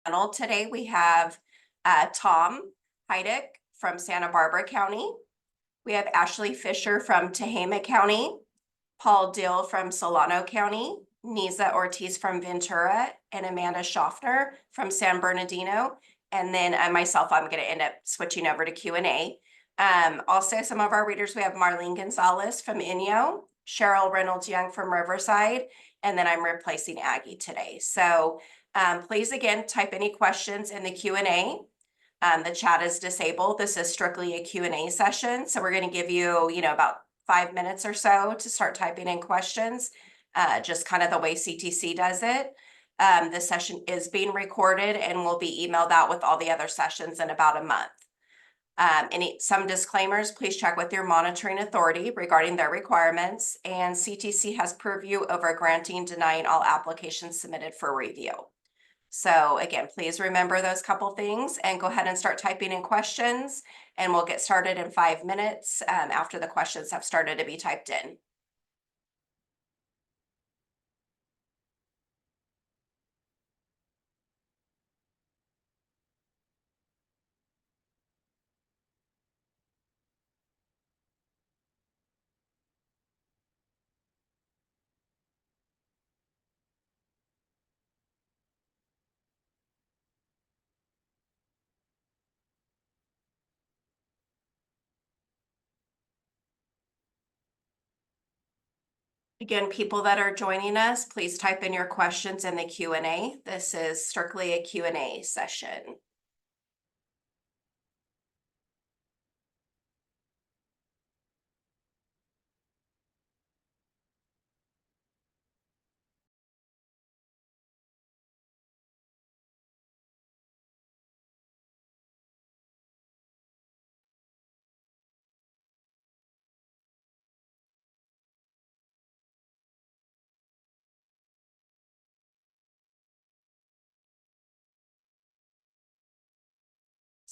panel today. We have Tom Heidick from Santa Barbara County. We have Ashley Fisher from Tehama County, Paul Dill from Solano County, Nisa Ortiz from Ventura, and Amanda Schaffner from San Bernardino. And then myself, I'm going to end up switching over to Q&A. Also, some of our readers, we have Marlene Gonzalez from Inyo, Cheryl Reynolds Young from Riverside, and then I'm replacing Aggie today. So please, again, type any questions in the Q&A. The chat is disabled. This is strictly a Q&A session. So we're going to give you, about 5 minutes or so to start typing in questions, just kind of the way CTC does it. This session is being recorded and will be emailed out with all the other sessions in about a month. Some disclaimers, please check with your monitoring authority regarding their requirements, and CTC has purview over granting, denying all applications submitted for review. So again, please remember those couple things and go ahead and start typing in questions, and we'll get started in 5 minutes after the questions have started to be typed in. Again, people that are joining us, please type in your questions in the Q&A. This is strictly a Q&A session.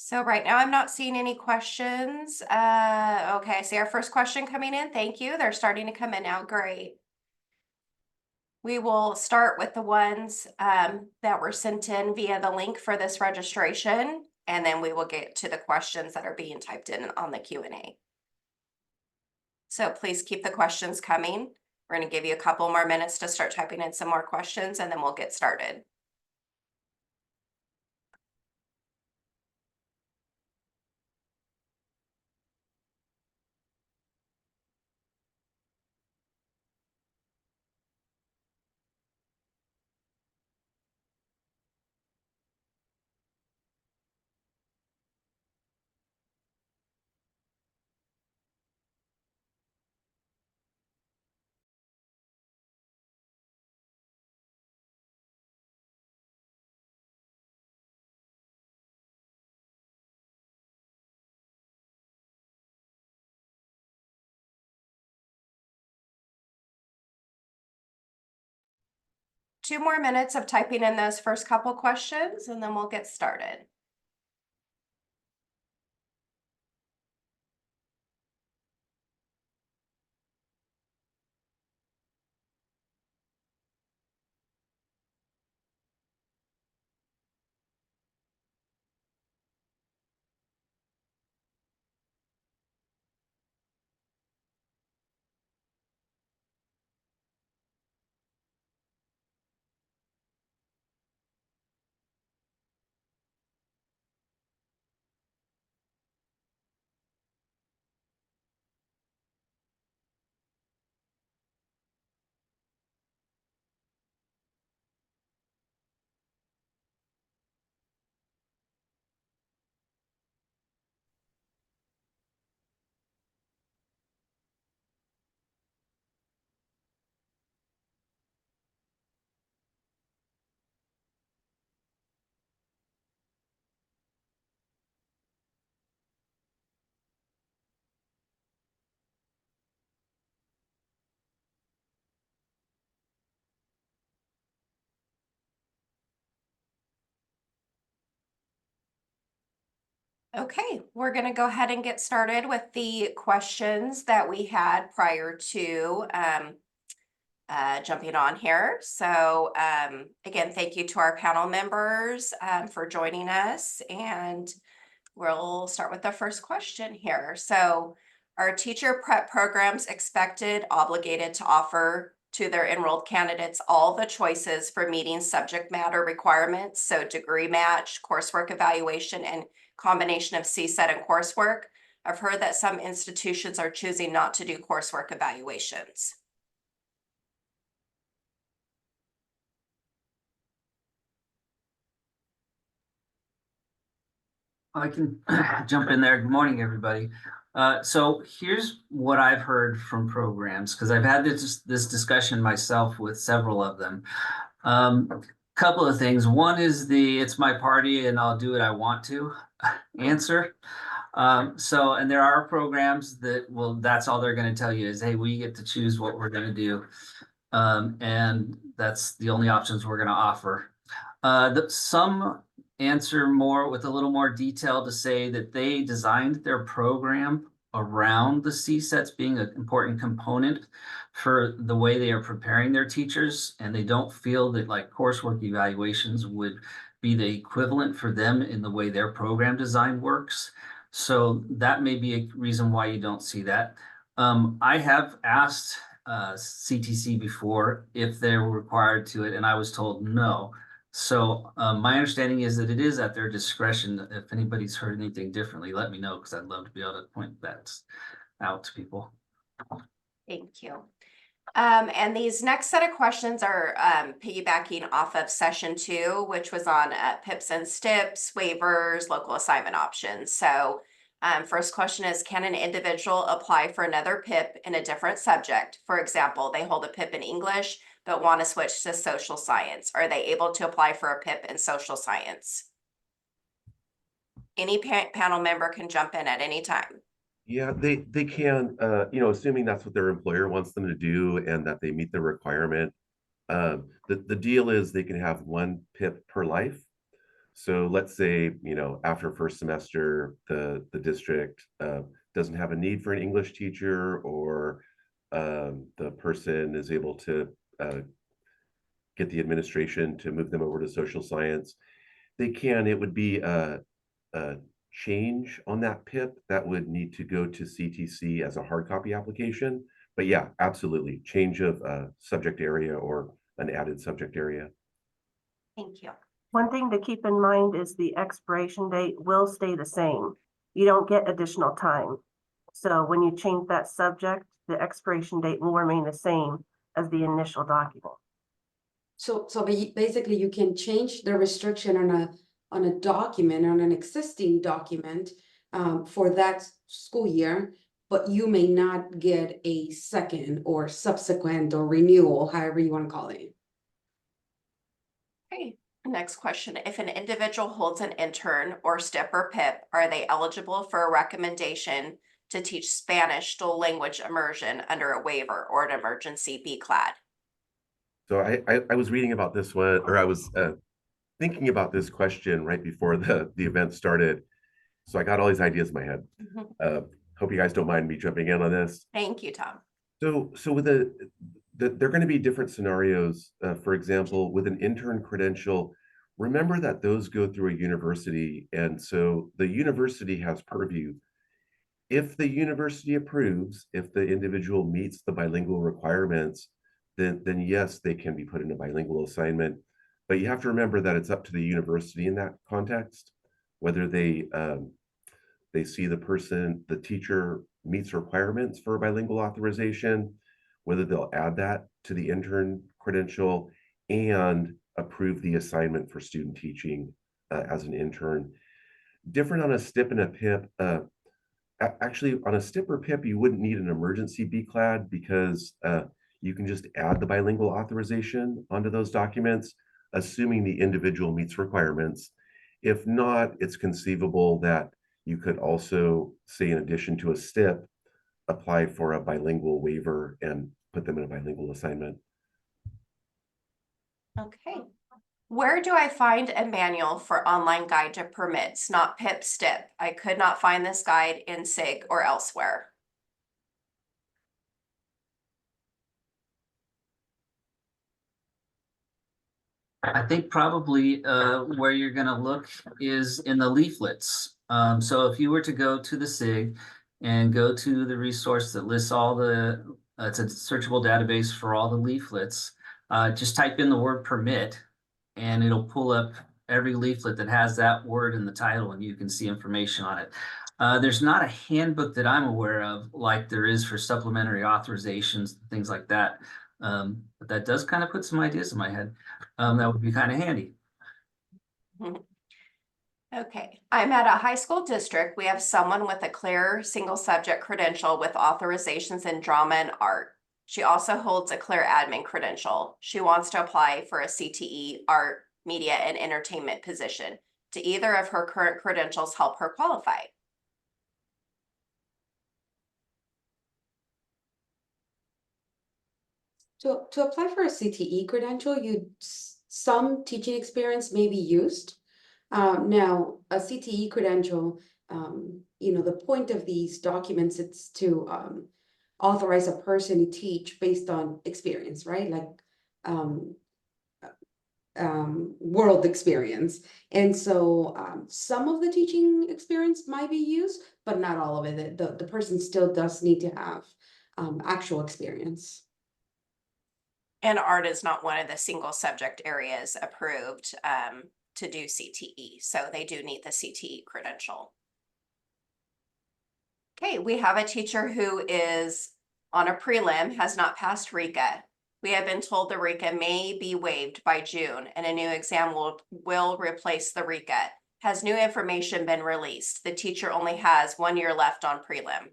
So right now I'm not seeing any questions. Okay, I see our first question coming in. Thank you. They're starting to come in now. Great. We will start with the ones that were sent in via the link for this registration, and then we will get to the questions that are being typed in on the Q&A. So please keep the questions coming. We're going to give you a couple more minutes to start typing in some more questions, and then we'll get started. Two more minutes of typing in those first couple questions, and then we'll get started. Okay, we're going to go ahead and get started with the questions that we had prior to jumping on here. So again, thank you to our panel members for joining us, and we'll start with the first question here. So are teacher prep programs expected, obligated to offer to their enrolled candidates all the choices for meeting subject matter requirements? So degree match, coursework evaluation, and combination of CSET and coursework. I've heard that some institutions are choosing not to do coursework evaluations. I can jump in there. Good morning, everybody. So here's what I've heard from programs, because I've had this discussion myself with several of them. Couple of things. One is it's my party and I'll do what I want to answer. And there are programs that that's all they're going to tell you is, hey, we get to choose what we're going to do. And that's the only options we're going to offer. Some answer more with a little more detail to say that they designed their program around the CSETs being an important component for the way they are preparing their teachers, and they don't feel that like coursework evaluations would be the equivalent for them in the way their program design works. So that may be a reason why you don't see that. I have asked CTC before if they were required to it, and I was told no. So my understanding is that it is at their discretion. If anybody's heard anything differently, let me know, because I'd love to be able to point that out to people. Thank you. And these next set of questions are piggybacking off of session 2, which was on PIPs and STIPs, waivers, local assignment options. So first question is, can an individual apply for another PIP in a different subject? For example, they hold a PIP in English, but want to switch to social science. Are they able to apply for a PIP in social science? Any panel member can jump in at any time. Yeah, they can, assuming that's what their employer wants them to do and that they meet the requirement. The deal is they can have one PIP per life. So let's say, after first semester, the district doesn't have a need for an English teacher, or the person is able to get the administration to move them over to social science. It would be a change on that PIP that would need to go to CTC as a hard copy application. But yeah, absolutely. Change of subject area or an added subject area. Thank you. One thing to keep in mind is the expiration date will stay the same. You don't get additional time. So when you change that subject, the expiration date will remain the same as the initial document. So basically you can change the restriction on a document, on an existing document for that school year, but you may not get a second or subsequent or renewal, however you want to call it. Okay, next question. If an individual holds an intern or STIP or PIP, are they eligible for a recommendation to teach Spanish dual language immersion under a waiver or an emergency BCLAD? So I was reading about this one, or I was thinking about this question right before the event started. So I got all these ideas in my head. Hope you guys don't mind me jumping in on this. Thank you, Tom. So with there are going to be different scenarios. For example, with an intern credential, remember that those go through a university, and so the university has purview. If the university approves, if the individual meets the bilingual requirements, then yes, they can be put in a bilingual assignment. But you have to remember that it's up to the university in that context, whether they see the teacher meets requirements for a bilingual authorization, whether they'll add that to the intern credential and approve the assignment for student teaching as an intern. Different on a STIP and a PIP. Actually, on a STIP or PIP, you wouldn't need an emergency BCLAD because you can just add the bilingual authorization onto those documents, assuming the individual meets requirements. If not, it's conceivable that you could also, say, in addition to a STIP, apply for a bilingual waiver and put them in a bilingual assignment. Okay. Where do I find a manual for online guide to permits, not PIP STIP? I could not find this guide in SIG or elsewhere. I think probably where you're gonna look is in the leaflets. So if you were to go to the SIG and go to the resource that lists all the, it's a searchable database for all the leaflets, just type in the word permit and it'll pull up every leaflet that has that word in the title and you can see information on it. There's not a handbook that I'm aware of like there is for supplementary authorizations, things like that. But that does kind of put some ideas in my head. That would be kind of handy. Okay, I'm at a high school district. We have someone with a clear single subject credential with authorizations in drama and art. She also holds a clear admin credential. She wants to apply for a CTE art, media, and entertainment position. Do either of her current credentials help her qualify? To apply for a CTE credential, some teaching experience may be used. Now, a CTE credential, the point of these documents, it's to authorize a person to teach based on experience, right? Like world experience. And so some of the teaching experience might be used, but not all of it. The person still does need to have actual experience. And art is not one of the single subject areas approved to do CTE, so they do need the CTE credential. Okay, we have a teacher who is on a prelim, has not passed RECA. We have been told the RECA may be waived by June and a new exam will replace the RECA. Has new information been released? The teacher only has 1 year left on prelim.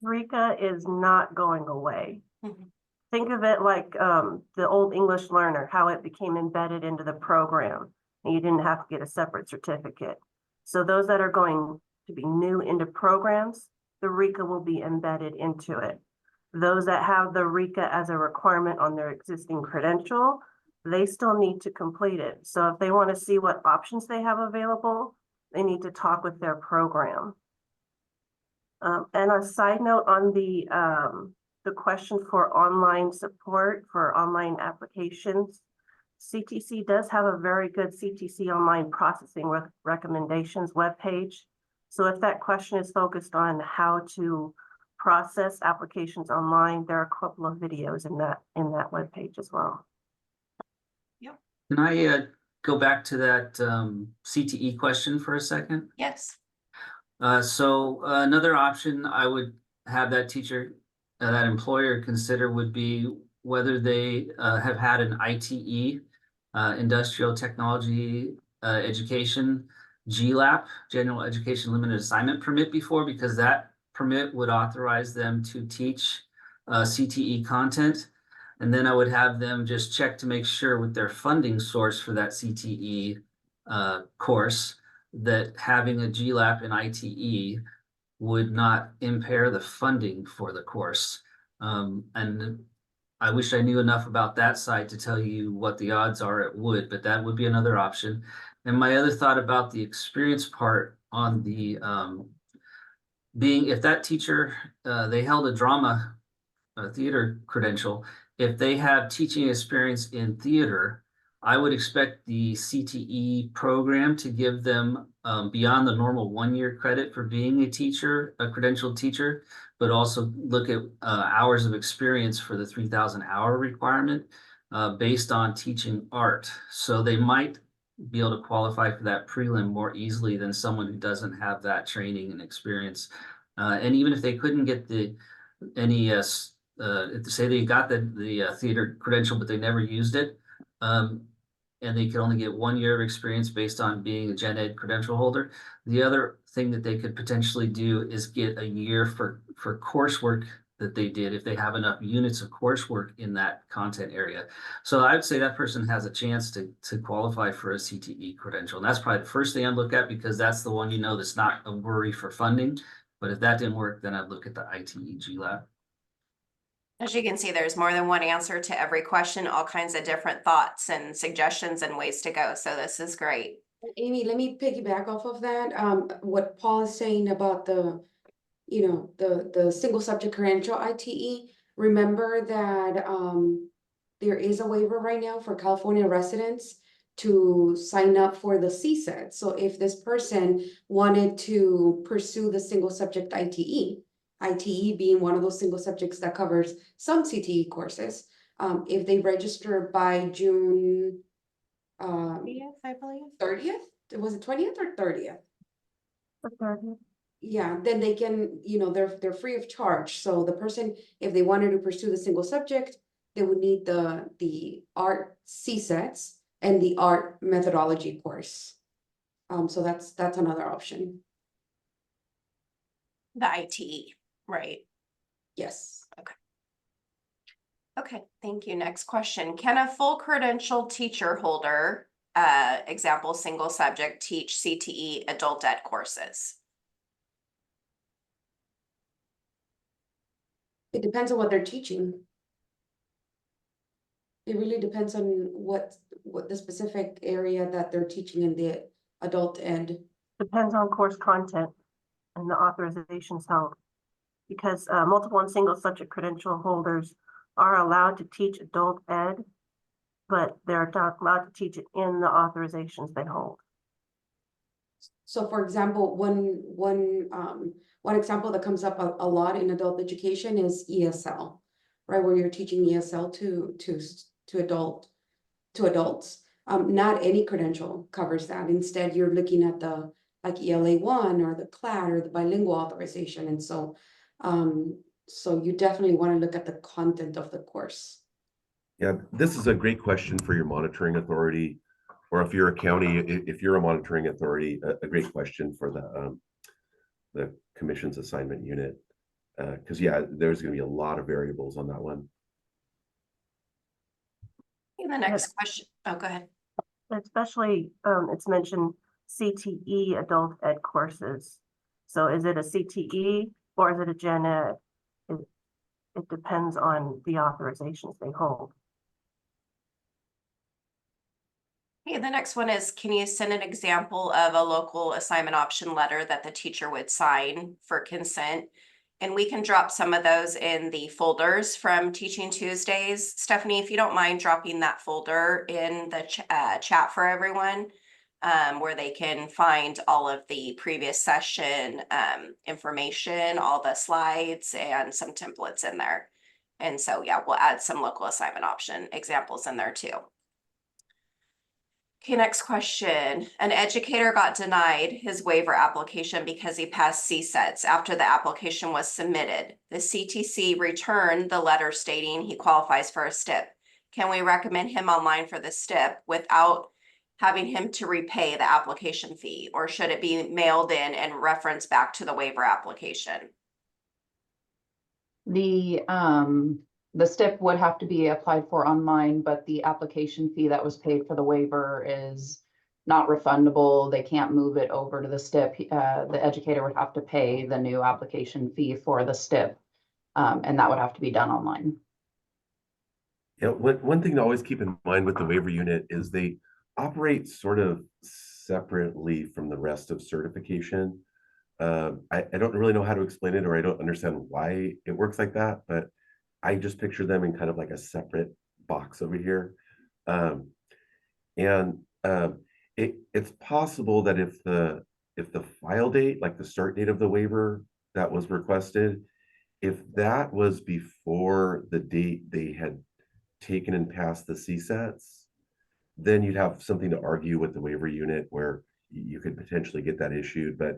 RECA is not going away. Mhm. Think of it like the old English learner, how it became embedded into the program and you didn't have to get a separate certificate. So those that are going to be new into programs, the RECA will be embedded into it. Those that have the RECA as a requirement on their existing credential, they still need to complete it. So if they want to see what options they have available, they need to talk with their program. And a side note on the question for online support for online applications, CTC does have a very good CTC online processing recommendations webpage. So if that question is focused on how to process applications online, there are a couple of videos in that webpage as well. Can I go back to that CTE question for a second? Yes. So another option I would have that teacher, that employer consider would be whether they have had an ITE, Industrial Technology Education, GLAP, General Education Limited Assignment Permit before, because that permit would authorize them to teach CTE content. And then I would have them just check to make sure with their funding source for that CTE course that having a GLAP and ITE would not impair the funding for the course. And I wish I knew enough about that side to tell you what the odds are it would, but that would be another option. And my other thought about the experience part on the being, if that teacher, they held a drama theater credential, if they have teaching experience in theater, I would expect the CTE program to give them beyond the normal 1 year credit for being a teacher, a credentialed teacher, but also look at hours of experience for the 3,000 hour requirement based on teaching art. So they might be able to qualify for that prelim more easily than someone who doesn't have that training and experience. And even if they couldn't get any say they got the theater credential, but they never used it, and they could only get 1 year of experience based on being a gen ed credential holder. The other thing that they could potentially do is get a year for coursework that they did if they have enough units of coursework in that content area. So I'd say that person has a chance to qualify for a CTE credential. And that's probably the first thing I'd look at because that's the one that's not a worry for funding. But if that didn't work, then I'd look at the ITE GLAP. As you can see, there's more than one answer to every question, all kinds of different thoughts and suggestions and ways to go. So this is great. Amy, let me piggyback off of that. What Paul is saying about the single subject credential ITE. Remember that there is a waiver right now for California residents to sign up for the CSET. So if this person wanted to pursue the single subject ITE being one of those single subjects that covers some CTE courses, if they register by June Yes, I believe. 30th, was it 20th or 30th? The 30th. Yeah, then they can, they're free of charge. So the person, if they wanted to pursue the single subject, they would need the art CSETs and the art methodology course. So that's another option. The ITE, right? Yes. Okay, thank you. Next question. Can a full credential teacher holder, example, single subject, teach CTE adult ed courses? It depends on what they're teaching. It really depends on what the specific area that they're teaching in the adult ed. Depends on course content and the authorizations held. Because multiple and single subject credential holders are allowed to teach adult ed, but they're not allowed to teach it in the authorizations they hold. So for example, one example that comes up a lot in adult education is ESL, right? Where you're teaching ESL to adults. Not any credential covers that. Instead, you're looking at the like ELA 1 or the CLAT or the bilingual authorization. And so you definitely want to look at the content of the course. Yeah, this is a great question for your monitoring authority, or if you're a county, if you're a monitoring authority, a great question for the commission's assignment unit. Because yeah, there's going to be a lot of variables on that one. And the next question, oh, go ahead. Especially, it's mentioned CTE adult ed courses. So is it a CTE or is it a gen ed? It depends on the authorizations they hold. Okay, the next one is, can you send an example of a local assignment option letter that the teacher would sign for consent? And we can drop some of those in the folders from Teaching Tuesdays. Stephanie, if you don't mind dropping that folder in the chat for everyone, where they can find all of the previous session information, all the slides, and some templates in there. And so, yeah, we'll add some local assignment option examples in there too. Okay, next question. An educator got denied his waiver application because he passed CSETs after the application was submitted. The CTC returned the letter stating he qualifies for a STIP. Can we recommend him online for the STIP without having him to repay the application fee, or should it be mailed in and referenced back to the waiver application? The STIP would have to be applied for online, but the application fee that was paid for the waiver is not refundable. They can't move it over to the STIP. The educator would have to pay the new application fee for the STIP, and that would have to be done online. Yeah, one thing to always keep in mind with the waiver unit is they operate sort of separately from the rest of certification. I don't really know how to explain it, or I don't understand why it works like that, but I just picture them in kind of like a separate box over here. It's possible that if the file date, like the start date of the waiver that was requested, if that was before the date they had taken and passed the CSETs, then you'd have something to argue with the waiver unit where you could potentially get that issued. But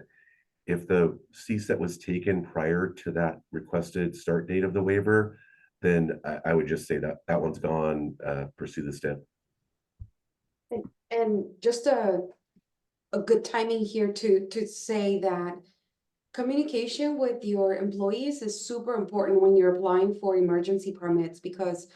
if the CSET was taken prior to that requested start date of the waiver, then I would just say that one's gone, pursue the STIP. And just a good timing here to say that communication with your employees is super important when you're applying for emergency permits, because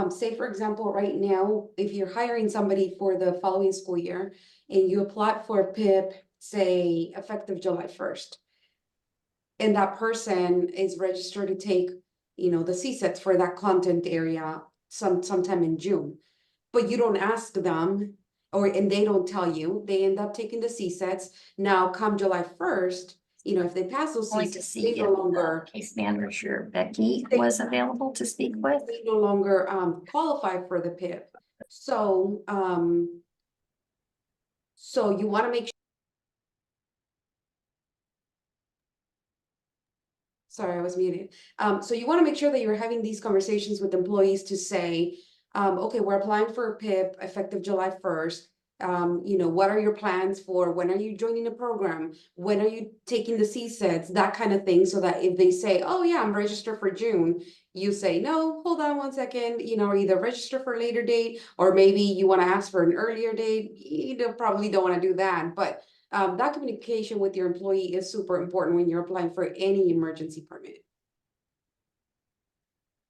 say, for example, right now, if you're hiring somebody for the following school year and you apply for a PIP, say effective July 1st, and that person is registered to take, the CSETs for that content area sometime in June, but you don't ask them, and they don't tell you, they end up taking the CSETs. Now come July 1st, if they pass those Only to CSATs, see they if no the longer, case manager Becky was available to speak with. they no longer qualify for the PIP. So, so you want to make Sorry, I was muted. So you want to make sure that you're having these conversations with employees to say, okay, we're applying for a PIP effective July 1st. What are your plans for when are you joining the program? When are you taking the CSATs? That kind of thing. So that if they say, oh yeah, I'm registered for June, you say, no, hold on one second, either register for a later date, or maybe you want to ask for an earlier date. You probably don't want to do that, but that communication with your employee is super important when you're applying for any emergency permit.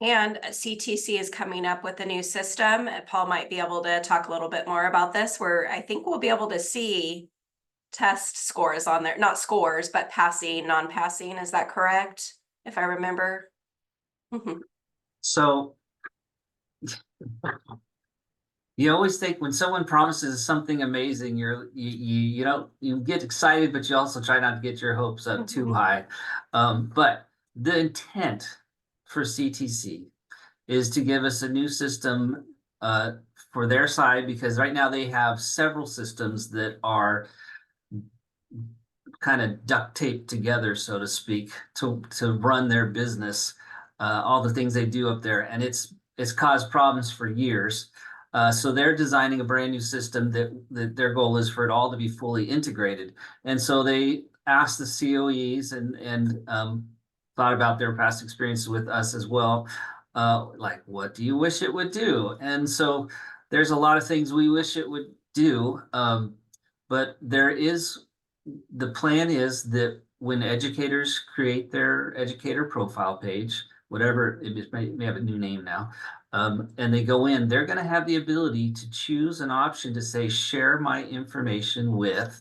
And CTC is coming up with a new system. Paul might be able to talk a little bit more about this, where I think we'll be able to see test scores on there, not scores, but passing, non-passing. Is that correct? If I remember. Mhm. So you always think when someone promises something amazing, you get excited, but you also try not to get your hopes up too high. But the intent for CTC is to give us a new system for their side, because right now they have several systems that are kind of duct taped together, so to speak, to run their business, all the things they do up there, and it's caused problems for years. So they're designing a brand new system that their goal is for it all to be fully integrated. And so they asked the COEs and thought about their past experiences with us as well. Like, what do you wish it would do? And so there's a lot of things we wish it would do. But the plan is that when educators create their educator profile page, whatever, it may have a new name now, and they go in, they're going to have the ability to choose an option to say, share my information with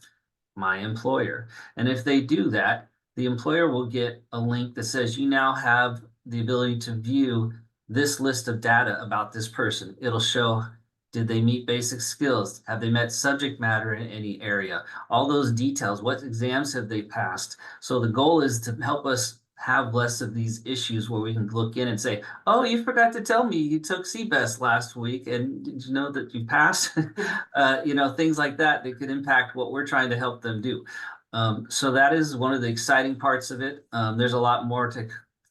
my employer. And if they do that, the employer will get a link that says, you now have the ability to view this list of data about this person. It'll show, did they meet basic skills? Have they met subject matter in any area? All those details, what exams have they passed? So the goal is to help us have less of these issues where we can look in and say, oh, you forgot to tell me you took CBEST last week, and did you know that you passed? Things like that could impact what we're trying to help them do. So that is one of the exciting parts of it. There's a lot more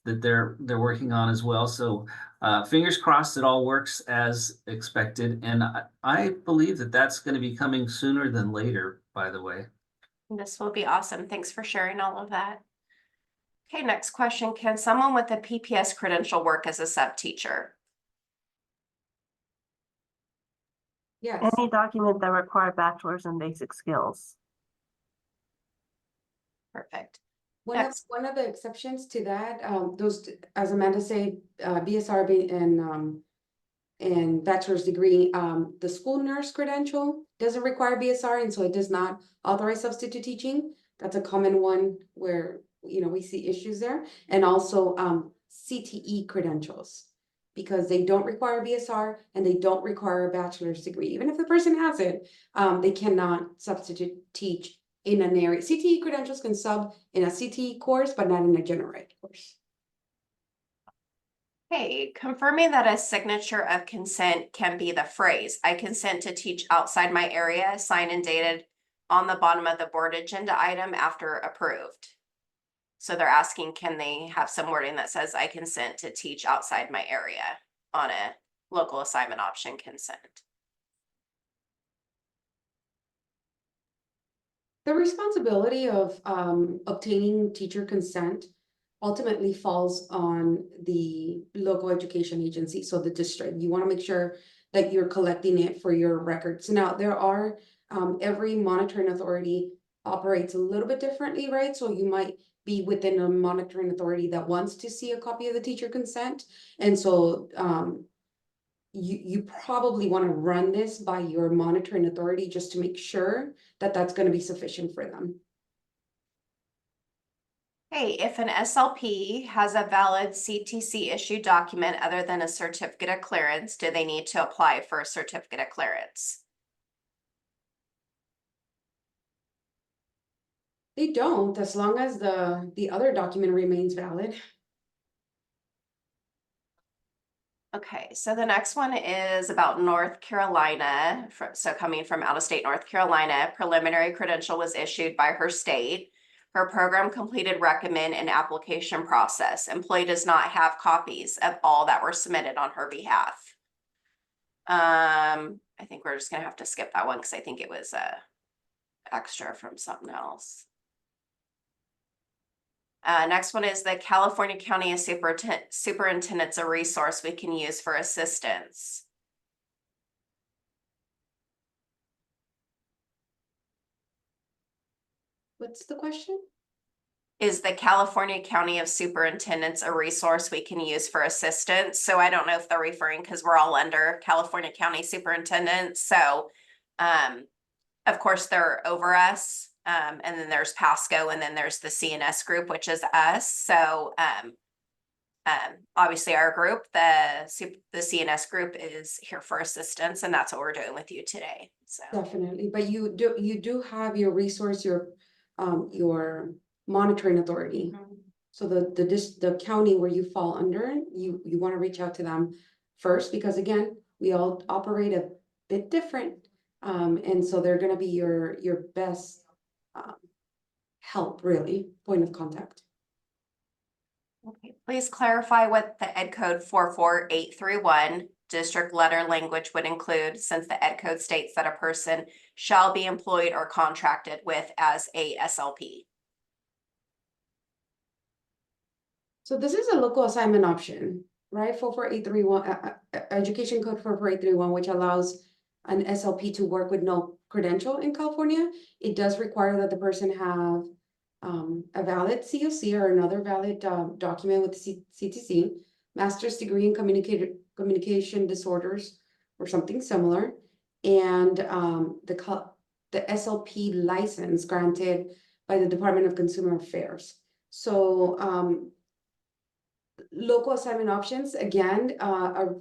that they're working on as well. So fingers crossed it all works as expected. And I believe that that's going to be coming sooner than later, by the way. This will be awesome. Thanks for sharing all of that. Okay, next question. Can someone with a PPS credential work as a sub teacher? Yes. Any document that require bachelor's in basic skills. Perfect. One of the exceptions to that, those, as Amanda said, BSR and bachelor's degree, the school nurse credential doesn't require BSR, and so it does not authorize substitute teaching. That's a common one where, we see issues there. And also CTE credentials, because they don't require BSR and they don't require a bachelor's degree. Even if the person has it, they cannot substitute teach in an area. CTE credentials can sub in a CTE course, but not in a general ed course. Hey, confirming that a signature of consent can be the phrase, I consent to teach outside my area, signed and dated on the bottom of the board agenda item after approved. So they're asking, can they have some wording that says, I consent to teach outside my area on a local assignment option consent? The responsibility of obtaining teacher consent ultimately falls on the local education agency, so the district. You want to make sure that you're collecting it for your records. Now, there are, every monitoring authority operates a little bit differently, right? So you might be within a monitoring authority that wants to see a copy of the teacher consent. And so you probably want to run this by your monitoring authority just to make sure that that's going to be sufficient for them. Hey, if an SLP has a valid CTC issued document other than a certificate of clearance, do they need to apply for a certificate of clearance? They don't, as long as the other document remains valid. Okay, so the next one is about North Carolina. So coming from out of state North Carolina, preliminary credential was issued by her state. Her program completed recommend and application process. Employee does not have copies of all that were submitted on her behalf. I think we're just gonna have to skip that one because I think it was extra from something else. Next one is the California County Superintendent's a resource we can use for assistance. What's the question? Is the California County of Superintendents a resource we can use for assistance? So I don't know if they're referring, because we're all under California County Superintendents, so of course, they're over us. And then there's Pasco, and then there's the CNS group, which is us. So obviously our group, the CNS group is here for assistance, and that's what we're doing with you today. So Definitely, but you do have your resource, your monitoring authority. So the county where you fall under, you want to reach out to them first, because again, we all operate a bit different. And so they're gonna be your best help, really, point of contact. okay, please clarify what the Ed Code 44831 district letter language would include, since the Ed Code states that a person shall be employed or contracted with as a SLP. So this is a local assignment option, right? 44831, Education Code 44831, which allows an SLP to work with no credential in California. It does require that the person have a valid COC or another valid document with CTC, master's degree in communication disorders or something similar, and the SLP license granted by the Department of Consumer Affairs. So local assignment options, again, are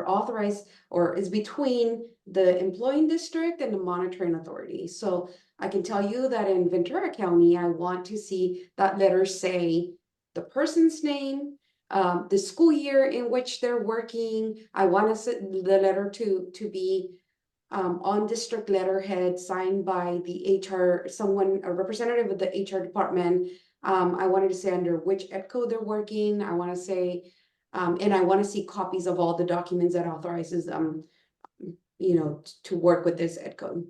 authorized or is between the employing district and the monitoring authority. So I can tell you that in Ventura County, I want to see that letter say the person's name, the school year in which they're working. I want the letter to be on district letterhead signed by the HR, a representative of the HR department. I wanted to say under which Ed Code they're working. I want to say, and I want to see copies of all the documents that authorizes them, to work with this Ed Code.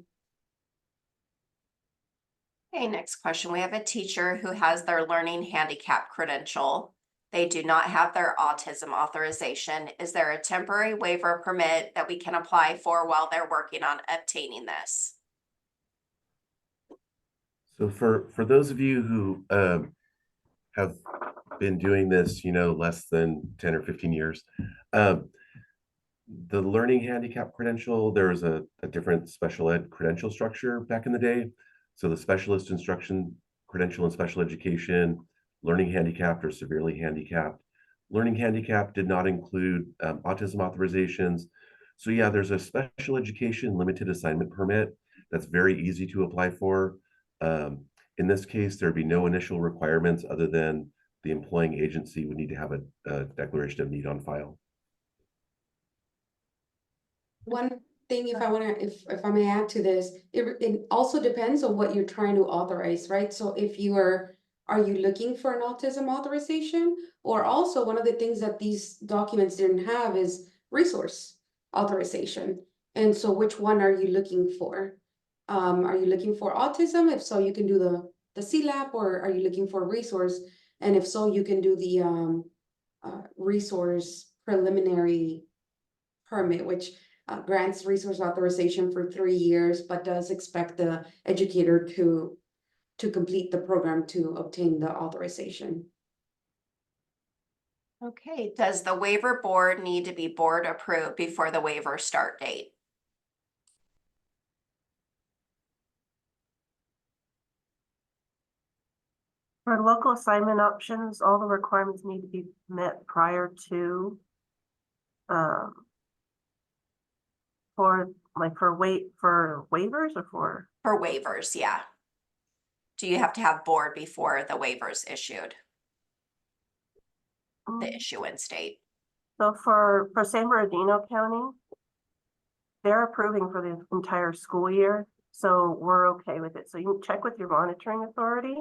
Okay, next question. We have a teacher who has their learning handicap credential. They do not have their autism authorization. Is there a temporary waiver permit that we can apply for while they're working on obtaining this? So for those of you who have been doing this, less than 10 or 15 years, the learning handicap credential, there was a different special ed credential structure back in the day. So the specialist instruction credential in special education, learning handicapped or severely handicapped. Learning handicapped did not include autism authorizations. So yeah, there's a special education limited assignment permit that's very easy to apply for. In this case, there'd be no initial requirements other than the employing agency would need to have a declaration of need on file. One thing, if I may add to this, it also depends on what you're trying to authorize, right? So if are you looking for an autism authorization? Or also one of the things that these documents didn't have is resource authorization. And so which one are you looking for? Are you looking for autism? If so, you can do the CLAP, or are you looking for resource? And if so, you can do the resource preliminary permit, which grants resource authorization for 3 years, but does expect the educator to complete the program to obtain the authorization. Okay, does the waiver board need to be board approved before the waiver start date? For local assignment options, all the requirements need to be met prior to for waivers or for For waivers, yeah. do you have to have board before the waiver's issued, the issuance date? So for San Bernardino County, they're approving for the entire school year, so we're okay with it. So you can check with your monitoring authority.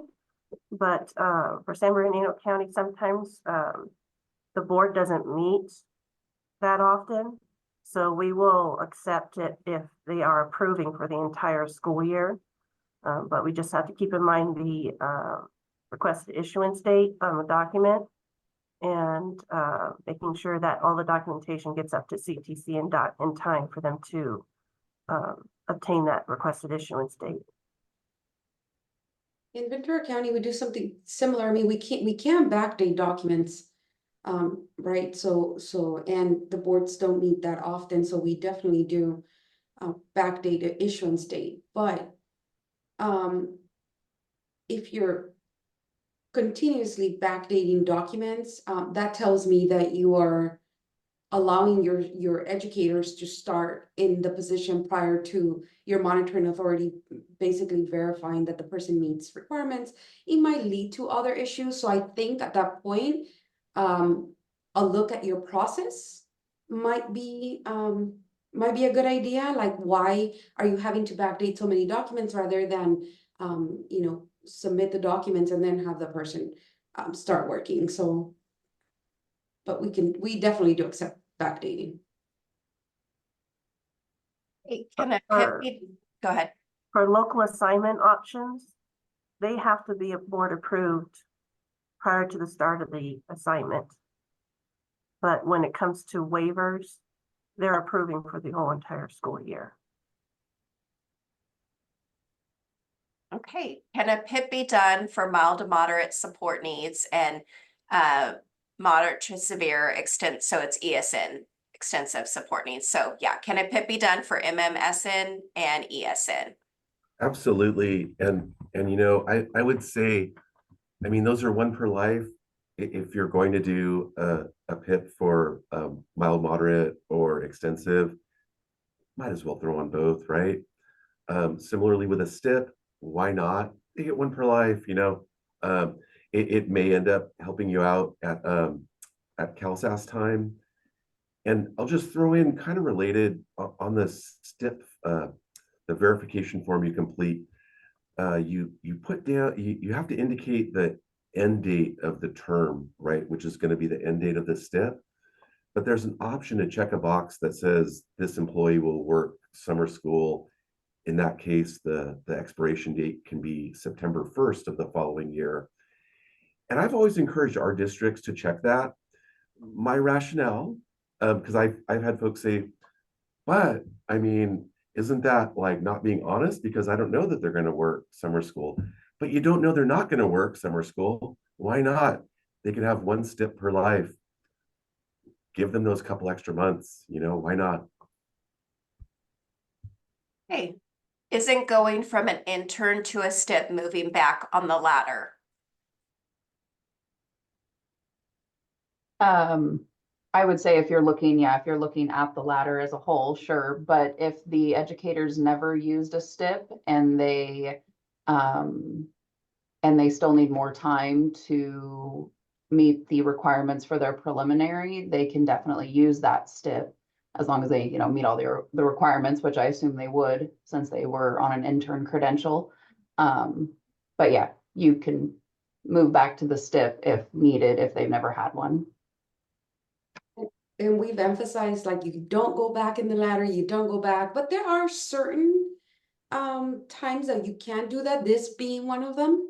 But for San Bernardino County, sometimes the board doesn't meet that often. So we will accept it if they are approving for the entire school year. But we just have to keep in mind the requested issuance date on the document, and making sure that all the documentation gets up to CTC in time for them to obtain that requested issuance date. In Ventura County, we do something similar. I mean, we can backdate documents, right? So, and the boards don't meet that often, so we definitely do backdate the issuance date. But if you're continuously backdating documents, that tells me that you are allowing your educators to start in the position prior to your monitoring authority basically verifying that the person meets requirements. It might lead to other issues. So I think at that point, a look at your process might be a good idea. Like, why are you having to backdate so many documents rather than submit the documents and then have the person start working? So, but we definitely do accept backdating. Hey, can I, Or- go ahead. For local assignment options, they have to be board approved prior to the start of the assignment. But when it comes to waivers, they're approving for the whole entire school year. Okay, can a PIP be done for mild to moderate support needs and moderate to severe so it's ESN, extensive support needs? So yeah, can a PIP be done for MMSN and ESN? Absolutely. And I would say, I mean, those are one per life. If you're going to do a PIP for mild, moderate, or extensive, might as well throw on both, right? Similarly with a STIP, why not? You get one per life, it may end up helping you out at CalSAS time. And I'll just throw in kind of related on the STIP, the verification form you complete. You put down, you have to indicate the end date of the term, right? Which is going to be the end date of the STIP. But there's an option to check a box that says this employee will work summer school. In that case, the expiration date can be September 1st of the following year. And I've always encouraged our districts to check that. My rationale, because I've had folks say, but I mean, isn't that like not being honest? Because I don't know that they're going to work summer school. But you don't know they're not going to work summer school. Why not? They can have one STIP per life. Give them those couple extra months, why not? Hey, isn't going from an intern to a STIP moving back on the ladder? I would say if you're looking at the ladder as a whole, sure. But if the educators never used a STIP and they still need more time to meet the requirements for their preliminary, they can definitely use that STIP as long as they, meet all the requirements, which I assume they would since they were on an intern credential. But yeah, you can move back to the STIP if needed, if they've never had one. And we've emphasized, like, you don't go back in the ladder, you don't go back, but there are certain times that you can do that, this being one of them.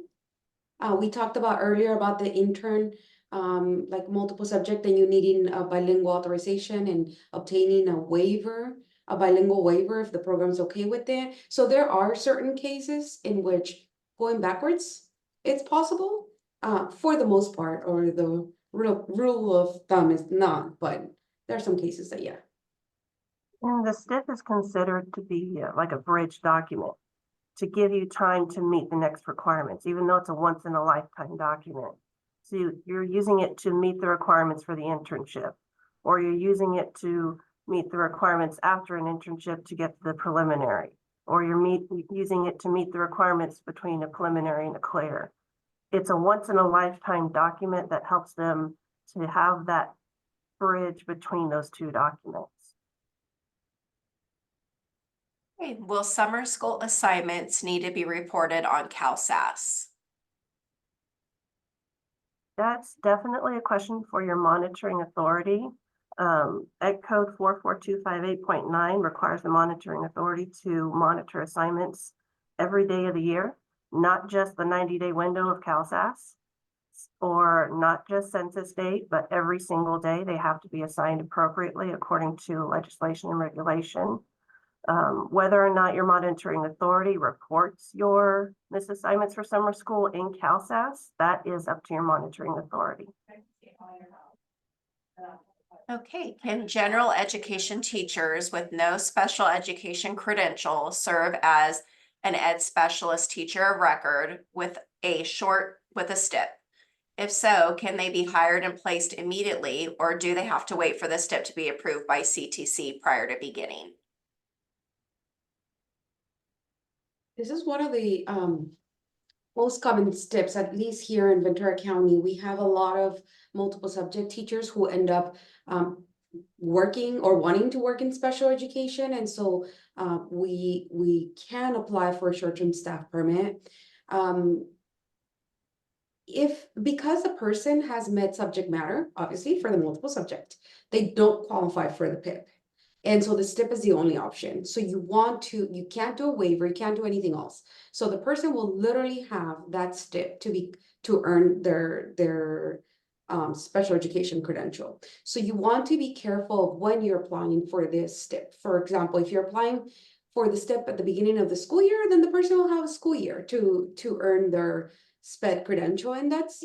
We talked about earlier about the intern, like multiple subject and you needing a bilingual authorization and obtaining a bilingual waiver if the program's okay with it. So there are certain cases in which going backwards, it's possible, for the most part, or the rule of thumb is not, but there are some cases that, yeah. And the STIP is considered to be like a bridge document to give you time to meet the next requirements, even though it's a once in a lifetime document. So you're using it to meet the requirements for the internship, or you're using it to meet the requirements after an internship to get the preliminary. or you're using it to meet the requirements between a preliminary and a clear. It's a once in a lifetime document that helps them to have that bridge between those two documents. Okay, will summer school assignments need to be reported on CalSAS? That's definitely a question for your monitoring authority. Ed Code 44258.9 requires the monitoring authority to monitor assignments every day of the year, not just the 90-day window of CalSAS, or not just census date, but every single day they have to be assigned appropriately according to legislation and regulation. Whether or not your monitoring authority reports your missed assignments for summer school in CalSAS, that is up to your monitoring authority. Okay, can general education teachers with no special education credential serve as an ed specialist teacher of record with a STIP? If so, can they be hired and placed immediately, or do they have to wait for the STIP to be approved by CTC prior to beginning? This is one of the most common STIPs, at least here in Ventura County. We have a lot of multiple subject teachers who end up working or wanting to work in special education, and so we can apply for a short-term staff permit. Because the person has met subject matter, obviously for the multiple subject, they don't qualify for the PIP. And so the STIP is the only option. So you can't do a waiver, you can't do anything else. So the person will literally have that STIP to earn their special education credential. So you want to be careful of when you're applying for this STIP. For example, if you're applying for the STIP at the beginning of the school year, then the person will have a school year to earn their SPED credential, and that's,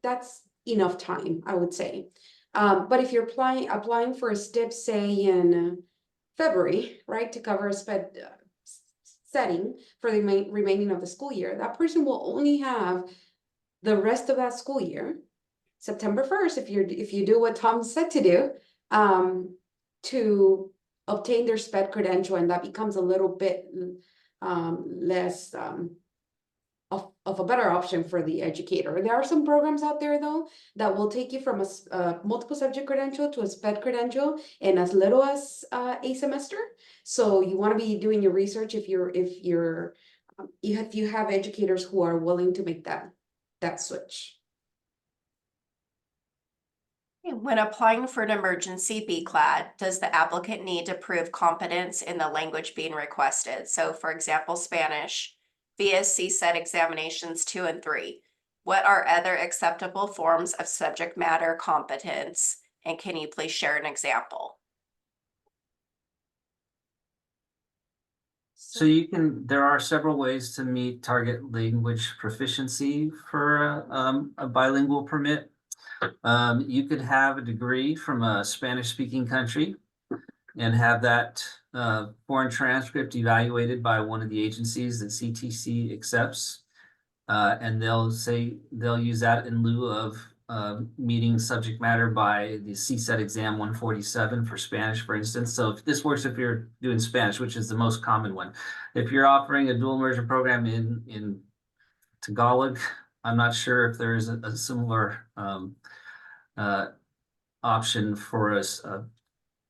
that's enough time, I would say. But if you're applying for a STIP, say in February, right, to cover a SPED setting for the remaining of the school year, that person will only have the rest of that school year, September 1st, if you do what Tom said to do, to obtain their SPED credential, and that becomes a little bit less of a better option for the educator. There are some programs out there though that will take you from a multiple subject credential to a SPED credential in as little as a semester. So you want to be doing your research if you have educators who are willing to make that switch. When applying for an emergency BCLAD, does the applicant need to prove competence in the language being requested? So for example, Spanish via CSET examinations 2 and 3. What are other acceptable forms of subject matter competence? And can you please share an example? So there are several ways to meet target language proficiency for a bilingual permit. You could have a degree from a Spanish-speaking country and have that foreign transcript evaluated by one of the agencies that CTC accepts. And they'll use that in lieu of meeting subject matter by the CSET exam 147 for Spanish, for instance. So if this works if you're doing Spanish, which is the most common one. If you're offering a dual immersion program in Tagalog, I'm not sure if there is a similar option for us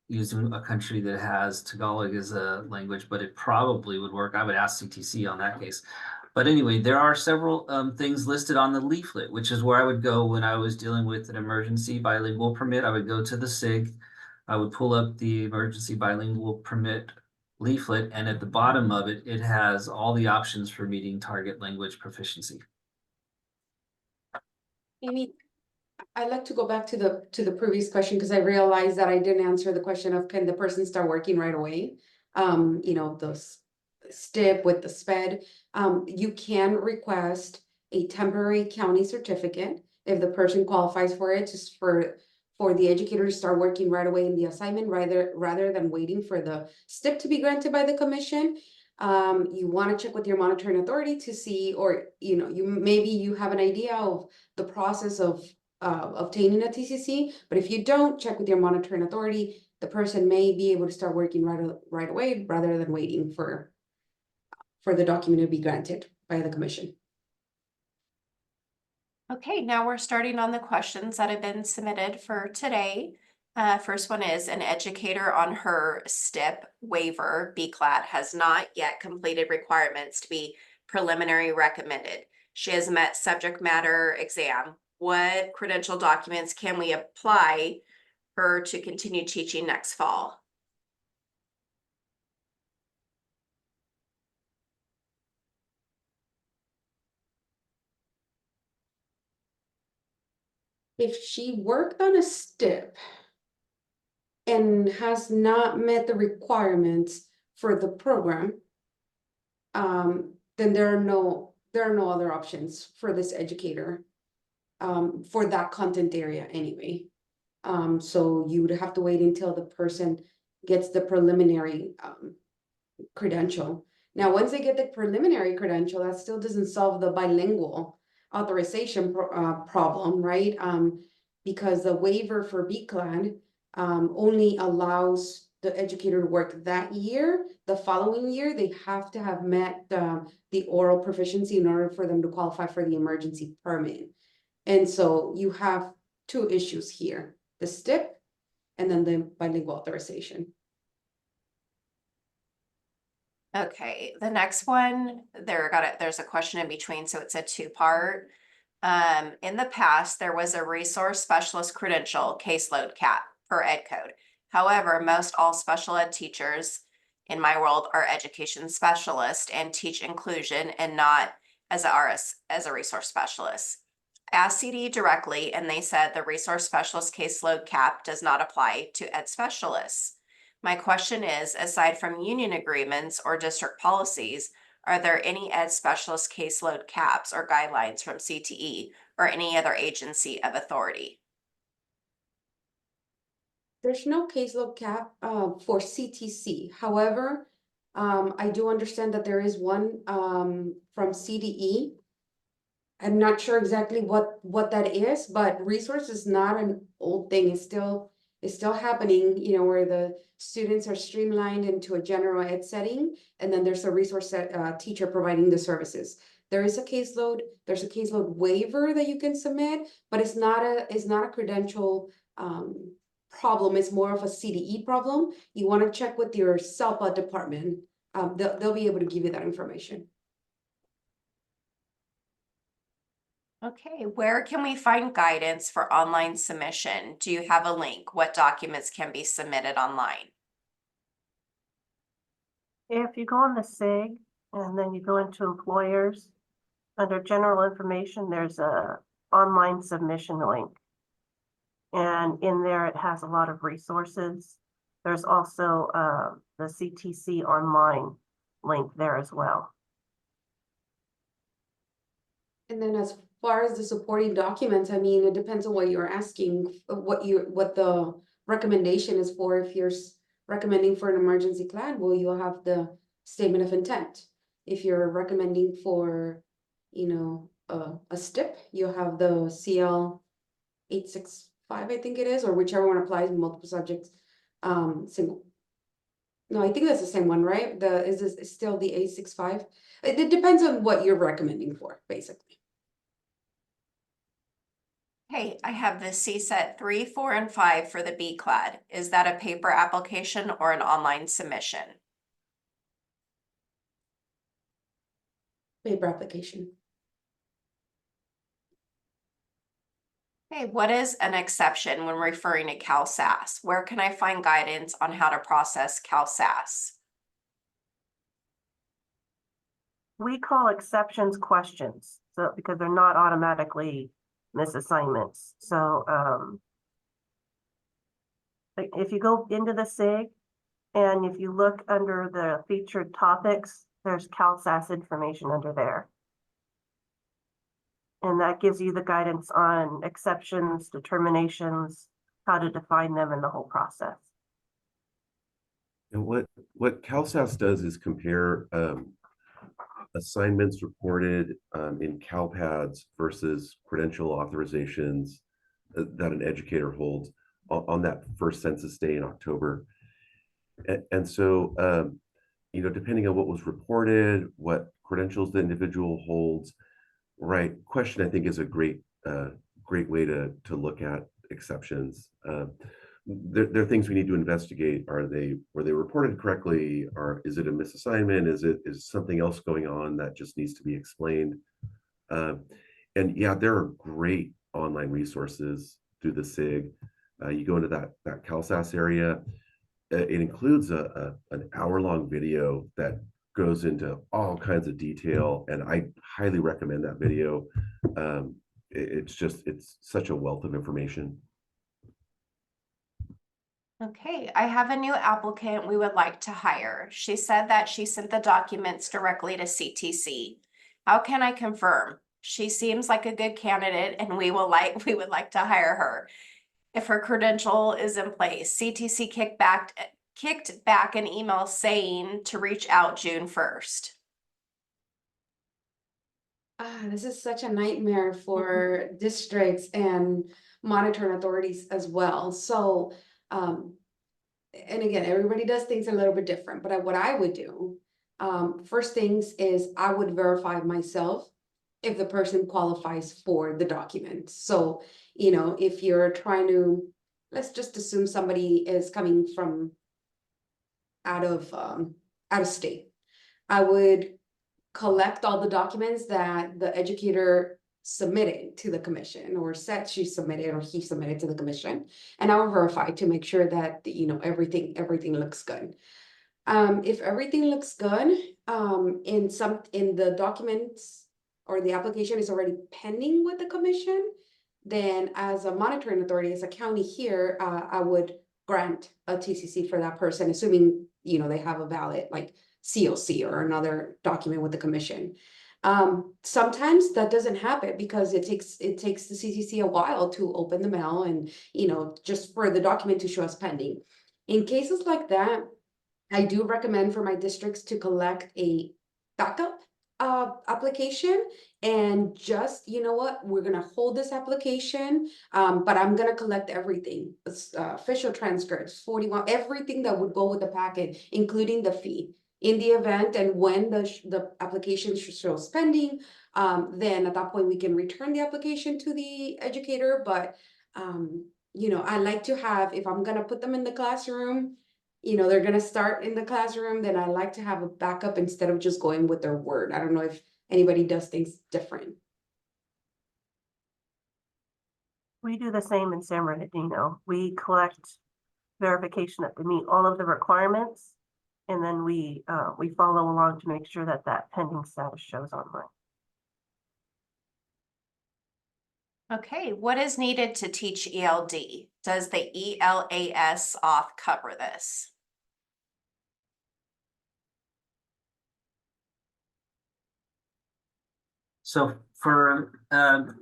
using a country that has Tagalog as a language, but it probably would work. I would ask CTC on that case. But anyway, there are several things listed on the leaflet, which is where I would go when I was dealing with an emergency bilingual permit. I would go to the SIG, I would pull up the emergency bilingual permit leaflet, and at the bottom of it, it has all the options for meeting target language proficiency. Amy, I'd like to go back to the previous question because I realized that I didn't answer the question of can the person start working right away? The STIP with the SPED. You can request a temporary county certificate if the person qualifies for it, just for the educator to start working right away in the assignment rather than waiting for the STIP to be granted by the commission. You want to check with your monitoring authority to see, or maybe you have an idea of the process of obtaining a TCC, but if you don't, check with your monitoring authority. the person may be able to start working right away rather than waiting for the document to be granted by the commission. Okay, now we're starting on the questions that have been submitted for today. First one is an educator on her STIP waiver, BCLAT, has not yet completed requirements to be preliminary recommended. She has met subject matter exam. What credential documents can we apply her to continue teaching next fall? If she worked on a STIP and has not met the requirements for the program, then there are no other options for this educator for that content area anyway. So you would have to wait until the person gets the preliminary credential. Now, once they get the preliminary credential, that still doesn't solve the bilingual authorization problem, right? Because the waiver for BCLAD only allows the educator to work that year. The following year, they have to have met the oral proficiency in order for them to qualify for the emergency permit. And so you have two issues here, the STIP and then the bilingual authorization. Okay, the next one, there's a question in between, so it's a two-part. In the past, there was a resource specialist credential caseload cap per ed code. However, most all special ed teachers in my world are education specialists and teach inclusion and not as a resource specialist. Asked CD directly, and they said the resource specialist caseload cap does not apply to ed specialists. My question is, aside from union agreements or district policies, are there any ed specialist caseload caps or guidelines from CTE or any other agency of authority? There's no caseload cap for CTC. However, I do understand that there is one from CDE. I'm not sure exactly what that is, but resource is not an old thing. It's still happening, you know, where the students are streamlined into a general ed setting, and then there's a resource teacher providing the services. There's a caseload waiver that you can submit, but it's not a credential problem. It's more of a CDE problem. You want to check with your SELPA department. They'll be able to give you that information. Okay, where can we find guidance for online submission? Do you have a link? What documents can be submitted online? If you go on the SIG and then you go into employers, under general information, there's a online submission link. And in there, it has a lot of resources. There's also the CTC online link there as well. And then as far as the supporting documents, I mean, it depends on what you're asking, what the recommendation is for. If you're recommending for an emergency plan, well, you'll have the statement of intent. If you're recommending for, you know, a STIP, you'll have the CL 865, I think it is, or whichever one applies in multiple subjects. Single. No, I think that's the same one, right? Is this still the 865? It depends on what you're recommending for, basically. Hey, I have the CSET 3, 4, and 5 for the BCLAD. Is that a paper application or an online submission? Paper application. Hey, what is an exception when referring to CalSAS? Where can I find guidance on how to process CalSAS? We call exceptions questions, so because they're not automatically misassignments. So if you go into the SIG and if you look under the featured topics, there's CalSAS information under there. And that gives you the guidance on exceptions, determinations, how to define them in the whole process. And what CalSAS does is compare assignments reported in CalPads versus credential authorizations that an educator holds. on that first census day in October. And so, depending on what was reported, what credentials the individual holds, right? Question, I think, is a great way to look at exceptions. There are things we need to investigate. Were they reported correctly? Or is it a misassignment? Is something else going on that just needs to be explained? And yeah, there are great online resources through the SIG. You go into that CalSAS area. It includes an hour-long video that goes into all kinds of detail, and I highly recommend that video. It's such a wealth of information. Okay, I have a new applicant we would like to hire. She said that she sent the documents directly to CTC. How can I confirm? She seems like a good candidate and we would like to hire her. If her credential is in place, CTC kicked back an email saying to reach out June 1st. This is such a nightmare for districts and monitoring authorities as well. So, and again, everybody does things a little bit different, but what I would do, first things is I would verify myself if the person qualifies for the document. So, if you're trying to, let's just assume somebody is coming from out of state, I would collect all the documents that the educator submitted to the commission, or said she submitted or he submitted to the commission, and I will verify to make sure that everything looks good. If everything looks good, in the documents or the application is already pending with the commission, then as a monitoring authority, as a county here, I would grant a TCC for that person, assuming they have a valid like COC or another document with the commission. Sometimes that doesn't happen because it takes the CCC a while to open the mail and just for the document to show us pending. In cases like that, I do recommend for my districts to collect a backup application, and just we're gonna hold this application, but I'm gonna collect everything, official transcripts, 41, everything that would go with the packet, including the fee. In the event and when the application shows pending, then at that point we can return the application to the educator. But I like to have, if I'm gonna put them in the classroom, they're gonna start in the classroom, then I like to have a backup instead of just going with their word. I don't know if anybody does things different. We do the same in San Bernardino. We collect verification that they meet all of the requirements. And then we follow along to make sure that pending status shows online. Okay, what is needed to teach ELD? Does the ELAS auth cover this? So for an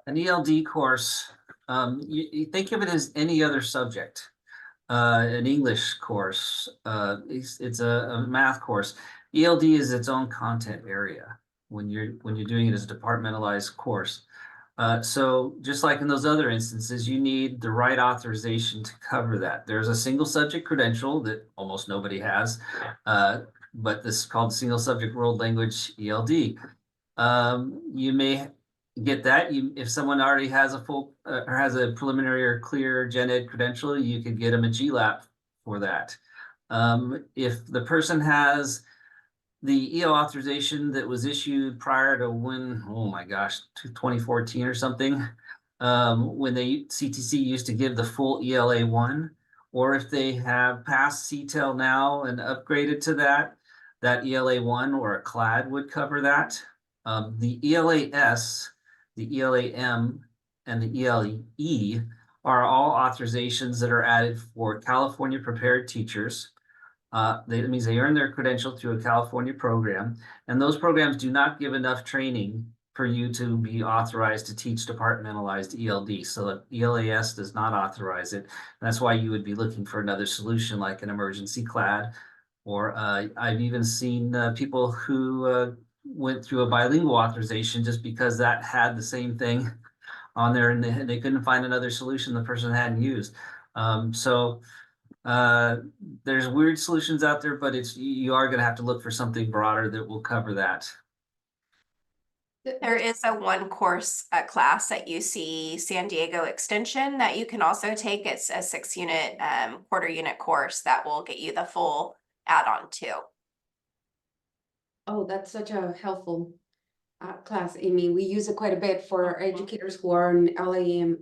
ELD course, you think of it as any other subject. An English course, it's a math course. ELD is its own content area when you're doing it as a departmentalized course. So just like in those other instances, you need the right authorization to cover that. There's a single subject credential that almost nobody has, but this is called Single Subject World Language ELD. You may get that. If someone already has a full or has a preliminary or clear gen ed credential, you could get them a GLAP for that. If the person has the EO authorization that was issued prior to oh my gosh, 2014 or something, when CTC used to give the full ELA 1, or if they have passed CTEL now and upgraded to that ELA 1 or a CLAD would cover that. The ELAS, the ELAM, and the ELE are all authorizations that are added for California prepared teachers. That means they earn their credential through a California program, and those programs do not give enough training for you to be authorized to teach departmentalized ELD. So that ELAS does not authorize it. That's why you would be looking for another solution like an emergency CLAD, or I've even seen people who went through a bilingual authorization just because that had the same thing on there and they couldn't find another solution the person hadn't used. So there's weird solutions out there, but you are gonna have to look for something broader that will cover that. There is a one course class at UC San Diego Extension that you can also take. It's a 6-unit quarter unit course that will get you the full add-on too. Oh, that's such a helpful class, Amy. We use it quite a bit for our educators who are in LAM,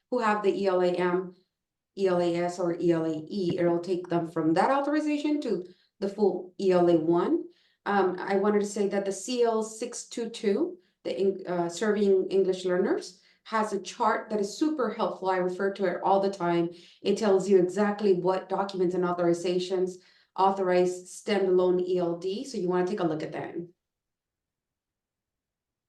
who have the ELAM, ELAS, or ELAE. It'll take them from that authorization to the full ELA 1. I wanted to say that the CL 622, the Serving English Learners, has a chart that is super helpful. I refer to it all the time. It tells you exactly what documents and authorizations authorize standalone ELD. So you want to take a look at that.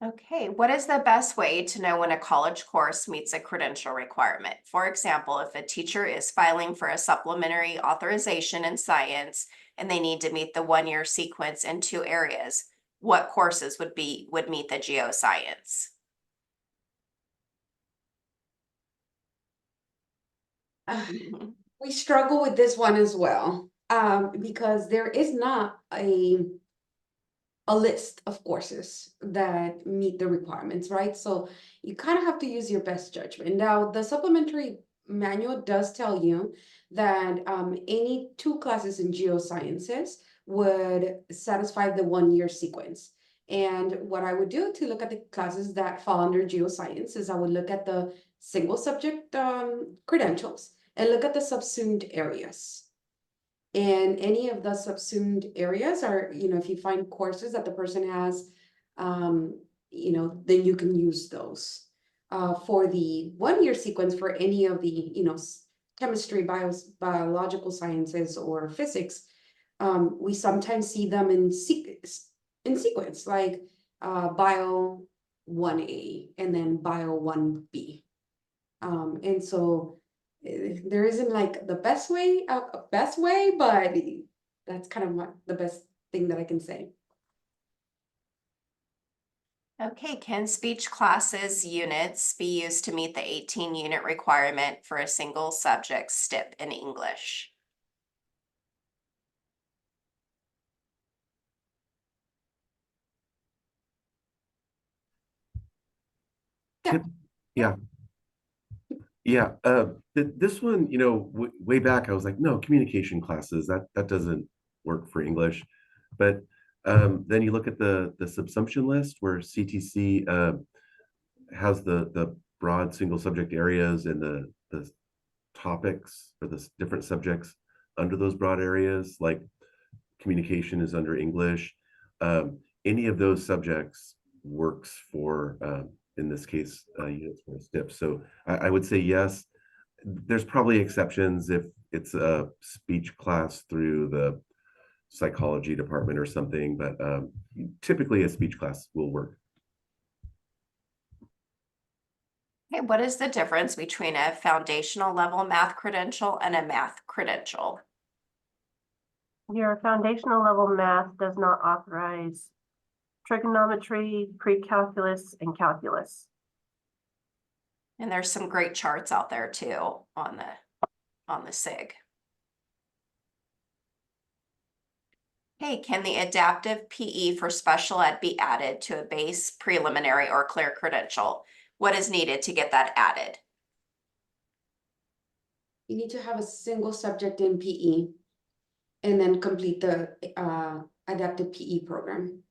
Okay, what is the best way to know when a college course meets a credential requirement? For example, if a teacher is filing for a supplementary authorization in science and they need to meet the 1-year sequence in 2 areas, what courses would meet the geoscience? We struggle with this one as well, because there is not a list of courses that meet the requirements, right? So you kind of have to use your best judgment. Now, the supplementary manual does tell you that any 2 classes in geosciences would satisfy the 1-year sequence. And what I would do to look at the classes that fall under geoscience is I would look at the single subject credentials and look at the subsumed areas. And any of the subsumed areas are, if you find courses that the person has, then you can use those. For the 1-year sequence for any of the, chemistry, biological sciences, or physics, we sometimes see them in sequence, like Bio 1A and then Bio 1B. And so there isn't like the best way, but that's kind of the best thing that I can say. Okay, can speech classes units be used to meet the 18-unit requirement for a single subject STIP in English? Yeah, this one, way back, I was like, no, communication classes, that doesn't work for English. But then you look at the subsumption list where CTC has the broad single subject areas and the topics or the different subjects under those broad areas, like communication is under English. Any of those subjects works for, in this case, units for a STIP. So I would say yes. There's probably exceptions if it's a speech class through the psychology department or something, but typically a speech class will work. Okay, what is the difference between a foundational level math credential and a math credential? Your foundational level math does not authorize trigonometry, pre-calculus, and calculus. And there's some great charts out there too on the SIG. Hey, can the adaptive PE for special ed be added to a base, preliminary, or clear credential? What is needed to get that added? You need to have a single subject in PE and then complete the adaptive PE program.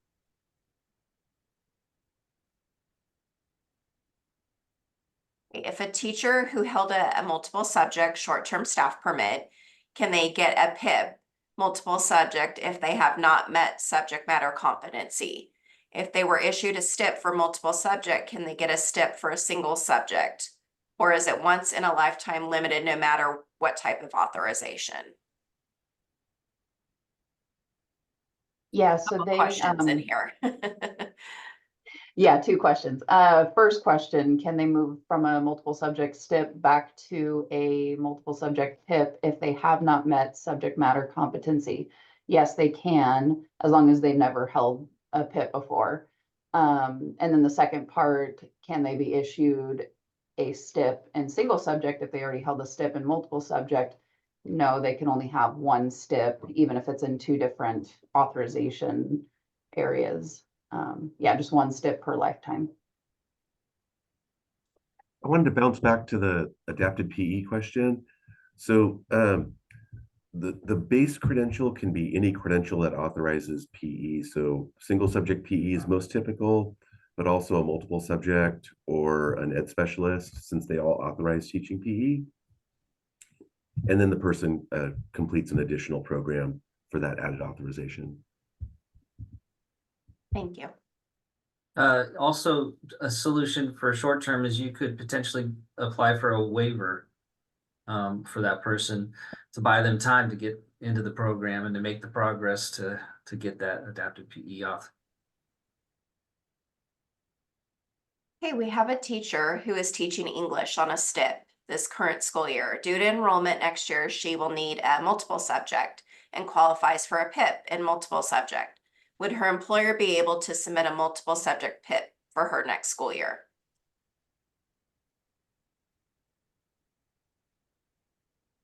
If a teacher who held a multiple subject short-term staff permit, can they get a PIP, multiple subject, if they have not met subject matter competency? If they were issued a STIP for multiple subject, can they get a STIP for a single subject? Or is it once in a lifetime limited no matter what type of authorization? Yeah, so Couple they, questions in here. yeah, 2 questions. First question, can they move from a multiple subject STIP back to a multiple subject PIP if they have not met subject matter competency? Yes, they can, as long as they've never held a PIP before. And then the second part, can they be issued a STIP in single subject, if they already held a STIP in multiple subject, no, they can only have one STIP, even if it's in two different authorization areas. Yeah, just one STIP per lifetime. I wanted to bounce back to the adapted PE question. So the base credential can be any credential that authorizes PE. So single subject PE is most typical, but also a multiple subject or an ed specialist, since they all authorize teaching PE. And then the person completes an additional program for that added authorization. Thank you. Also, a solution for short term is you could potentially apply for a waiver for that person to buy them time to get into the program and to make the progress to get that adapted PE off. Okay, we have a teacher who is teaching English on a STIP this current school year. Due to enrollment next year, she will need a multiple subject and qualifies for a PIP in multiple subject. Would her employer be able to submit a multiple subject PIP for her next school year?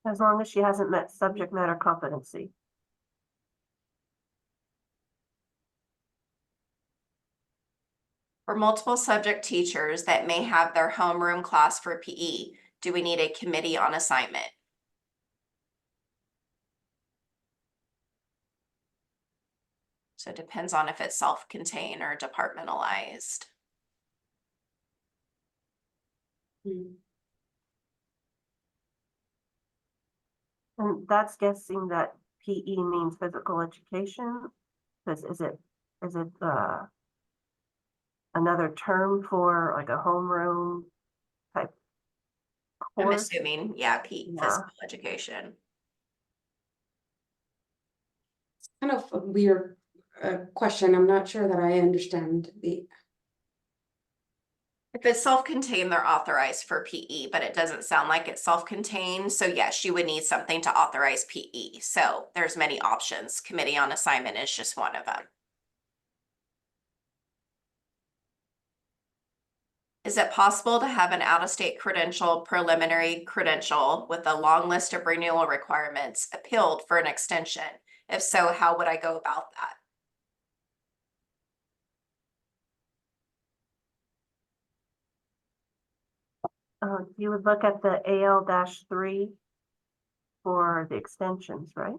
As long as she hasn't met subject matter competency. For multiple subject teachers that may have their homeroom class for PE, do we need a committee on assignment? So it depends on if it's self-contained or departmentalized. Mm. And that's guessing that PE means physical education, because is it another term for like a homeroom type I'm course? assuming, yeah, PE, Yeah. physical education. Kind of a weird question. I'm not sure that I understand the. If it's self-contained, they're authorized for PE, but it doesn't sound like it's self-contained. So yes, you would need something to authorize PE. So there's many options. Committee on assignment is just one of them. Is it possible to have an out-of-state credential, preliminary credential with a long list of renewal requirements appealed for an extension? If so, how would I go about that? You would look at the AL-3 for the extensions, right?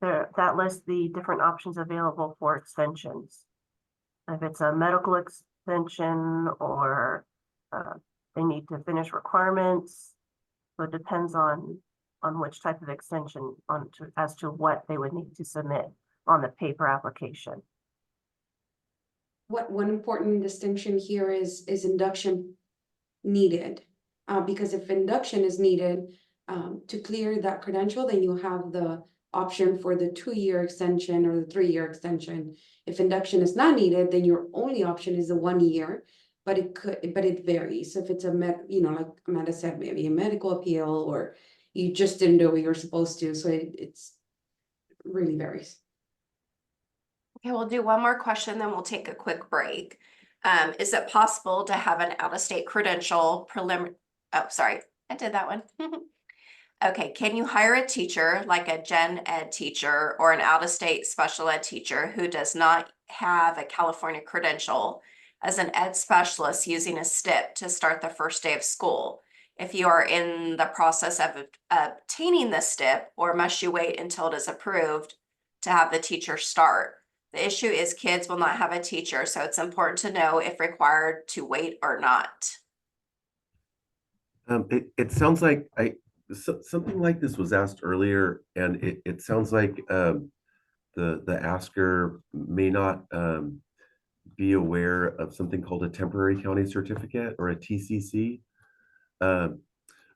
There, that lists the different options available for extensions. If it's a medical extension or they need to finish requirements. So it depends on which type of extension as to what they would need to submit on the paper application. What one important distinction here is induction needed. Because if induction is needed to clear that credential, then you have the option for the 2-year extension or the 3-year extension. If induction is not needed, then your only option is the 1 year, but it varies. If it's like Amanda said, maybe a medical appeal, or you just didn't do what you're supposed to. So it's really varies. Okay, we'll do one more question, then we'll take a quick break. Is it possible to have an out-of-state credential oh, sorry, I did that one. Okay, can you hire a teacher like a gen ed teacher or an out-of-state special ed teacher who does not have a California credential as an ed specialist using a STIP to start the first day of school? If you are in the process of obtaining the STIP, or must you wait until it is approved to have the teacher start? The issue is kids will not have a teacher, so it's important to know if required to wait or not. It sounds like something like this was asked earlier, and it sounds like the asker may not be aware of something called a temporary county certificate, or a TCC.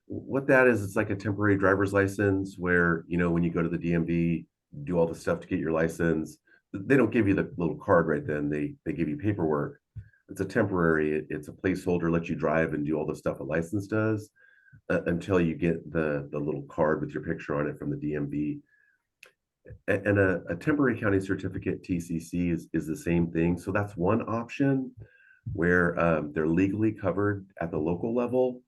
What that is, it's like a temporary driver's license where, when you go to the DMV, do all the stuff to get your license. They don't give you the little card right then. They give you paperwork. It's a temporary, it's a placeholder, let you drive and do all the stuff a license does until you get the little card with your picture on it from the DMV. And a temporary county certificate, TCC, is the same thing. So that's one option. where they're legally covered at the local level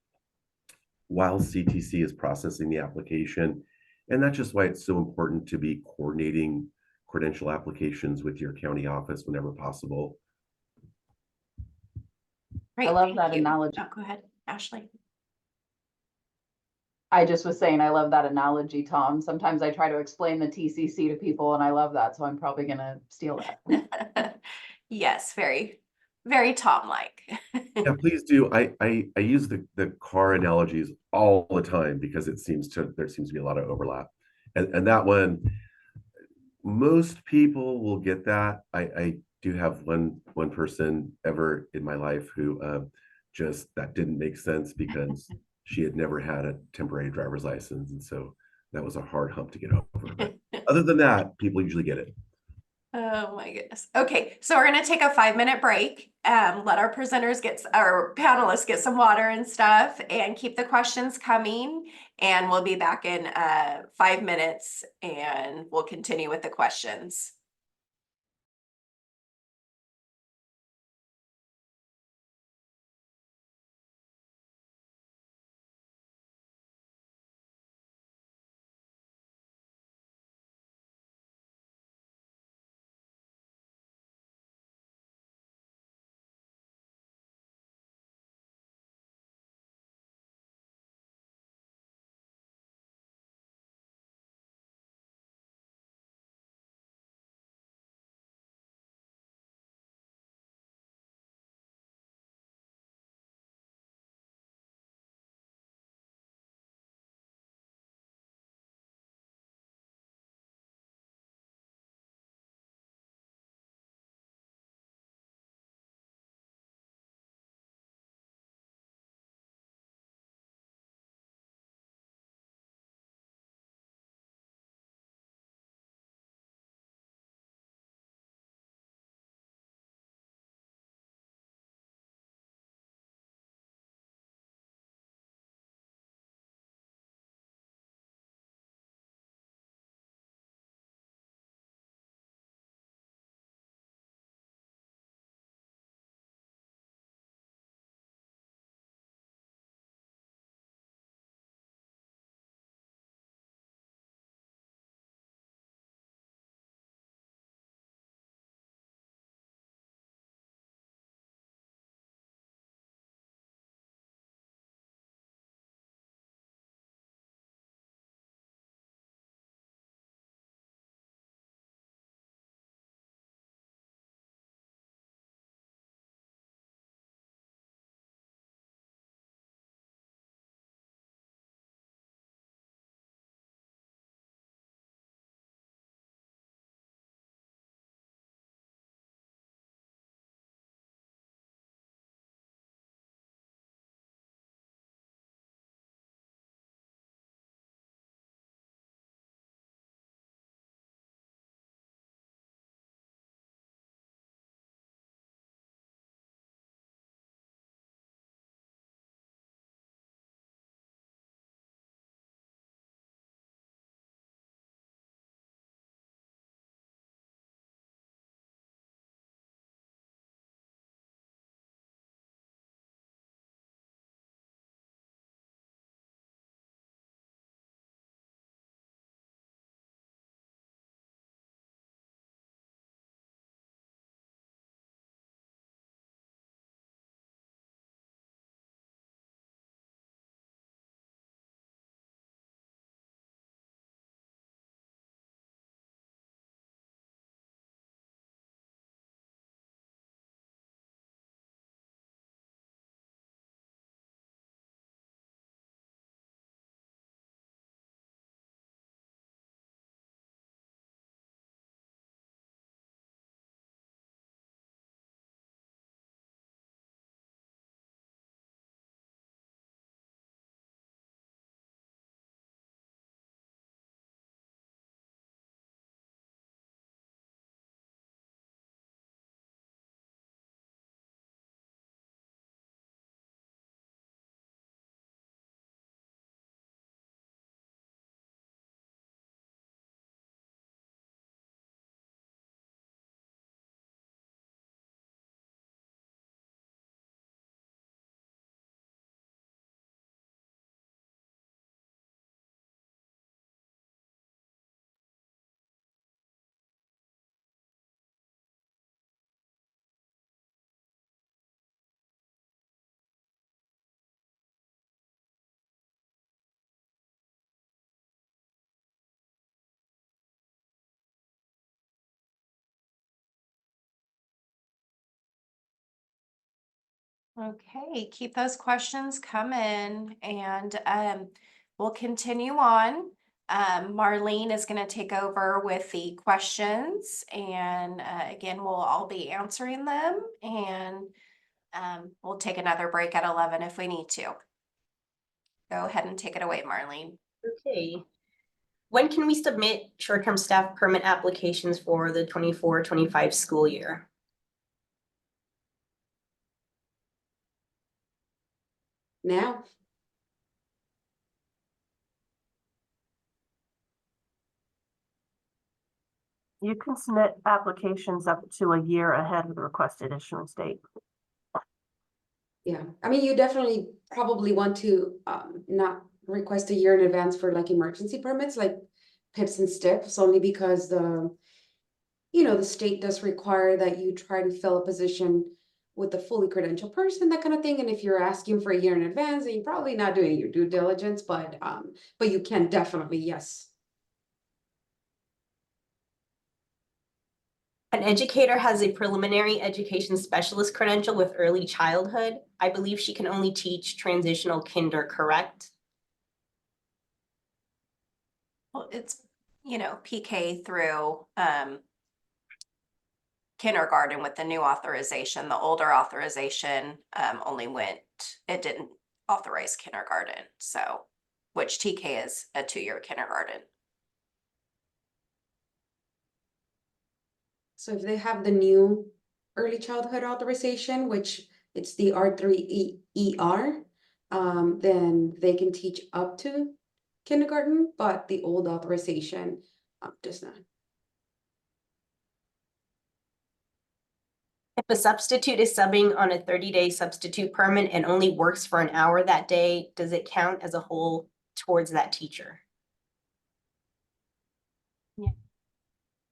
while CTC is processing the application. And that's just why it's so important to be coordinating credential applications with your county office whenever possible. Great, love thank that you. analogy. Oh, go ahead, Ashley. I just was saying, I love that analogy, Tom. Sometimes I try to explain the TCC to people and I love that, so I'm probably gonna steal that. Yes, very, very Tom-like. Yeah, please do. I use the car analogies all the time because there seems to be a lot of overlap. And that one, most people will get that. I do have one person ever in my life who just that didn't make sense because she had never had a temporary driver's license, and so that was a hard hump to get over. But other than that, people usually get it. Oh my goodness. Okay, so we're gonna take a 5-minute break, let our presenters our panelists get some water and stuff and keep the questions coming. And we'll be back in 5 minutes and we'll continue with the questions. Okay, keep those questions coming and we'll continue on. Marlene is going to take over with the questions and again, we'll all be answering them and we'll take another break at 11 if we need to. Go ahead and take it away, Marlene. Okay. When can we submit short-term staff permit applications for the 24-25 school year? Now, You can submit applications up to a year ahead of the requested issuance date. yeah, I mean, you definitely probably want to not request a year in advance for like emergency permits, like PIPs and STIPs, only because the state does require that you try to fill a position with a fully credentialed person, that kind of thing. And if you're asking for a year in advance, then you're probably not doing your due diligence, but you can definitely, yes. An educator has a preliminary education specialist credential with early childhood. I believe she can only teach transitional kinder, correct? Well, it's, PK through kindergarten with the new authorization. The older authorization it didn't authorize kindergarten. So, which TK is a 2-year kindergarten. So if they have the new early childhood authorization, which it's the R3ER, then they can teach up to kindergarten, but the old authorization does not. If a substitute is subbing on a 30-day substitute permit and only works for an hour that day, does it count as a whole towards that teacher?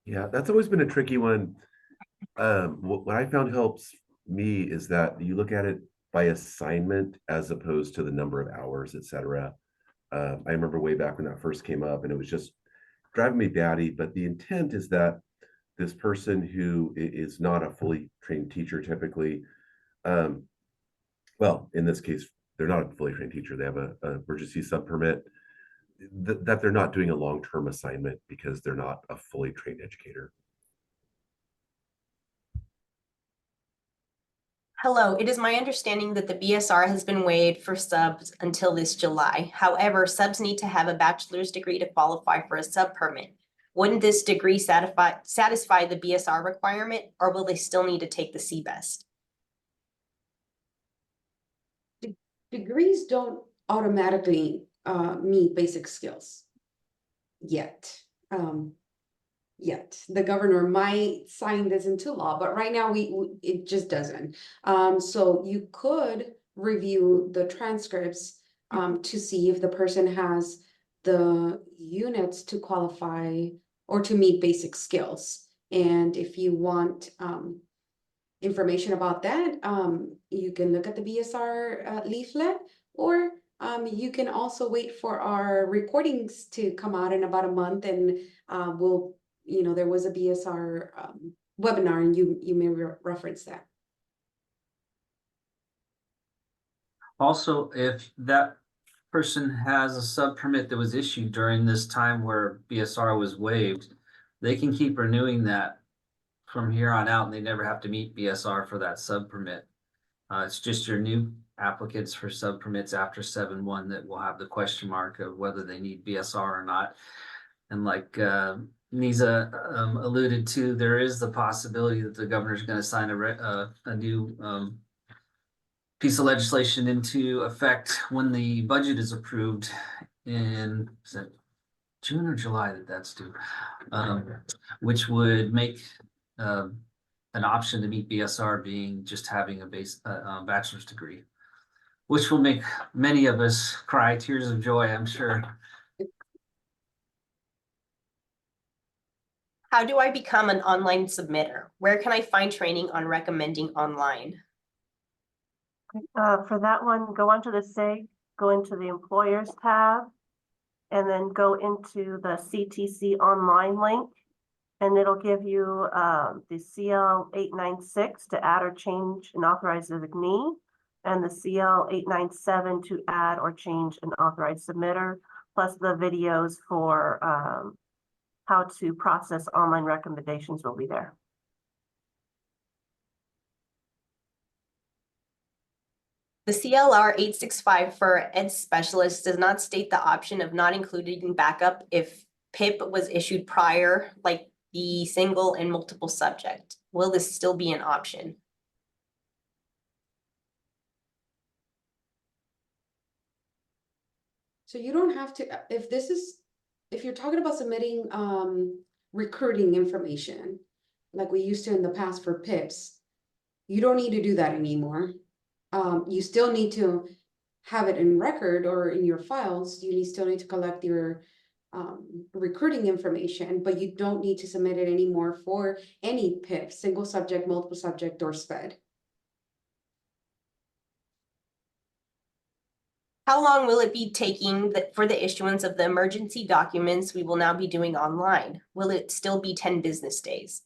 Yeah, that's always been a tricky one. What I found helps me is that you look at it by assignment as opposed to the number of hours, et cetera. I remember way back when that first came up and it was just driving me batty, but the intent is that this person who is not a fully trained teacher typically, well, in this case, they're not a fully trained teacher. They have a emergency sub permit, that they're not doing a long-term assignment because they're not a fully trained educator. Hello, it is my understanding that the BSR has been waived for subs until this July. However, subs need to have a bachelor's degree to qualify for a sub permit. Wouldn't this degree satisfy the BSR requirement, or will they still need to take the CBEST? Degrees don't automatically meet basic skills yet. The governor might sign this into law, but right now it just doesn't. So you could review the transcripts to see if the person has the units to qualify or to meet basic skills. And if you want information about that, you can look at the BSR leaflet, or you can also wait for our recordings to come out in about a month, and there was a BSR webinar, and you may reference that. Also, if that person has a sub permit that was issued during this time where BSR was waived, they can keep renewing that from here on out and they never have to meet BSR for that sub permit. It's just your new applicants for sub permits after 7/1 that will have the question mark of whether they need BSR or not. And like Nisa alluded to, there is the possibility that the governor's going to sign a new piece of legislation into effect when the budget is approved in, is it June or July that's due? Which would make an option to meet BSR being just having a bachelor's degree, which will make many of us cry tears of joy, I'm sure. How do I become an online submitter? Where can I find training on recommending online? For that one, go onto the SIG, go into the employers tab, and then go into the CTC online link. And it'll give you the CL 896 to add or change an authorized designee. and the CL 897 to add or change an authorized submitter, plus the videos for how to process online recommendations will be there. The CLR 865 for Ed Specialist does not state the option of not including backup if PIP was issued prior, like the single and multiple subject. Will this still be an option? So you don't have to, if you're talking about submitting recruiting information, like we used to in the past for PIPs, you don't need to do that anymore. You still need to have it in record or in your files. Still need to collect your recruiting information, but you don't need to submit it anymore for any PIP, single subject, multiple subject, or SPED. How long will it be taking for the issuance of the emergency documents we will now be doing online? Will it still be 10 business days?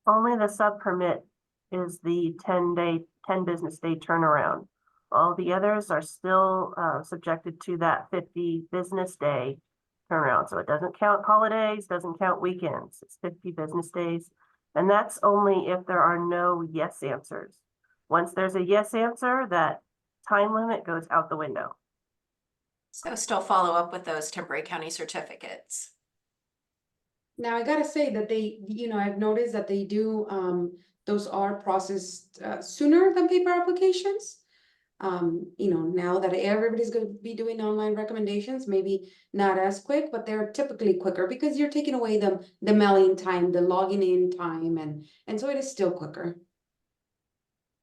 Only the sub permit is the 10 business day turnaround. All the others are still subjected to that 50 business day turnaround. So it doesn't count holidays, doesn't count weekends. It's 50 business days. And that's only if there are no yes answers. Once there's a yes answer, that time limit goes out the window. So still follow up with those temporary county certificates. Now, I gotta say that I've noticed that they do, those are processed sooner than paper applications. Now that everybody's gonna be doing online recommendations, maybe not as quick, but they're typically quicker because you're taking away the mailing time, the logging in time, and so it is still quicker.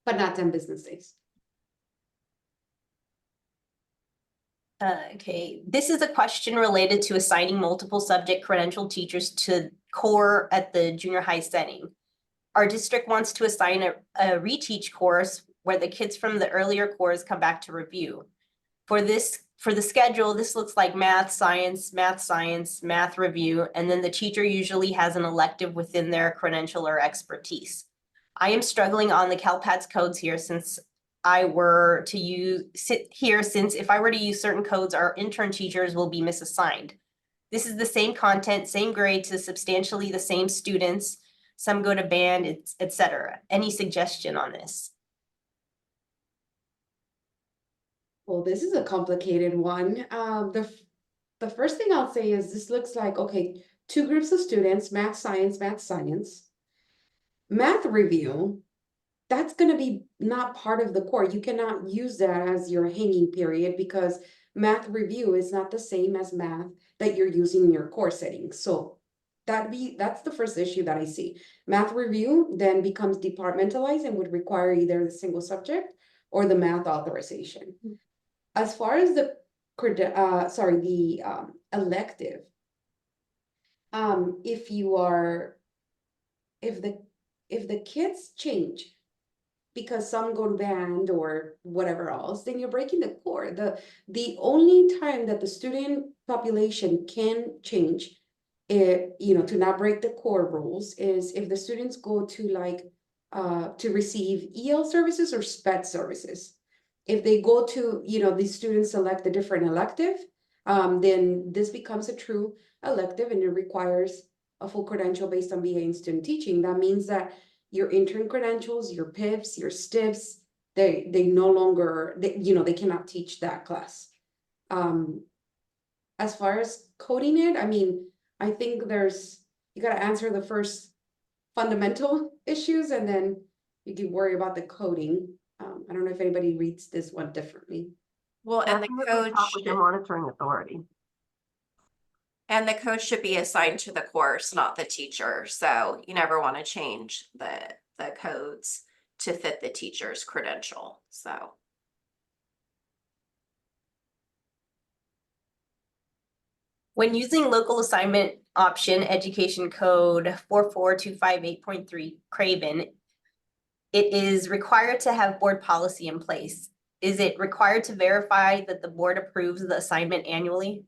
But not 10 business days. Okay, this is a question related to assigning multiple subject credentialed teachers to core at the junior high setting. Our district wants to assign a reteach course where the kids from the earlier cores come back to review. For the schedule, this looks like math, science, math review, and then the teacher usually has an elective within their credential or expertise. I am struggling on the CalPADS codes here since if I were to use certain codes, our intern teachers will be misassigned. This is the same content, same grade to substantially the same students. Some go to band, etc. Any suggestion on this? Well, this is a complicated one. The first thing I'll say is this looks like, okay, 2 groups of students, math, science. Math review, that's going to be not part of the core. You cannot use that as your hanging period because math review is not the same as math that you're using in your core setting. So that's the first issue that I see. Math review then becomes departmentalized and would require either the single subject or the math authorization. As far as the elective, if the kids change because some go to band or whatever else, then you're breaking the core. The only time that the student population can change, to not break the core rules, is if the students go to to receive EL services or SPED services. If they go to, these students select a different elective, then this becomes a true elective and it requires a full credential based on BA in student teaching. That means that your intern credentials, your PIPs, your STIPs, they no longer, they cannot teach that class. As far as coding it, I think you got to answer the first fundamental issues and then you can worry about the coding. I don't know if anybody reads this one differently. Well, and the Definitely talk with your monitoring authority. And the coach should be assigned to the course, not the teacher. So you never want to change the codes to fit the teacher's credential. So. When using local assignment option education code 44258.3 Craven, it is required to have board policy in place. Is it required to verify that the board approves the assignment annually?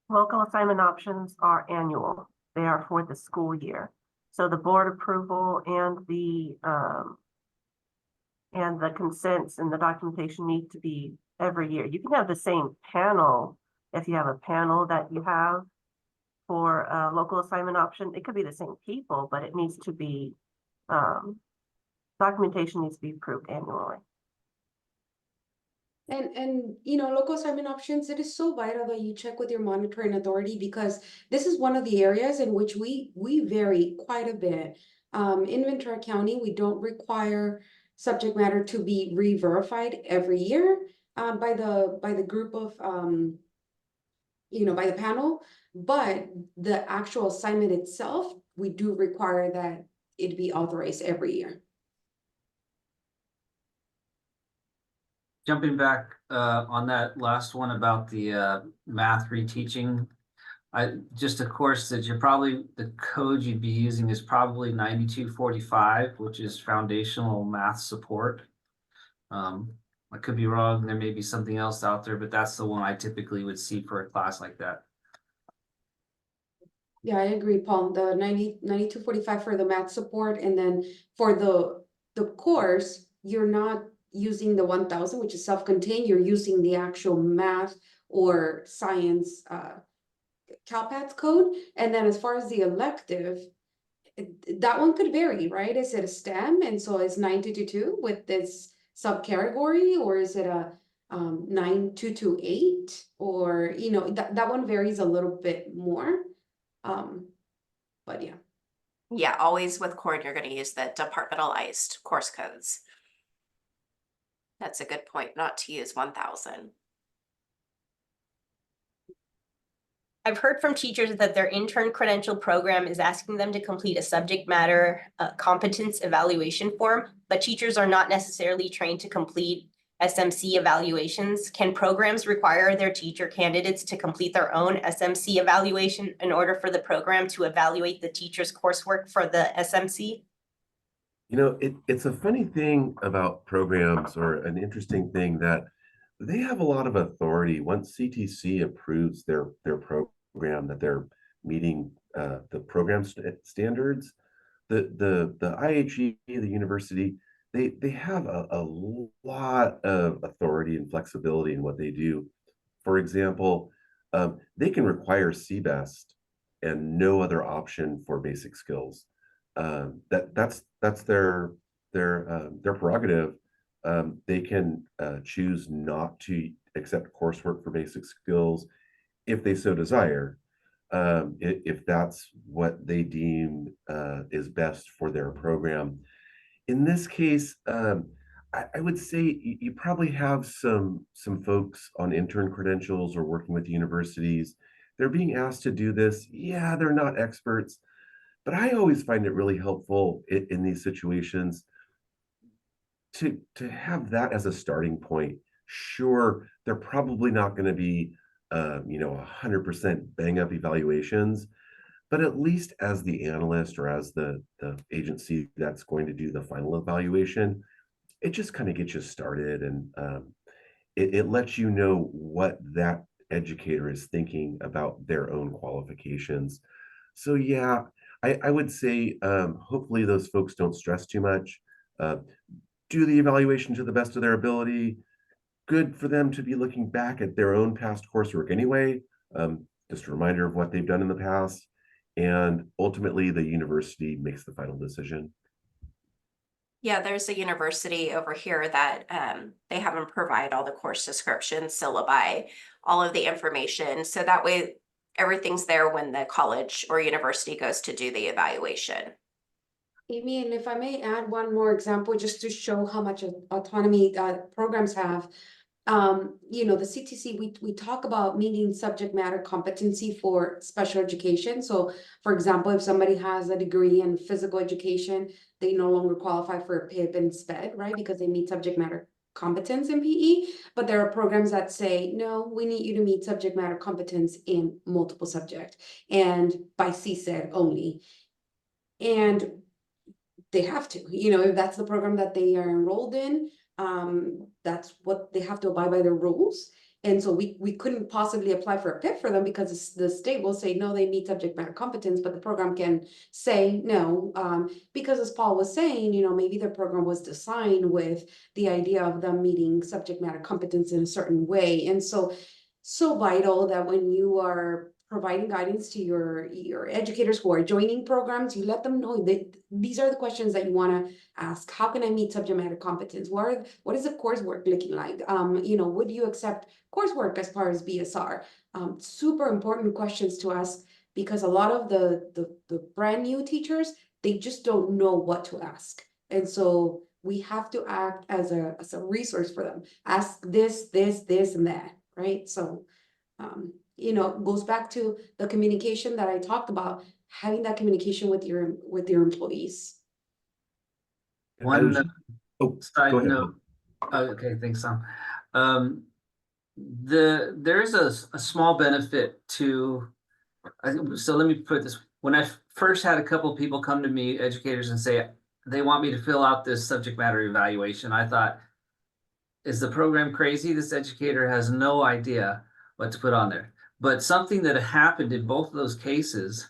Local assignment options are annual. They are for the school year. So the board approval and the consents and the documentation need to be every year. You can have the same panel if you have a panel that you have for a local assignment option. It could be the same people, but it needs to be, documentation needs to be approved annually. And you know, local assignment options, it is so vital that you check with your monitoring authority, because this is one of the areas in which we vary quite a bit. In Ventura County, we don't require subject matter to be re-verified every year by the group of you know, by the panel, but the actual assignment itself, we do require that it be authorized every year. Jumping back on that last one about the math reteaching. Just a course that the code you'd be using is probably 9245, which is foundational math support. I could be wrong, there may be something else out there, but that's the one I typically would see for a class like that. Yeah, I agree, Paul. The 9245 for the math support, and then for the course, you're not using the 1000, which is self-contained. You're using the actual math or science CalPATS code. And then as far as the elective, that one could vary, right? Is it a STEM, and so it's 9222 with this subcategory, or is it a 9228, or you know, that one varies a little bit more. But yeah. Yeah, always with core, you're gonna use the departmentalized course codes. That's a good point, not to use 1000. I've heard from teachers that their intern credential program is asking them to complete a subject matter competence evaluation form, but teachers are not necessarily trained to complete SMC evaluations. Can programs require their teacher candidates to complete their own SMC evaluation in order for the program to evaluate the teacher's coursework for the SMC? You know, it's a funny thing about programs, or an interesting thing, that they have a lot of authority. Once CTC approves their program, that they're meeting the program standards, the IHE, the university, they have a lot of authority and flexibility in what they do. For example, they can require CBEST and no other option for basic skills. That's their prerogative. They can choose not to accept coursework for basic skills if they so desire, if that's what they deem is best for their program. In this case, I would say you probably have some folks on intern credentials or working with universities. They're being asked to do this. Yeah, they're not experts, but I always find it really helpful in these situations to have that as a starting point. Sure, they're probably not going to be 100% bang up evaluations, but at least as the analyst, or as the agency that's going to do the final evaluation, it just kind of gets you started, and it lets you know what that educator is thinking about their own qualifications. So yeah, I would say hopefully those folks don't stress too much. Do the evaluation to the best of their ability. Good for them to be looking back at their own past coursework anyway. Just a reminder of what they've done in the past. And ultimately, the university makes the final decision. Yeah, there's a university over here that they have them provide all the course descriptions, syllabi, all of the information. So that way everything's there when the college or university goes to do the evaluation. Amy, and if I may add one more example, just to show how much autonomy programs have. The CTC, we talk about meeting subject matter competency for special education. So for example, if somebody has a degree in physical education, they no longer qualify for PIP and SPED, right? Because they meet subject matter competence in PE, but there are programs that say, no, we need you to meet subject matter competence in multiple subject and by CSED only. And they have to, if that's the program that they are enrolled in, that's what they have to abide by the rules. And so we couldn't possibly apply for a PIP for them because the state will say, no, they meet subject matter competence, but the program can say no. Because as Paul was saying, you know, maybe the program was designed with the idea of them meeting subject matter competence in a certain way. And so vital that when you are providing guidance to your educators who are joining programs, you let them know that these are the questions that you want to ask. How can I meet subject matter competence? What is the coursework looking like? You know, would you accept coursework as far as BSR? Super important questions to ask, because a lot of the brand new teachers, they just don't know what to ask. And so we have to act as a resource for them. Ask this, and that, right? So you know, it goes back to the communication that I talked about, having that communication with your employees. I One was- Oh, side go ahead. note. Okay, thanks, Sam. There's a small benefit to, so let me put this, when I first had a couple people come to me, educators, and say they want me to fill out this subject matter evaluation, I thought, is the program crazy? This educator has no idea what to put on there. But something that happened in both of those cases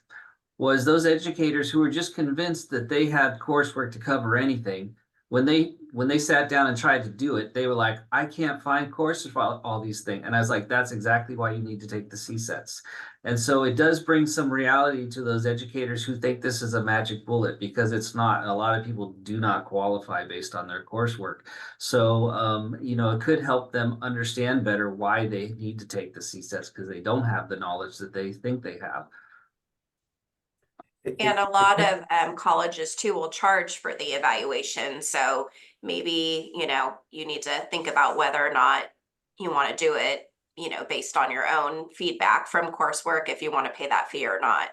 was those educators who were just convinced that they had coursework to cover anything. When they sat down and tried to do it, they were like, I can't find courses for all these things. And I was like, that's exactly why you need to take the CSETs. And so it does bring some reality to those educators who think this is a magic bullet, because it's not. A lot of people do not qualify based on their coursework. So, you know, it could help them understand better why they need to take the CSETs, because they don't have the knowledge that they think they have. And a lot of colleges too will charge for the evaluation. So maybe, you know, you need to think about whether or not you want to do it, you know, based on your own feedback from coursework, if you want to pay that fee or not.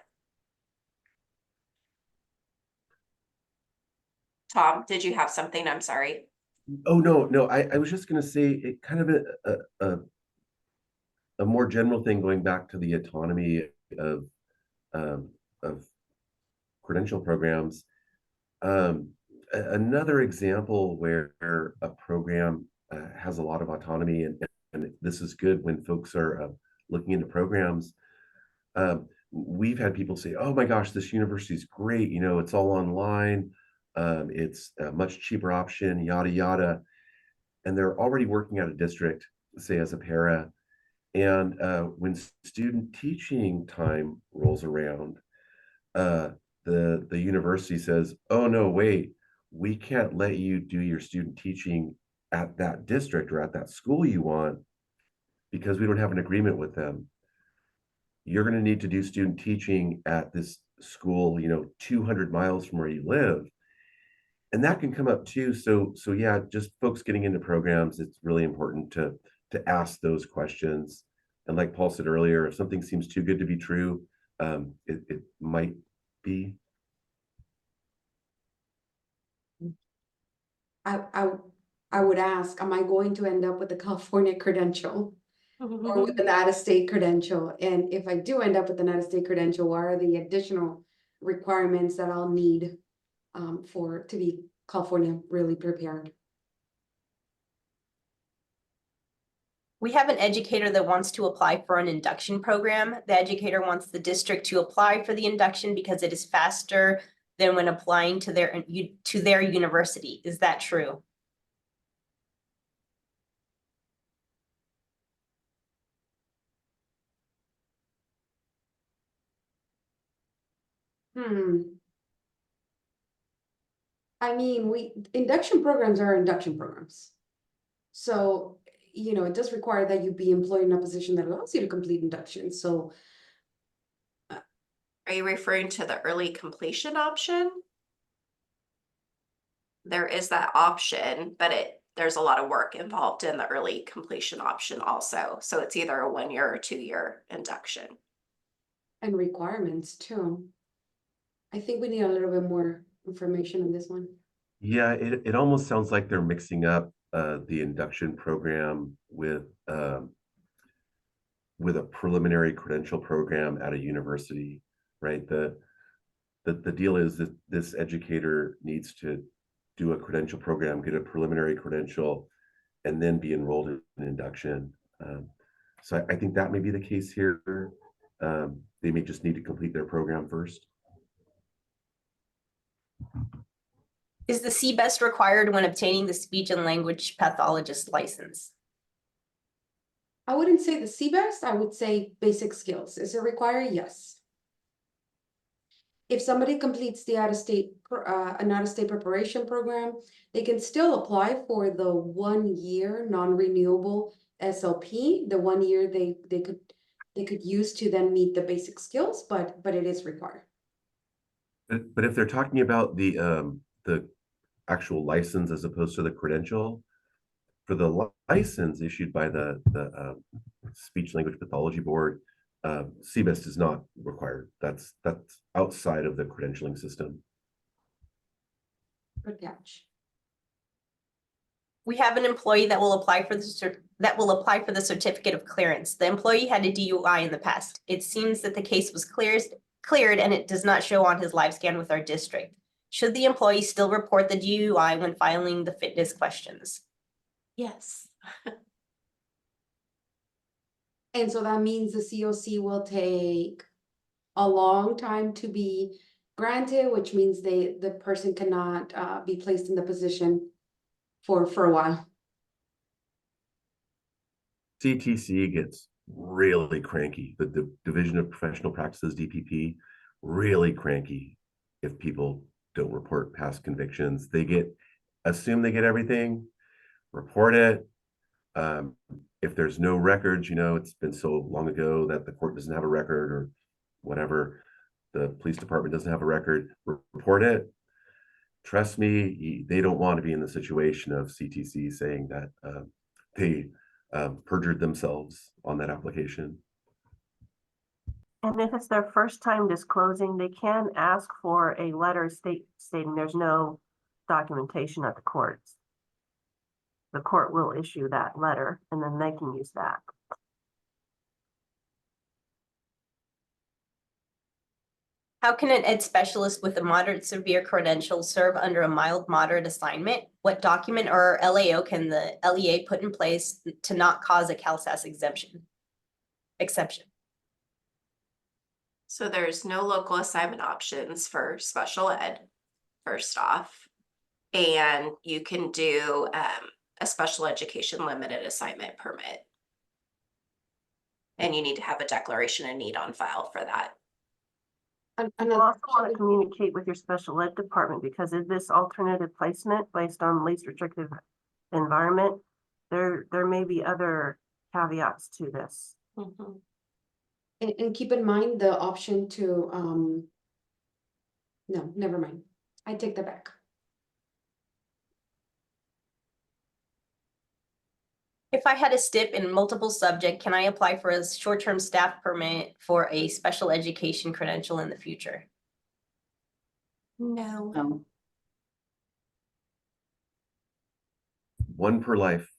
Tom, did you have something? I'm sorry. Oh, no, I was just gonna say it kind of a more general thing, going back to the autonomy of credential programs. Another example where a program has a lot of autonomy, and this is good when folks are looking into programs. We've had people say, oh my gosh, this university is great, you know, it's all online, it's a much cheaper option, yada yada. And they're already working at a district, say as a para, and when student teaching time rolls around, the university says, oh no, wait, we can't let you do your student teaching at that district or at that school you want, because we don't have an agreement with them. You're going to need to do student teaching at this school, you know, 200 miles from where you live. And that can come up too. So yeah, just folks getting into programs, it's really important to ask those questions. And like Paul said earlier, if something seems too good to be true, it might be. I would ask, am I going to end up with a California credential or with an out-of-state credential? And if I do end up with an out-of-state credential, what are the additional requirements that I'll need to be California really prepared? We have an educator that wants to apply for an induction program. The educator wants the district to apply for the induction because it is faster than when applying to their university. Is that true? I mean, induction programs are induction programs. So, you know, it does require that you be employed in a position that allows you to complete induction. So, Are you referring to the early completion option? There is that option, but there's a lot of work involved in the early completion option also. So it's either a 1 year or 2 year induction. and requirements too. I think we need a little bit more information on this one. Yeah, it almost sounds like they're mixing up the induction program with a preliminary credential program at a university, right? The deal is that this educator needs to do a credential program, get a preliminary credential, and then be enrolled in induction. So I think that may be the case here. They may just need to complete their program first. Is the CBEST required when obtaining the speech and language pathologist license? I wouldn't say the CBEST, I would say basic skills. Is it required? Yes. If somebody completes the an out-of-state preparation program, they can still apply for the 1 year non-renewable SLP, the 1 year they could use to then meet the basic skills, but it is required. But if they're talking about the actual license as opposed to the credential, for the license issued by the Speech Language Pathology Board, CBEST is not required. That's outside of the credentialing system. Good catch. We have an employee that will apply for the certificate of clearance. The employee had a DUI in the past. It seems that the case was cleared and it does not show on his live scan with our district. Should the employee still report the DUI when filing the fitness questions? Yes. And so that means the COC will take a long time to be granted, which means the person cannot be placed in the position for a while. CTC gets really cranky. The Division of Professional Practices, DPP, really cranky if people don't report past convictions. Assume they get everything, report it. If there's no records, it's been so long ago that the court doesn't have a record or whatever, the police department doesn't have a record, report it. Trust me, they don't want to be in the situation of CTC saying that they perjured themselves on that application. And if it's their first time disclosing, they can ask for a letter stating there's no documentation at the courts. The court will issue that letter and then they can use that. How can an ed specialist with a moderate severe credential serve under a mild moderate assignment? What document or LAO can the LEA put in place to not cause a CALSAS exception? So there's no local assignment options for special ed, first off. And you can do a special education limited assignment permit. And you need to have a declaration of need on file for that. And You also want to communicate with your special ed department because of this alternative placement based on least restrictive environment. There may be other caveats to this. Mhm. And keep in mind the option to, no, never mind. I take that back. If I had a STIP in multiple subject, can I apply for a short-term staff permit for a special education credential in the future? No. One per life.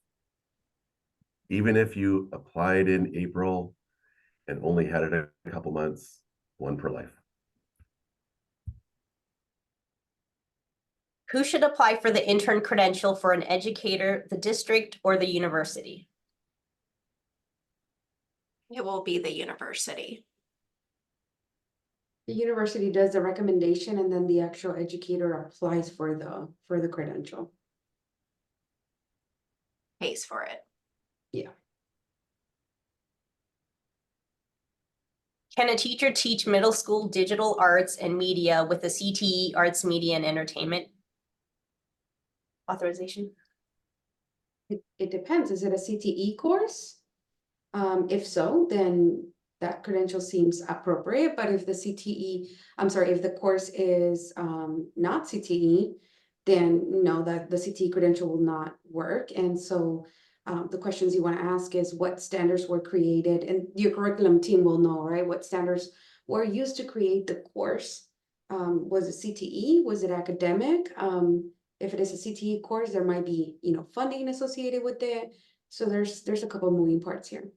Even if you applied in April and only had it a couple months, one per life. Who should apply for the intern credential for an educator, the district, or the university? It will be the university. The university does the recommendation and then the actual educator applies for the credential. Pays for it. Yeah. Can a teacher teach middle school digital arts and media with a CTE Arts, Media, and Entertainment authorization? It depends. Is it a CTE course? If so, then that credential seems appropriate. But if the if the course is not CTE, then no, that the CTE credential will not work. And so the questions you want to ask is what standards were created, and your curriculum team will know, right? What standards were used to create the course? Was it CTE? Was it academic? If it is a CTE course, there might be, funding associated with it. So there's a couple moving parts here.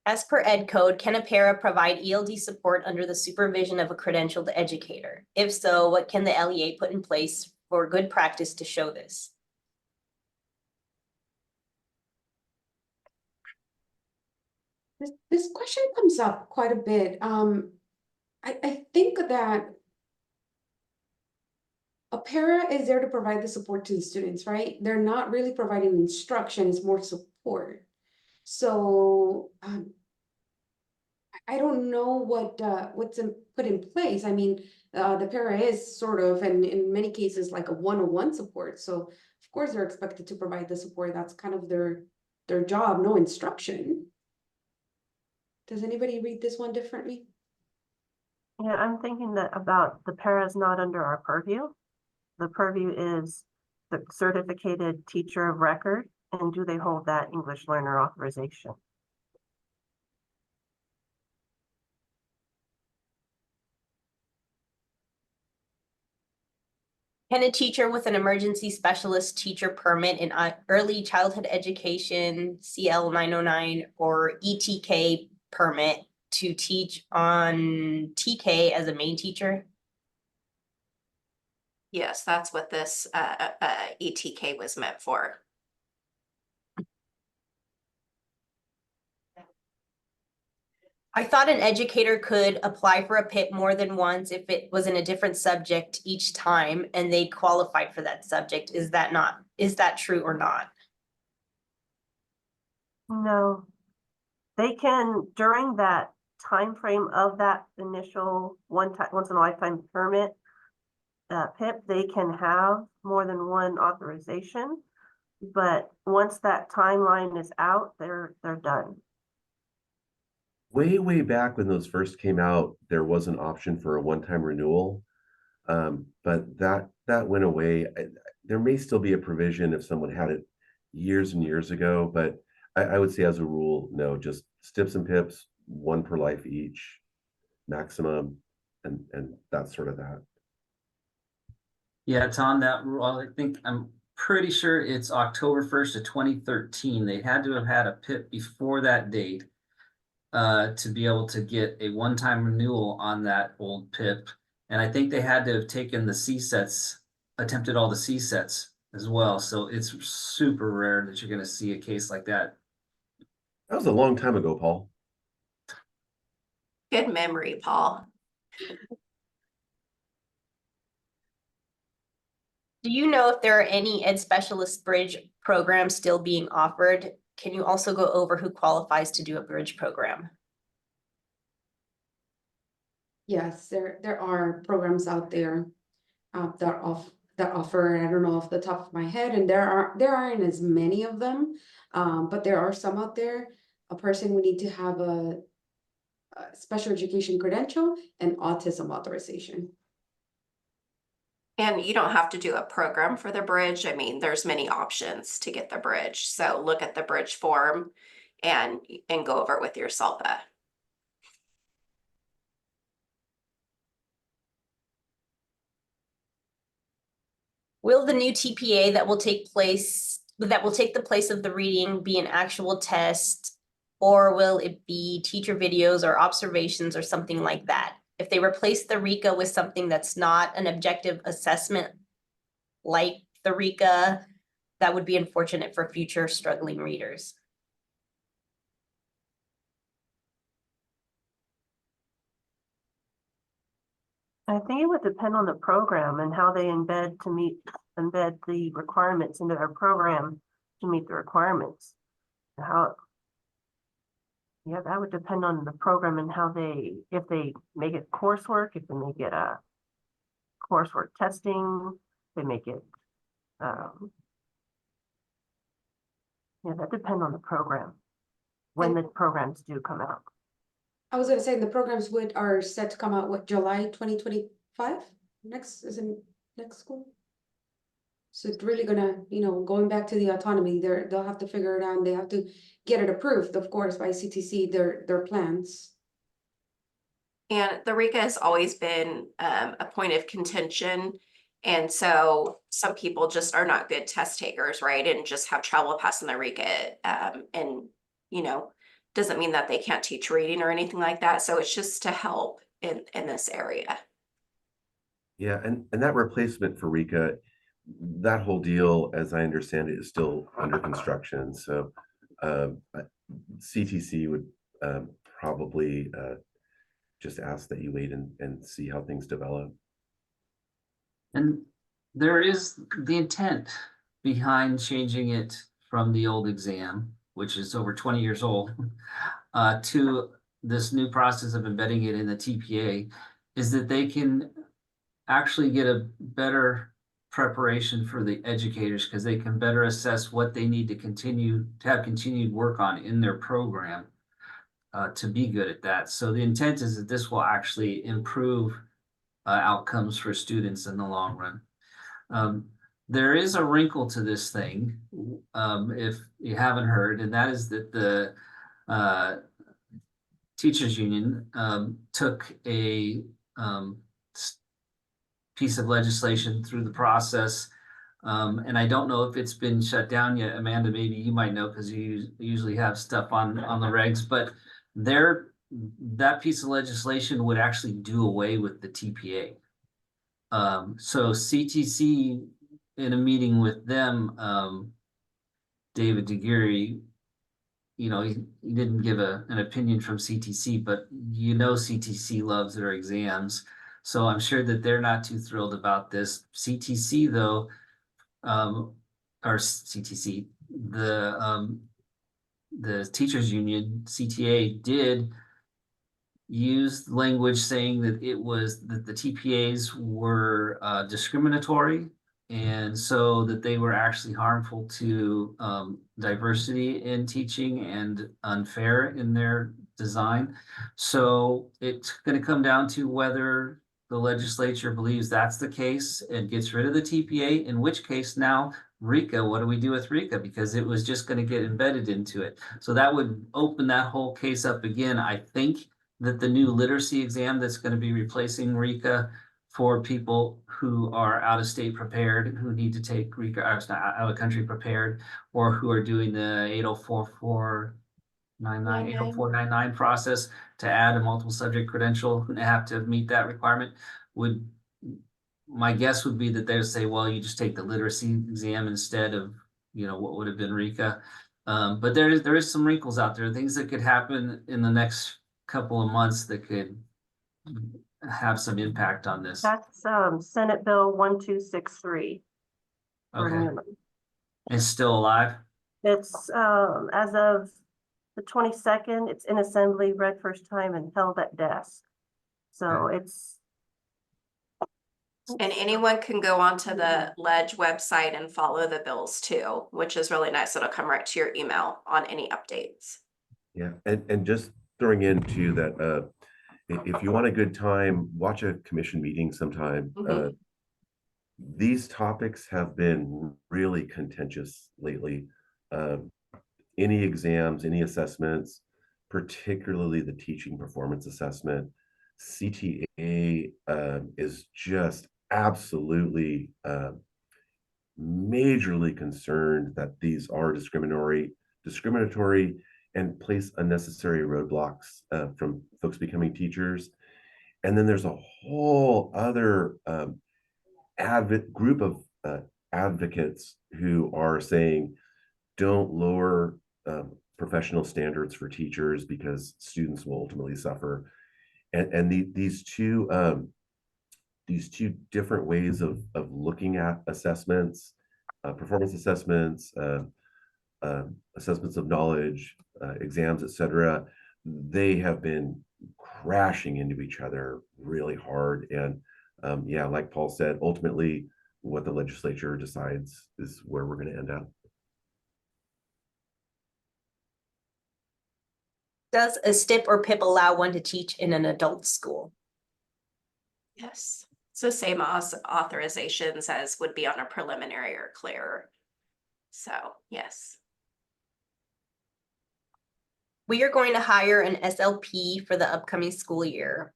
As per Ed Code, can a para provide ELD support under the supervision of a credentialed educator? If so, what can the LEA put in place for good practice to show this? This question comes up quite a bit. I think that a para is there to provide the support to the students, right? They're not really providing instruction, it's more support. So, I don't know what's put in place. I mean, the para is sort of, and in many cases, like a one-on-one support. So of course they're expected to provide the support. That's kind of their job, no instruction. Does anybody read this one differently? Yeah, I'm thinking that about the para is not under our purview. The purview is the certificated teacher of record, and do they hold that English learner authorization? Can a teacher with an emergency specialist teacher permit in early childhood education, CL 909, or ETK permit to teach on TK as a main teacher? Yes, that's what this ETK was meant for. I thought an educator could apply for a PIP more than once if it was in a different subject each time and they qualified for that subject. Is that true or not? No. They can, during that time frame of that initial once in a lifetime permit, PIP, they can have more than one authorization. But once that timeline is out, they're done. Way back when those first came out, there was an option for a one-time renewal. But that went away. There may still be a provision if someone had it years and years ago, but I would say as a rule, no, just STIPs and PIPs, one per life each maximum, and that's sort of that. Yeah, it's on that rule. I think I'm pretty sure it's October 1st of 2013. They had to have had a PIP before that date to be able to get a one-time renewal on that old PIP. And I think they had to have taken the CSETs, attempted all the CSETs as well. So it's super rare that you're going to see a case like that. That was a long time ago, Paul. Good memory, Paul. Do you know if there are any Ed Specialist Bridge programs still being offered? Can you also go over who qualifies to do a bridge program? Yes, there are programs out there that offer, I don't know off the top of my head, and there aren't as many of them, but there are some out there. A person would need to have a special education credential and autism authorization. And you don't have to do a program for the bridge. I mean, there's many options to get the bridge. So look at the bridge form and go over it with your SALPA. Will the new TPA that will take the place of the reading be an actual test, or will it be teacher videos or observations or something like that? If they replace the RICA with something that's not an objective assessment like the RICA, that would be unfortunate for future struggling readers. I think it would depend on the program and how they embed the requirements into their program to meet the requirements. Yeah, that would depend on the program and how if they make it coursework, if they make it a coursework testing, they make it, yeah, that depends on the program, when the programs do come out. I was gonna say the programs are set to come out with July 2025, next school. So it's really gonna, going back to the autonomy, they'll have to figure it out, and they have to get it approved, of course, by CTC, their plans. And the RICA has always been a point of contention. And so some people just are not good test takers, right? And just have trouble passing the RICA. And, doesn't mean that they can't teach reading or anything like that. So it's just to help in this area. Yeah, and that replacement for RICA, that whole deal, as I understand it, is still under construction. So CTC would probably just ask that you wait and see how things develop. And there is the intent behind changing it from the old exam, which is over 20 years old, to this new process of embedding it in the TPA, is that they can actually get a better preparation for the educators because they can better assess what they need to have continued work on in their program to be good at that. So the intent is that this will actually improve outcomes for students in the long run. There is a wrinkle to this thing, if you haven't heard, and that is that the teachers union took a piece of legislation through the process. And I don't know if it's been shut down yet. Amanda, maybe you might know because you usually have stuff on the regs, but that piece of legislation would actually do away with the TPA. So CTC, in a meeting with them, David DeGeary, you know, he didn't give an opinion from CTC, but you know CTC loves their exams. So I'm sure that they're not too thrilled about this. CTC though, or CTC, the teachers union, CTA, did use language saying that the TPAs were discriminatory, and so that they were actually harmful to diversity in teaching and unfair in their design. So it's going to come down to whether the legislature believes that's the case and gets rid of the TPA, in which case now RECA, what do we do with RECA? Because it was just going to get embedded into it. So that would open that whole case up again. I think that the new literacy exam that's going to be replacing RECA for people who are out of state prepared, who need to take RECA, out of country prepared, or who are doing the 80499 process to add a multiple subject credential, who have to meet that requirement, my guess would be that they'd say, well, you just take the literacy exam instead of, you know, what would have been RECA. But there is some wrinkles out there, things that could happen in the next couple of months that could have some impact on this. That's Senate Bill 1263. Okay. It's still alive? It's as of the 22nd, it's in assembly, read first time and held at desk. So it's. And anyone can go onto the Ledge website and follow the bills too, which is really nice. It'll come right to your email on any updates. Yeah, and just throwing into that, if you want a good time, watch a commission meeting sometime. These topics have been really contentious lately. Any exams, any assessments, particularly the teaching performance assessment, CTA is just absolutely majorly concerned that these are discriminatory and place unnecessary roadblocks from folks becoming teachers. And then there's a whole other group of advocates who are saying, don't lower professional standards for teachers because students will ultimately suffer. And these two different ways of looking at assessments, performance assessments, assessments of knowledge, exams, etc., they have been crashing into each other really hard. And yeah, like Paul said, ultimately what the legislature decides is where we're going to end up. Does a STIP or PIP allow one to teach in an adult school? Yes, it's the same authorizations as would be on a preliminary or clear. So, yes. We are going to hire an SLP for the upcoming school year,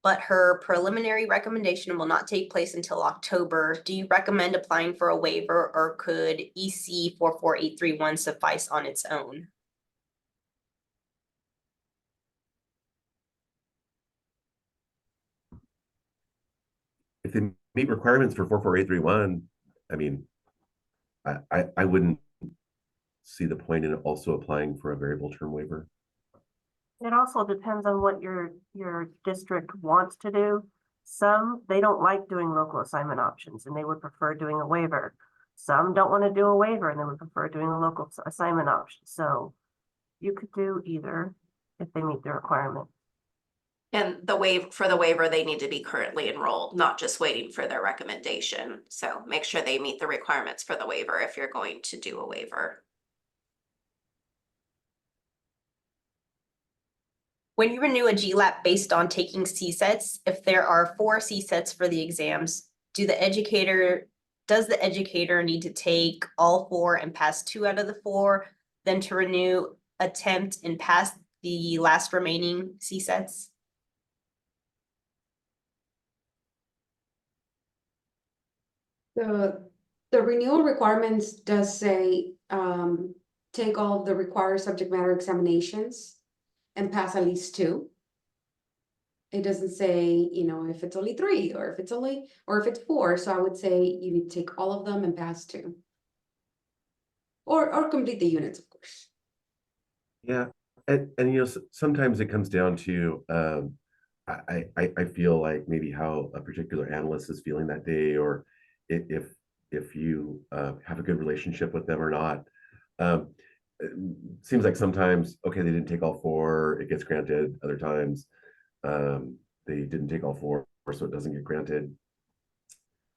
but her preliminary recommendation will not take place until October. Do you recommend applying for a waiver, or could EC 44831 suffice on its own? If they meet requirements for 44831, I mean, I wouldn't see the point in also applying for a variable term waiver. It also depends on what your district wants to do. Some, they don't like doing local assignment options and they would prefer doing a waiver. Some don't want to do a waiver and they would prefer doing a local assignment option. So you could do either if they meet the requirement. And for the waiver, they need to be currently enrolled, not just waiting for their recommendation. So make sure they meet the requirements for the waiver if you're going to do a waiver. When you renew a GLAP based on taking CSETs, if there are 4 CSETs for the exams, does the educator need to take all 4 and pass 2 out of the 4, then to renew, attempt and pass the last remaining CSETs? The renewal requirements does say, take all of the required subject matter examinations and pass at least 2. It doesn't say, you know, if it's only 3 or if it's 4. So I would say you need to take all of them and pass 2. Or complete the units, of course. Yeah, and you know, sometimes it comes down to I feel like maybe how a particular analyst is feeling that day, or if you have a good relationship with them or not. It seems like sometimes, okay, they didn't take all 4, it gets granted. Other times, they didn't take all 4, so it doesn't get granted.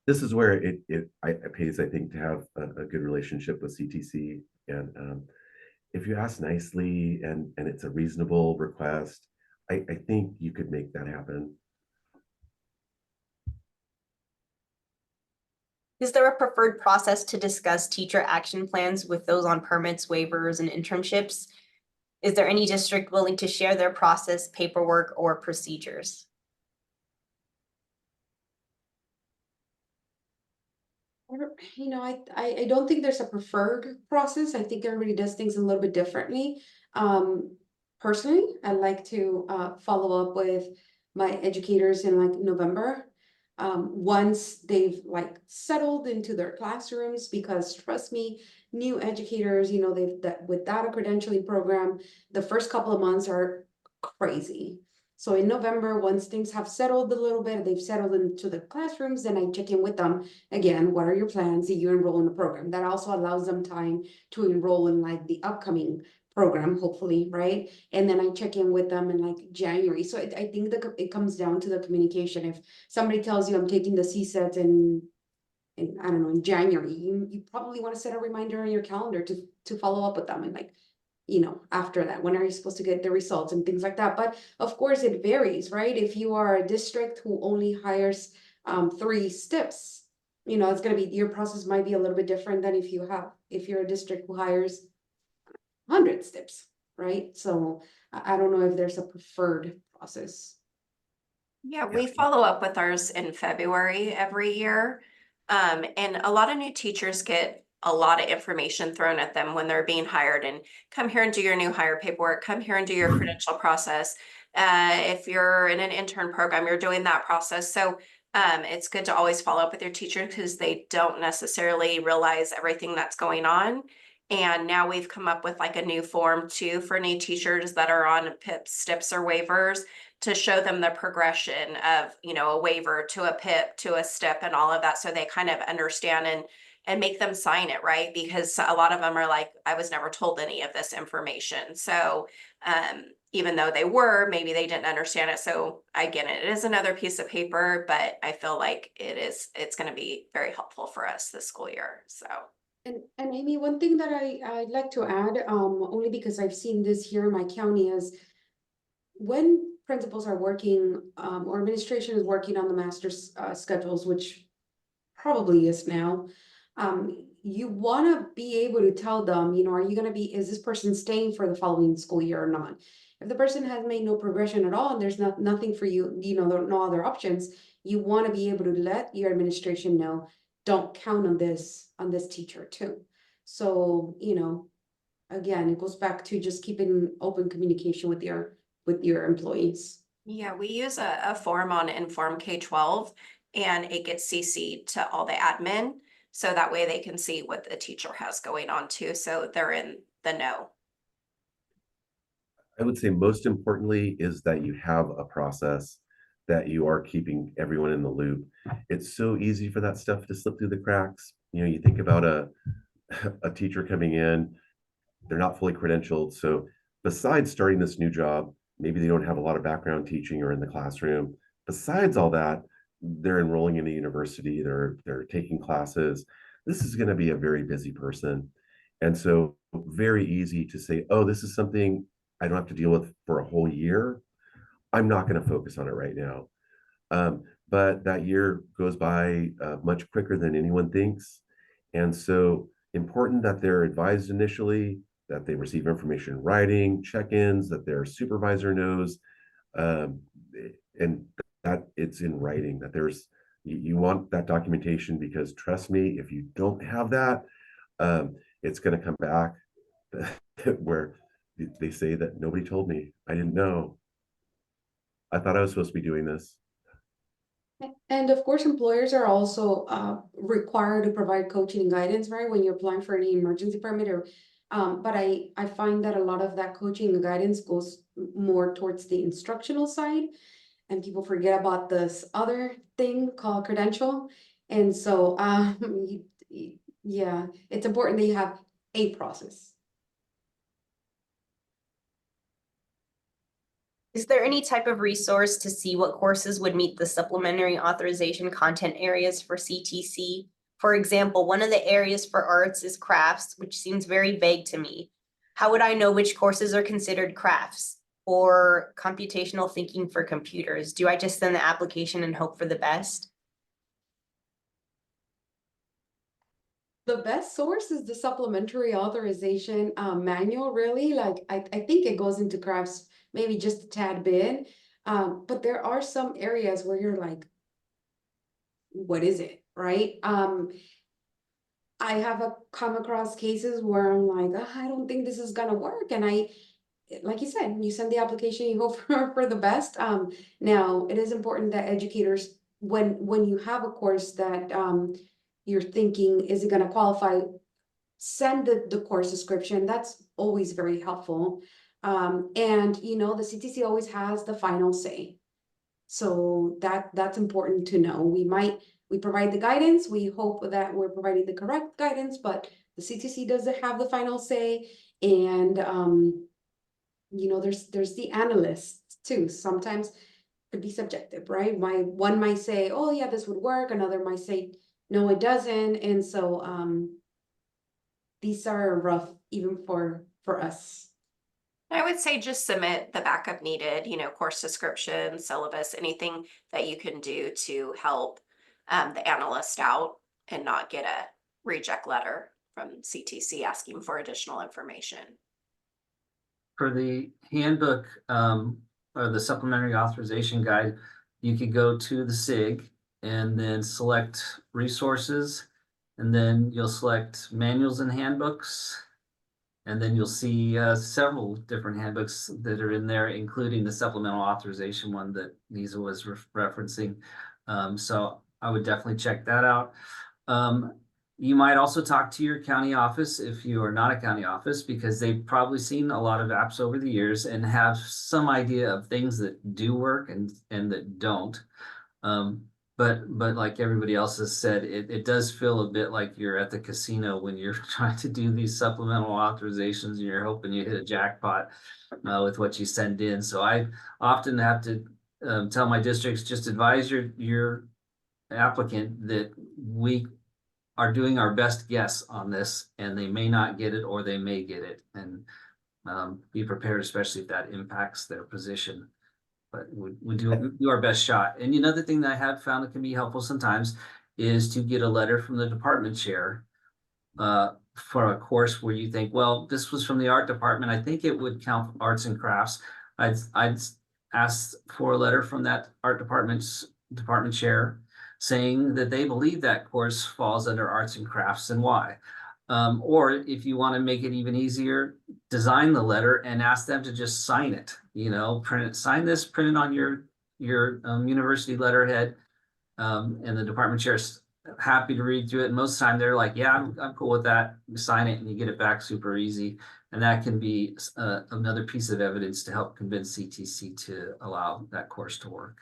This is where it pays, I think, to have a good relationship with CTC. And if you ask nicely and it's a reasonable request, I think you could make that happen. Is there a preferred process to discuss teacher action plans with those on permits, waivers, and internships? Is there any district willing to share their process, paperwork, or procedures? You know, I don't think there's a preferred process. I think everybody does things a little bit differently. Personally, I like to follow up with my educators in like November. Once they've like settled into their classrooms, because trust me, new educators, you know, without a credentialing program, the first couple of months are crazy. So in November, once things have settled a little bit, they've settled into the classrooms, then I check in with them again. What are your plans? Did you enroll in the program? That also allows them time to enroll in like the upcoming program, hopefully, right? And then I check in with them in like January. So I think that it comes down to the communication. If somebody tells you I'm taking the CSET in I don't know, in January, you probably want to set a reminder on your calendar to follow up with them and like, you know, after that, when are you supposed to get the results and things like that. But of course it varies, right? If you are a district who only hires 3 STIPs, you know, it's going to be, your process might be a little bit different than if you're a district who hires 100 STIPs, right? So I don't know if there's a preferred process. Yeah, we follow up with ours in February every year. And a lot of new teachers get a lot of information thrown at them when they're being hired, and come here and do your new hire paperwork, come here and do your credential process. If you're in an intern program, you're doing that process. So it's good to always follow up with your teacher because they don't necessarily realize everything that's going on. And now we've come up with like a new form too for new teachers that are on PIP, STIPs, or waivers, to show them the progression of, you know, a waiver to a PIP to a STIP and all of that, so they kind of understand and make them sign it, right? Because a lot of them are like, I was never told any of this information. So even though they were, maybe they didn't understand it. So I get it. It is another piece of paper, but I feel like it's going to be very helpful for us this school year. So. And Amy, one thing that I'd like to add, only because I've seen this here in my county, is when principals are working, or administration is working on the master's schedules, which probably is now, you want to be able to tell them, you know, is this person staying for the following school year or not? If the person has made no progression at all and there's nothing for you, you know, there are no other options, you want to be able to let your administration know, don't count on this teacher too. So, you know, again, it goes back to just keeping open communication with your employees. Yeah, we use a form on Inform K-12, and it gets CC'd to all the admin. So that way they can see what the teacher has going on too. So they're in the know. I would say most importantly is that you have a process that you are keeping everyone in the loop. It's so easy for that stuff to slip through the cracks. You know, you think about a teacher coming in, they're not fully credentialed. So besides starting this new job, maybe they don't have a lot of background teaching or in the classroom. Besides all that, they're enrolling in a university, they're taking classes. This is going to be a very busy person. And so very easy to say, oh, this is something I don't have to deal with for a whole year. I'm not going to focus on it right now. But that year goes by much quicker than anyone thinks. And so important that they're advised initially, that they receive information in writing, check-ins, that their supervisor knows, and that it's in writing, that you want that documentation, because trust me, if you don't have that, it's going to come back where they say that nobody told me, I didn't know. I thought I was supposed to be doing this. And of course, employers are also required to provide coaching and guidance, right? When you're applying for any emergency permit or, but I find that a lot of that coaching and guidance goes more towards the instructional side. And people forget about this other thing called credential. And so, yeah, it's important that you have a process. Is there any type of resource to see what courses would meet the supplementary authorization content areas for CTC? For example, one of the areas for arts is crafts, which seems very vague to me. How would I know which courses are considered crafts or computational thinking for computers? Do I just send the application and hope for the best? The best source is the supplementary authorization manual, really. Like, I think it goes into crafts maybe just a tad bit. But there are some areas where you're like, what is it, right? I have come across cases where I'm like, I don't think this is gonna work. And like you said, you send the application, you hope for the best. Now, it is important that educators, when you have a course that you're thinking, is it gonna qualify? Send the course description. That's always very helpful. And you know, the CTC always has the final say. So that's important to know. We provide the guidance. We hope that we're providing the correct guidance, but the CTC doesn't have the final say. And you know, there's the analysts too. Sometimes it could be subjective, right? One might say, oh yeah, this would work. Another might say, no, it doesn't. And so these are rough even for us. I would say just submit the backup needed, you know, course description, syllabus, anything that you can do to help the analyst out and not get a reject letter from CTC asking for additional information. For the handbook, or the supplementary authorization guide, you could go to the SIG and then select resources, and then you'll select manuals and handbooks. And then you'll see several different handbooks that are in there, including the supplemental authorization one that Lisa was referencing. So I would definitely check that out. You might also talk to your county office if you are not a county office, because they've probably seen a lot of apps over the years and have some idea of things that do work and that don't. But like everybody else has said, it does feel a bit like you're at the casino when you're trying to do these supplemental authorizations and you're hoping you hit a jackpot with what you send in. So I often have to tell my districts, just advise your applicant that we are doing our best guess on this, and they may not get it or they may get it, and be prepared, especially if that impacts their position. But we do our best shot. And another thing that I have found that can be helpful sometimes is to get a letter from the department chair for a course where you think, well, this was from the art department, I think it would count arts and crafts. I'd ask for a letter from that art department's department chair saying that they believe that course falls under arts and crafts and why. Or if you want to make it even easier, design the letter and ask them to just sign it, you know, sign this, print it on your university letterhead. And the department chair's happy to read through it. And most of the time they're like, yeah, I'm cool with that. You sign it and you get it back super easy. And that can be another piece of evidence to help convince CTC to allow that course to work.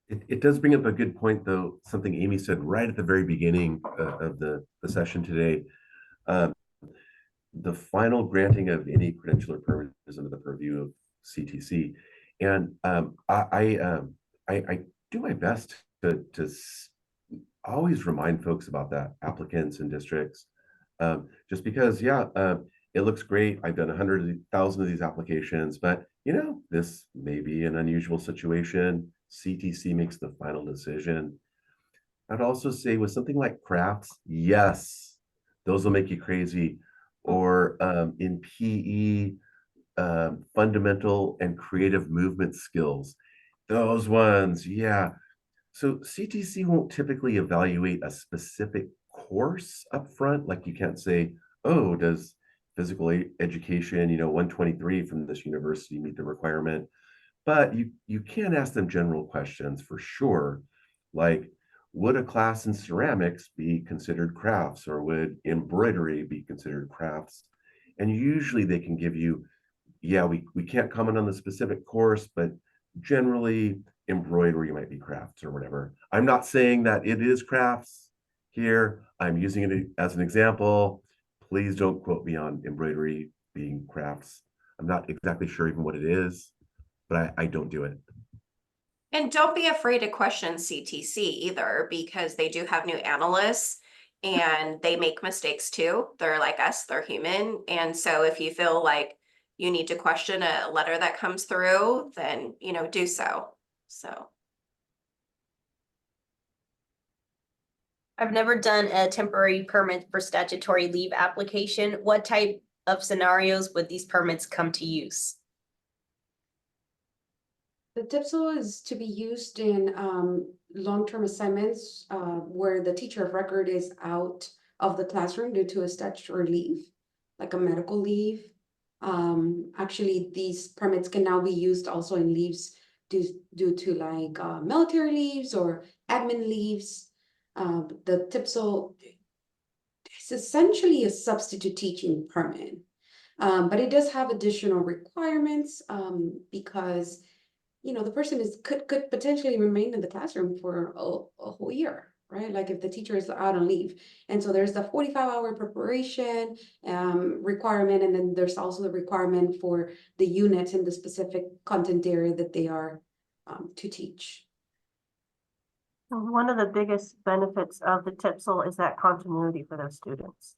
It does bring up a good point, though, something Amy said right at the very beginning of the session today. The final granting of any credential or permit is under the purview of CTC. And I do my best to always remind folks about that, applicants and districts. Just because, it looks great. I've done 100,000 of these applications, but this may be an unusual situation. CTC makes the final decision. I'd also say with something like crafts, yes, those will make you crazy. Or in PE, fundamental and creative movement skills, those ones, yeah. So CTC won't typically evaluate a specific course up front. Like you can't say, oh, does physical education, 123 from this university meet the requirement? But you can ask them general questions for sure, like, would a class in ceramics be considered crafts, or would embroidery be considered crafts? And usually they can give you, we can't comment on the specific course, but generally embroidery might be crafts or whatever. I'm not saying that it is crafts here. I'm using it as an example. Please don't quote me on embroidery being crafts. I'm not exactly sure even what it is, but I don't do it. And don't be afraid to question CTC either, because they do have new analysts and they make mistakes too. They're like us, they're human. And so if you feel like you need to question a letter that comes through, then, do so. So. I've never done a temporary permit for statutory leave application. What type of scenarios would these permits come to use? The TIPSL is to be used in long-term assignments where the teacher of record is out of the classroom due to a statutory leave, like a medical leave. Actually, these permits can now be used also in leaves due to like military leaves or admin leaves. The TIPSL is essentially a substitute teaching permit, but it does have additional requirements because the person could potentially remain in the classroom for a whole year, right? Like if the teacher is out on leave. And so there's the 45-hour preparation requirement, and then there's also the requirement for the units in the specific content area that they are to teach. One of the biggest benefits of the TIPSL is that continuity for those students,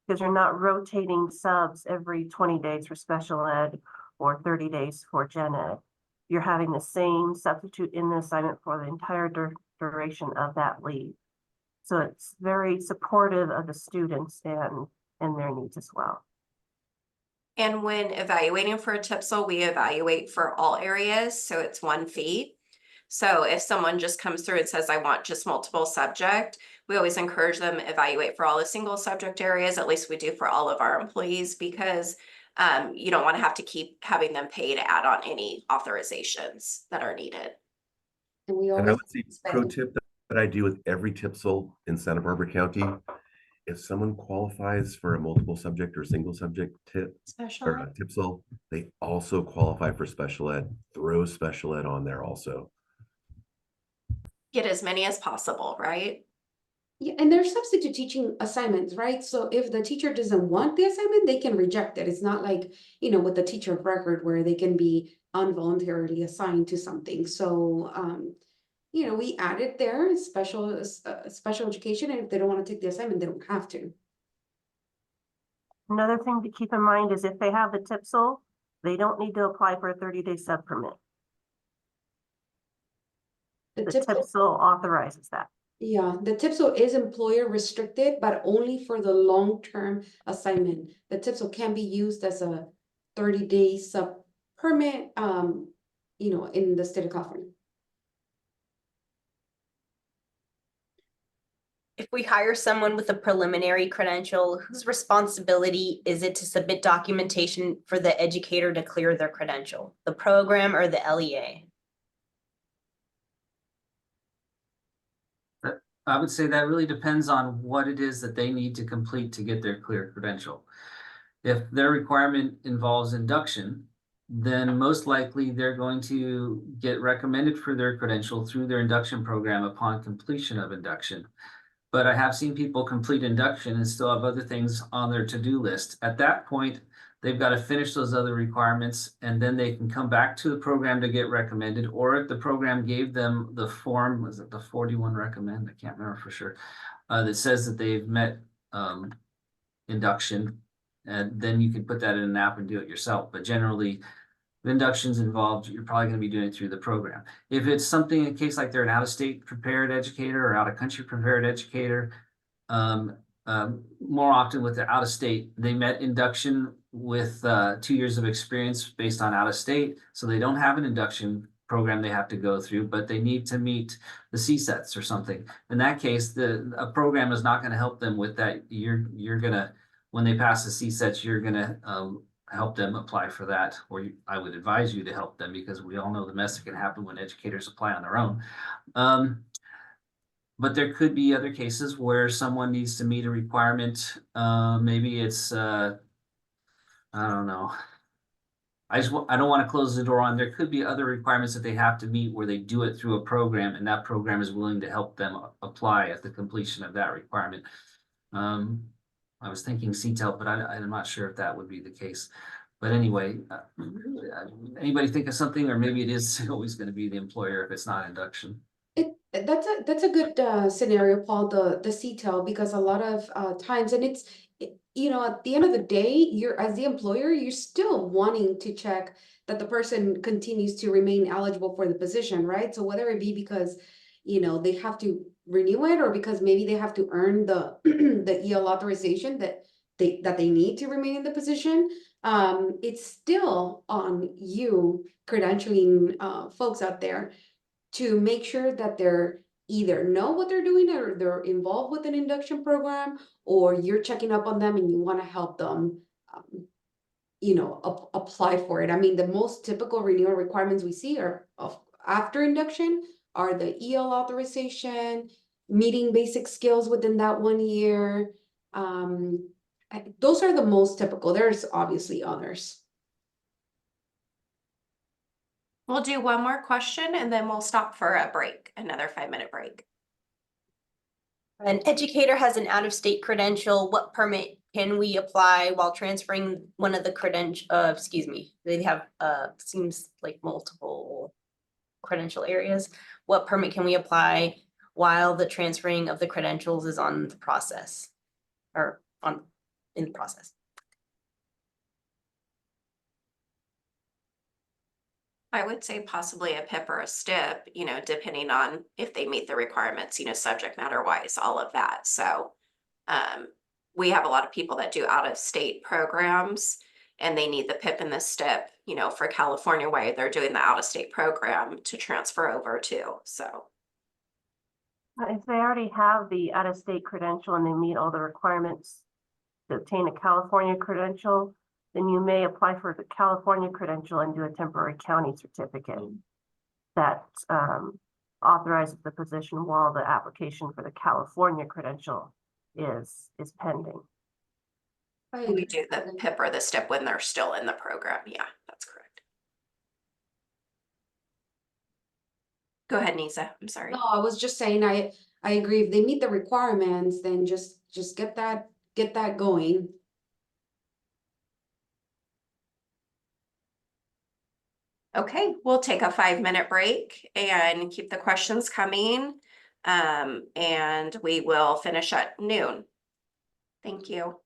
because you're not rotating subs every 20 days for special ed or 30 days for gen ed. You're having the same substitute in the assignment for the entire duration of that leave. So it's very supportive of the students and their needs as well. And when evaluating for a TIPSL, we evaluate for all areas, so it's one fee. So if someone just comes through and says, I want just multiple subject, we always encourage them to evaluate for all the single subject areas. At least we do for all of our employees, because you don't want to have to keep having them pay to add on any authorizations that are needed. And we And always I would say pro tip that I do with every TIPSL in Santa Barbara County, if someone qualifies for a multiple subject or single subject Special or ed. a TIPSL, they also qualify for special ed. Throw special ed on there also. Get as many as possible, right? Yeah, and there's substitute teaching assignments, right? So if the teacher doesn't want the assignment, they can reject it. It's not like, with the teacher of record where they can be involuntarily assigned to something. So, we added there special education, and if they don't want to take the assignment, they don't have to. Another thing to keep in mind is if they have the TIPSL, they don't need to apply for a 30-day sub permit. The TIPSL authorizes that. Yeah, the TIPSL is employer restricted, but only for the long-term assignment. The TIPSL can be used as a 30-day sub permit, in the state of California. If we hire someone with a preliminary credential, whose responsibility is it to submit documentation for the educator to clear their credential? The program or the LEA? I would say that really depends on what it is that they need to complete to get their clear credential. If their requirement involves induction, then most likely they're going to get recommended for their credential through their induction program upon completion of induction. But I have seen people complete induction and still have other things on their to-do list. At that point, they've got to finish those other requirements, and then they can come back to the program to get recommended. Or if the program gave them the form, was it the 41 recommend? I can't remember for sure, that says that they've met induction, and then you can put that in an app and do it yourself. But generally, if induction's involved, you're probably going to be doing it through the program. If it's something, in case like they're an out-of-state prepared educator or out-of-country prepared educator, more often with the out-of-state, they met induction with 2 years of experience based on out-of-state, so they don't have an induction program they have to go through, but they need to meet the CSETs or something. In that case, a program is not going to help them with that. You're gonna, when they pass the CSETs, you're gonna help them apply for that, or I would advise you to help them, because we all know the mess that can happen when educators apply on their own. But there could be other cases where someone needs to meet a requirement. Maybe it's, I don't know. I don't want to close the door on. There could be other requirements that they have to meet where they do it through a program, and that program is willing to help them apply at the completion of that requirement. I was thinking CTEL, but I'm not sure if that would be the case. But anyway, anybody think of something, or maybe it is always going to be the employer if it's not induction. That's a good scenario, Paul, the CTEL, because a lot of times, and you know, at the end of the day, you're, as the employer, you're still wanting to check that the person continues to remain eligible for the position, right? So whether it be because, you know, they have to renew it, or because maybe they have to earn the the EL authorization that they need to remain in the position, it's still on you, credentialing folks out there, to make sure that they're either know what they're doing, or they're involved with an induction program, or you're checking up on them and you want to help them, you know, apply for it. I mean, the most typical renewal requirements we see are after induction are the EL authorization, meeting basic skills within that 1 year. Those are the most typical. There's obviously others. We'll do one more question and then we'll stop for a break, another 5-minute break. An educator has an out-of-state credential. What permit can we apply while transferring one of the they have, seems like multiple credential areas. What permit can we apply while the transferring of the credentials is on the process, or in the process? I would say possibly a PIP or a STIP, you know, depending on if they meet the requirements, you know, subject matter wise, all of that. So we have a lot of people that do out of state programs and they need the PIP and the STIP, you know, for California way, they're doing the out of state program to transfer over to. So If they already have the out-of-state credential and they meet all the requirements to obtain a California credential, then you may apply for the California credential and do a temporary county certificate that authorizes the position while the application for the California credential is pending. we do the PIP or the STIP when they're still in the program. Yeah, that's correct. Go ahead, Nisa. I'm sorry. No, I was just saying, I agree. If they meet the requirements, then just get that going. Okay, we'll take a 5-minute break and keep the questions coming. And we will finish at noon. Thank you.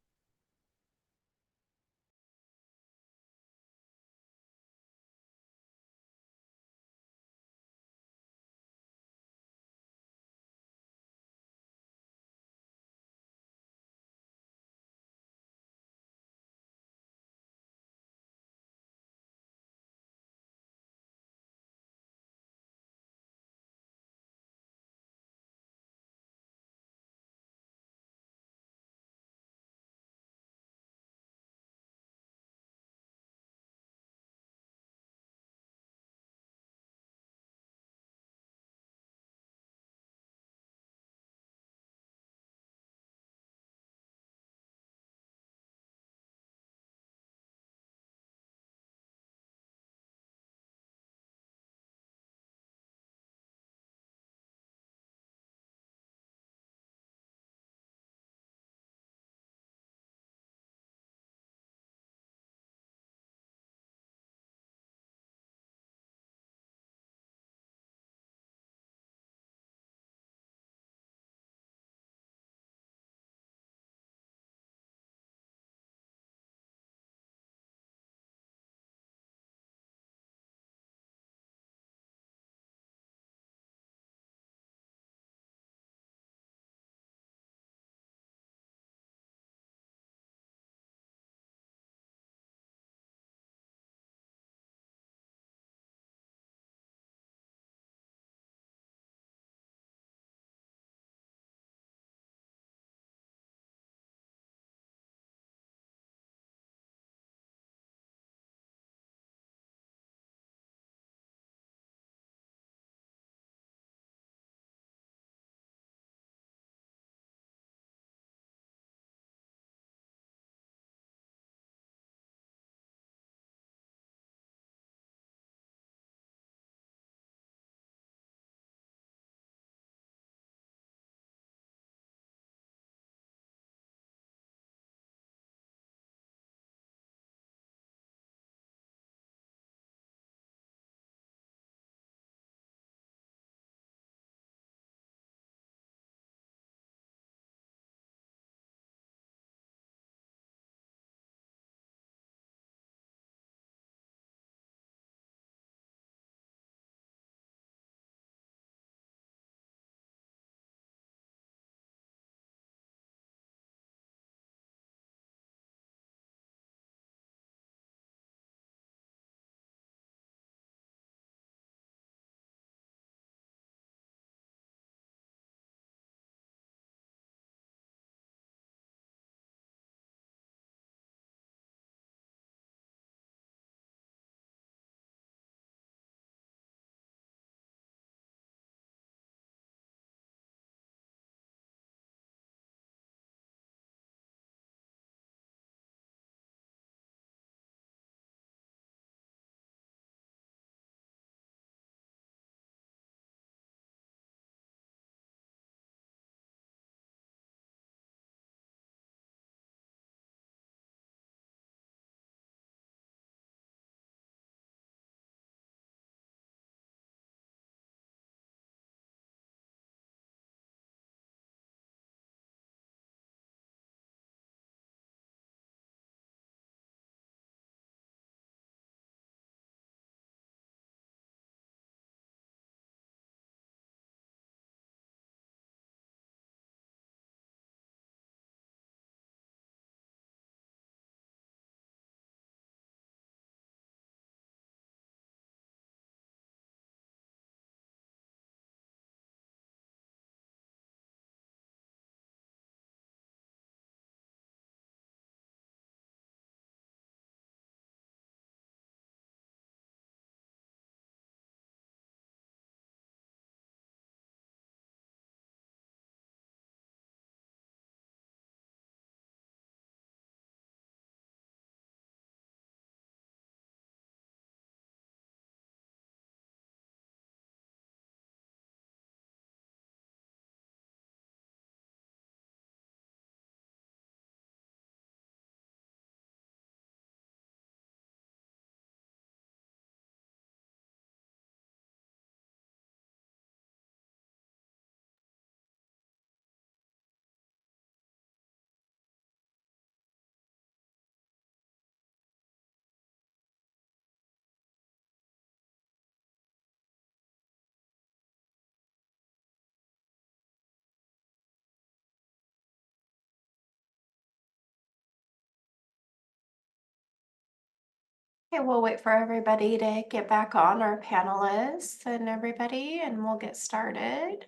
Okay, we'll wait for everybody to get back on, our panelists and everybody, and we'll get started.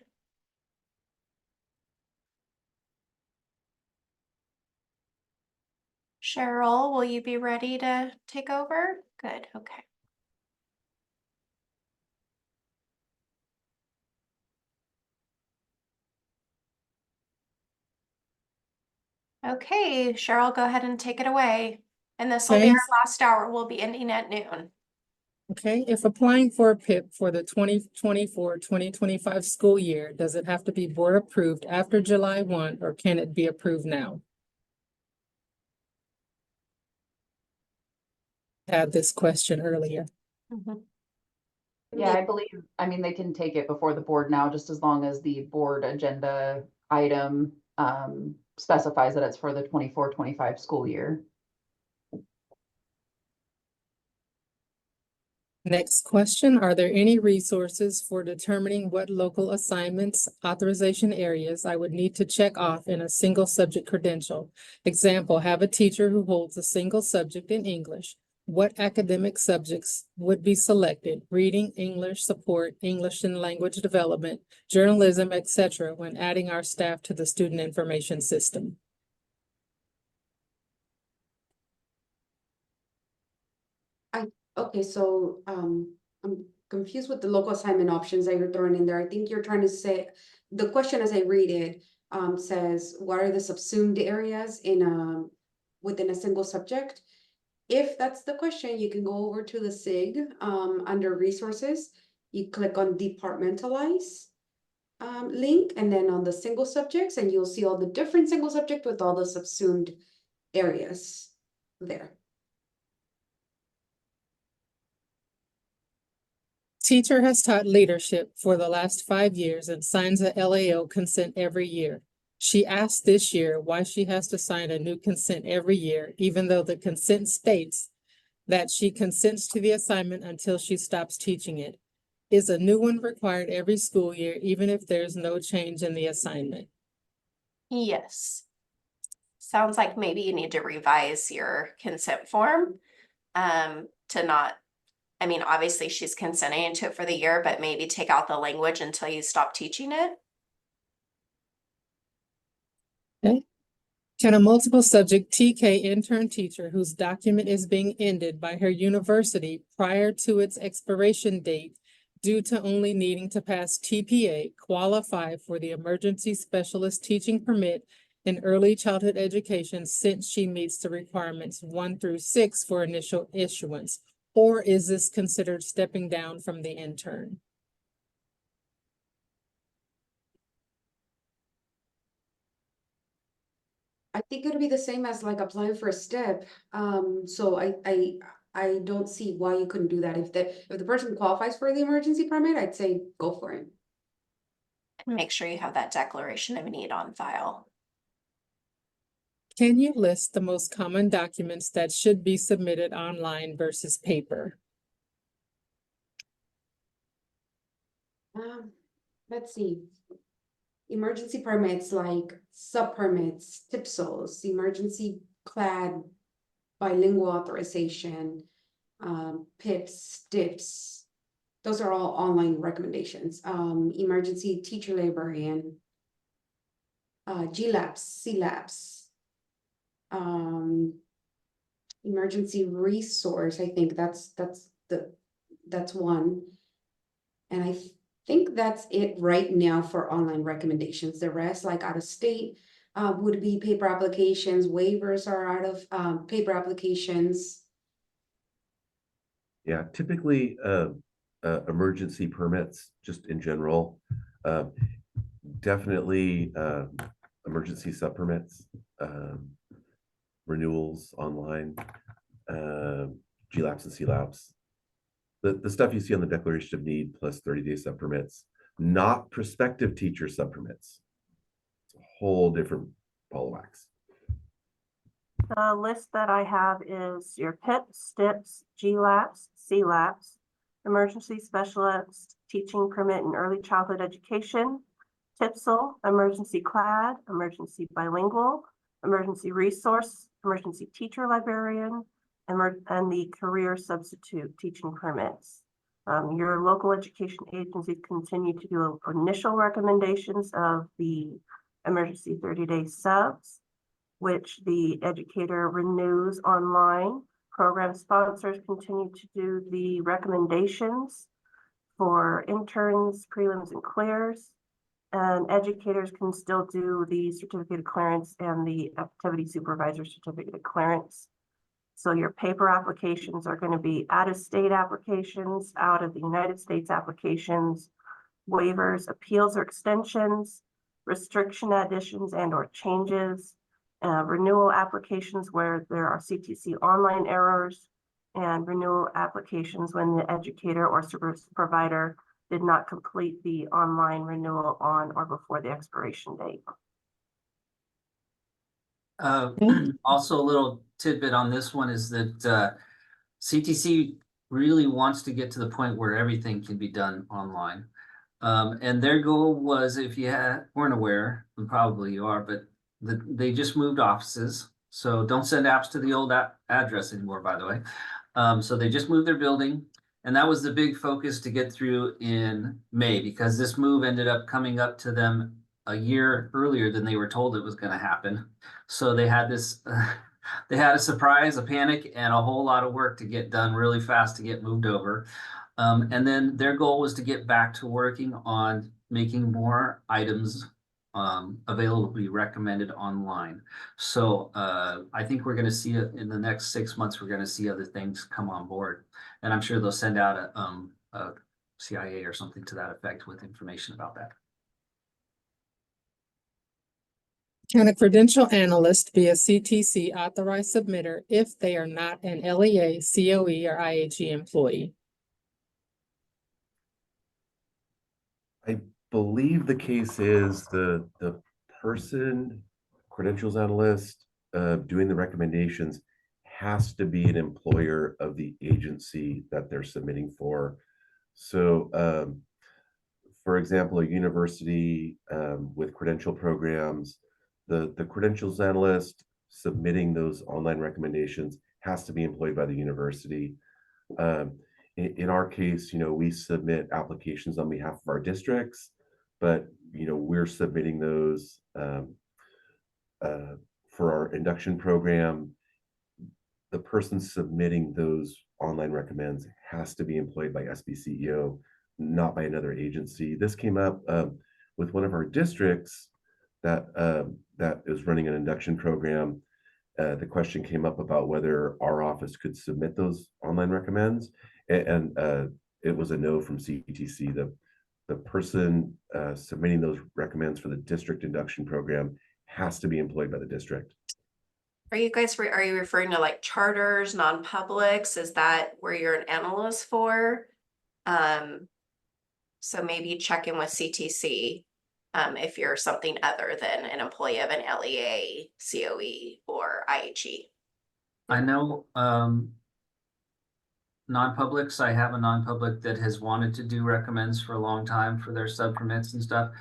Cheryl, will you be ready to take over? Good, okay. Okay, Cheryl, go ahead and take it away. And this will be Okay. our last hour. We'll be ending at noon. Okay, if applying for a PIP for the 2024-2025 school year, does it have to be board approved after July 1, or can it be approved now? Had this question earlier. Yeah, I believe, I mean, they can take it before the board now, just as long as the board agenda item specifies that it's for the 24-25 school year. Next question, are there any resources for determining what local assignments, authorization areas I would need to check off in a single subject credential? Example, have a teacher who holds a single subject in English. What academic subjects would be selected? Reading, English support, English and language development, journalism, etc. when adding our staff to the student information system? Okay, so I'm confused with the local assignment options that you're throwing in there. I think you're trying to say, the question as I read it says, what are the subsumed areas in within a single subject? If that's the question, you can go over to the SIG under resources. You click on departmentalize link, and then on the single subjects, and you'll see all the different single subject with all the subsumed areas there. Teacher has taught leadership for the last 5 years and signs a LAO consent every year. She asked this year why she has to sign a new consent every year, even though the consent states that she consents to the assignment until she stops teaching it. Is a new one required every school year, even if there's no change in the assignment? Yes. Sounds like maybe you need to revise your consent form to not, I mean, obviously she's consenting to it for the year, but maybe take out the language until you stop teaching it. Okay. Can a multiple subject TK intern teacher whose document is being ended by her university prior to its expiration date due to only needing to pass TPA qualify for the emergency specialist teaching permit in early childhood education since she meets the requirements 1 through 6 for initial issuance? Or is this considered stepping down from the intern? I think it'll be the same as like applying for a step. So I don't see why you couldn't do that. If the person qualifies for the emergency permit, I'd say go for it. And make sure you have that declaration of need on file. Can you list the most common documents that should be submitted online versus paper? Let's see. Emergency permits like sub permits, TPSOs, emergency clad bilingual authorization, PIPs, DIPs. Those are all online recommendations. Emergency teacher librarian, GLAPS, CLAPS, emergency resource. I think that's one. And I think that's it right now for online recommendations. The rest, like out of state, would be paper applications. Waivers are out of paper applications. Yeah, typically, emergency permits, just in general, definitely, emergency sub permits, renewals online, GLAPS and CLAPS. The stuff you see on the Declaration of Need plus 30-day sub permits, not prospective teacher sub permits. It's a whole different ball of wax. The list that I have is your PIPs, STIPs, GLAPS, CLAPS, emergency specialist, teaching permit in early childhood education, TPSL, emergency clad, emergency bilingual, emergency resource, emergency teacher librarian, and the career substitute teaching permits. Your local education agencies continue to do initial recommendations of the emergency 30-day subs, which the educator renews online. Program sponsors continue to do the recommendations for interns, prelims, and clears. And educators can still do the certificate of clearance and the activity supervisor certificate of clearance. So your paper applications are going to be out-of-state applications, out of the United States applications, waivers, appeals or extensions, restriction additions and or changes, renewal applications where there are CTC online errors, and renewal applications when the educator or service provider did not complete the online renewal on or before the expiration date. Also, a little tidbit on this one is that CTC really wants to get to the point where everything can be done online. And their goal was, if you weren't aware, and probably you are, but they just moved offices. So don't send apps to the old address anymore, by the way. So they just moved their building. And that was the big focus to get through in May, because this move ended up coming up to them a year earlier than they were told it was going to happen. So they had this, they had a surprise, a panic, and a whole lot of work to get done really fast to get moved over. And then their goal was to get back to working on making more items available to be recommended online. So I think we're going to see it in the next 6 months. We're going to see other things come on board, and I'm sure they'll send out a CIA or something to that effect with information about that. Can a credential analyst be a CTC authorized submitter if they are not an LEA, COE, or IHE employee? I believe the case is the person, credentials analyst, doing the recommendations has to be an employer of the agency that they're submitting for. So, for example, a university with credential programs, the credentials analyst submitting those online recommendations has to be employed by the university. In our case, we submit applications on behalf of our districts, but we're submitting those for our induction program. The person submitting those online recommends has to be employed by SBCEO, not by another agency. This came up with one of our districts that is running an induction program. The question came up about whether our office could submit those online recommends, and it was a no from CTC. The person submitting those recommends for the district induction program has to be employed by the district. Are you referring to like charters, non-publics? Is that where you're an analyst for? So maybe check in with CTC if you're something other than an employee of an LEA, COE, or IHE. I know non-publics, I have a non-public that has wanted to do recommends for a long time for their sub permits and stuff.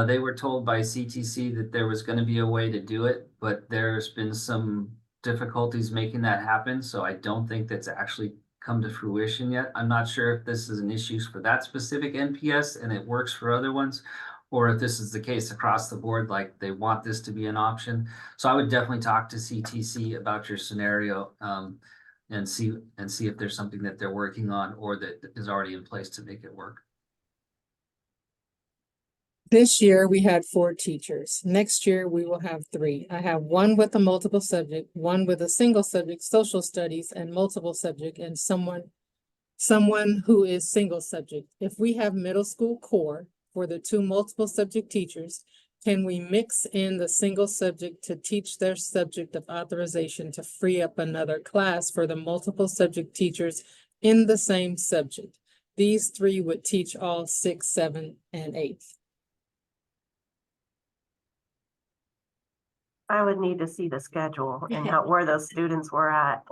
They were told by CTC that there was going to be a way to do it, but there's been some difficulties making that happen. So I don't think that's actually come to fruition yet. I'm not sure if this is an issue for that specific NPS and it works for other ones, or if this is the case across the board, like they want this to be an option. So I would definitely talk to CTC about your scenario and see if there's something that they're working on or that is already in place to make it work. This year, we had 4 teachers. Next year, we will have 3. I have one with a multiple subject, one with a single subject, social studies, and multiple subject, and someone who is single subject. If we have middle school core for the 2 multiple subject teachers, can we mix in the single subject to teach their subject of authorization to free up another class for the multiple subject teachers in the same subject? These 3 would teach all 6, 7, and 8. I would need to see the schedule and where those students were at.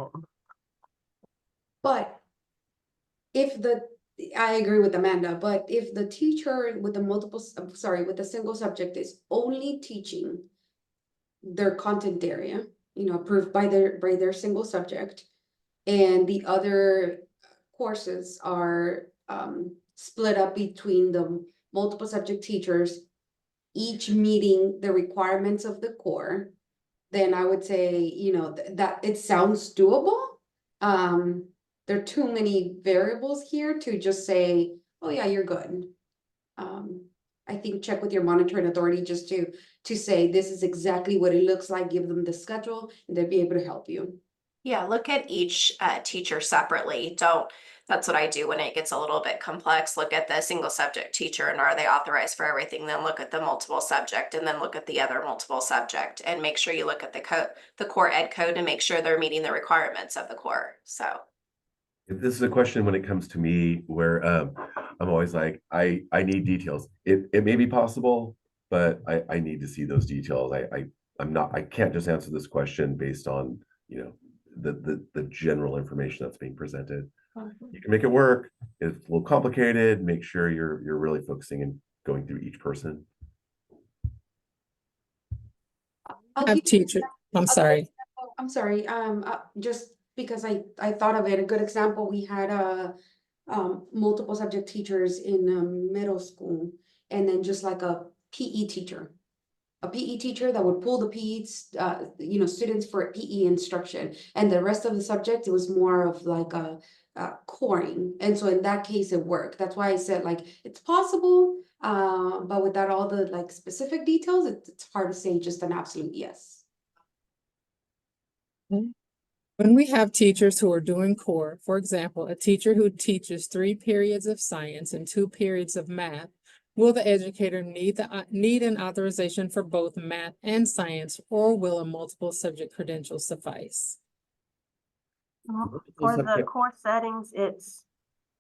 But I agree with Amanda, but if the teacher with the single subject is only teaching their content area, approved by their single subject, and the other courses are split up between the multiple subject teachers, each meeting the requirements of the core, then I would say, you know, that it sounds doable. There are too many variables here to just say, oh yeah, you're good. I think check with your monitoring authority just to say this is exactly what it looks like, give them the schedule, and they'll be able to help you. Yeah, look at each teacher separately. That's what I do when it gets a little bit complex. Look at the single subject teacher and are they authorized for everything? Then look at the multiple subject and then look at the other multiple subject and make sure you look at the core ed code to make sure they're meeting the requirements of the core. So. This is a question when it comes to me where I'm always like, I need details. It may be possible, but I need to see those details. I can't just answer this question based on, you know, the general information that's being presented. You can make it work. It's a little complicated. Make sure you're really focusing and going through each person. I'll Have give you an teacher, example. I'm sorry. I'm sorry, just because I thought of it, a good example, we had multiple subject teachers in middle school, and then just like a PE teacher. A PE teacher that would pull the PE, you know, students for PE instruction, and the rest of the subject, it was more of like a coring, and so in that case, it worked. That's why I said like, it's possible, but without all the like specific details, it's hard to say just an absolute yes. When we have teachers who are doing core, for example, a teacher who teaches 3 periods of science and 2 periods of math, will the educator need an authorization for both math and science, or will a multiple subject credential suffice? For the subject- core settings, it's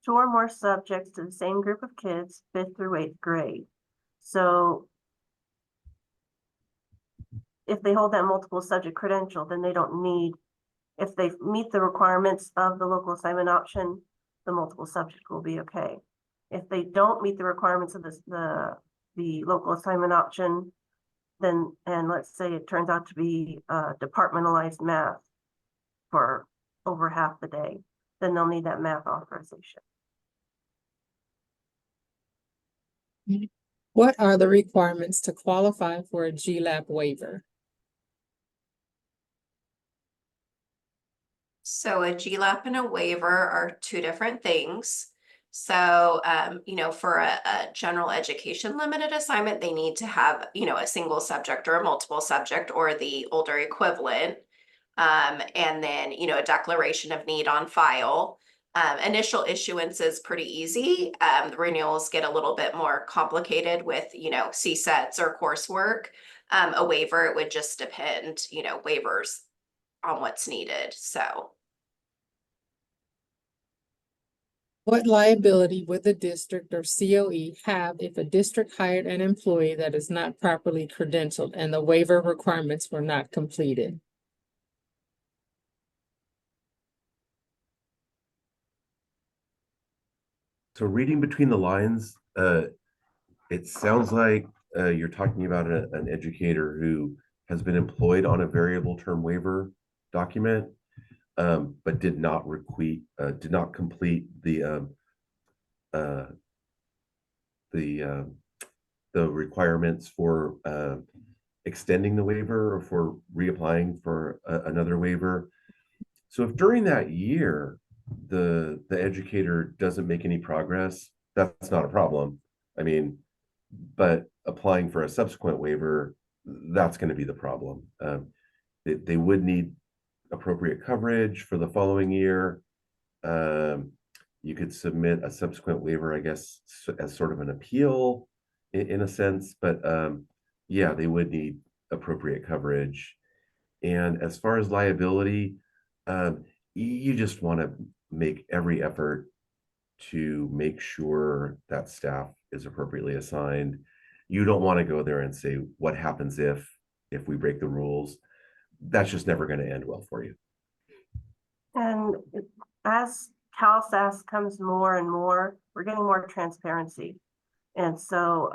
2 or more subjects to the same group of kids, 5th through 8th grade. So if they hold that multiple subject credential, then they don't need, if they meet the requirements of the local assignment option, the multiple subject will be okay. If they don't meet the requirements of the local assignment option, then, and let's say it turns out to be departmentalized math for over half the day, then they'll need that math authorization. What are the requirements to qualify for a GLAP waiver? So a GLAP and a waiver are 2 different things. So, you know, for a general education limited assignment, they need to have, you know, a single subject or a multiple subject or the older equivalent. And then, you know, a declaration of need on file. Initial issuance is pretty easy. The renewals get a little bit more complicated with, you know, CSETs or coursework. A waiver, it would just depend, you know, waivers on what's needed, so. What liability would the district or COE have if a district hired an employee that is not properly credentialed and the waiver requirements were not completed? So reading between the lines, it sounds like you're talking about an educator who has been employed on a variable term waiver document, but did not complete the requirements for extending the waiver or for reapplying for another waiver. So if during that year the educator doesn't make any progress, that's not a problem. I mean, but applying for a subsequent waiver, that's going to be the problem. They would need appropriate coverage for the following year. You could submit a subsequent waiver, I guess, as sort of an appeal in a sense, but yeah, they would need appropriate coverage. And as far as liability, you just want to make every effort to make sure that staff is appropriately assigned. You don't want to go there and say, what happens if we break the rules? That's just never going to end well for you. And as CalSAS comes more and more, we're getting more transparency. And so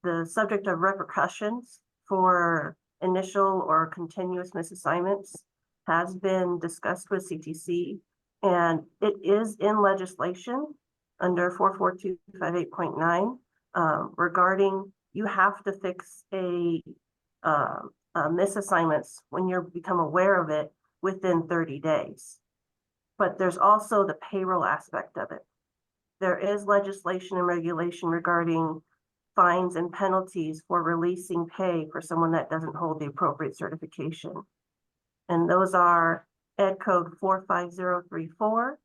the subject of repercussions for initial or continuous misassignments has been discussed with CTC, and it is in legislation under 44258.9 regarding you have to fix a misassignments when you become aware of it within 30 days. But there's also the payroll aspect of it. There is legislation and regulation regarding fines and penalties for releasing pay for someone that doesn't hold the appropriate certification. And those are Ed Code 45034,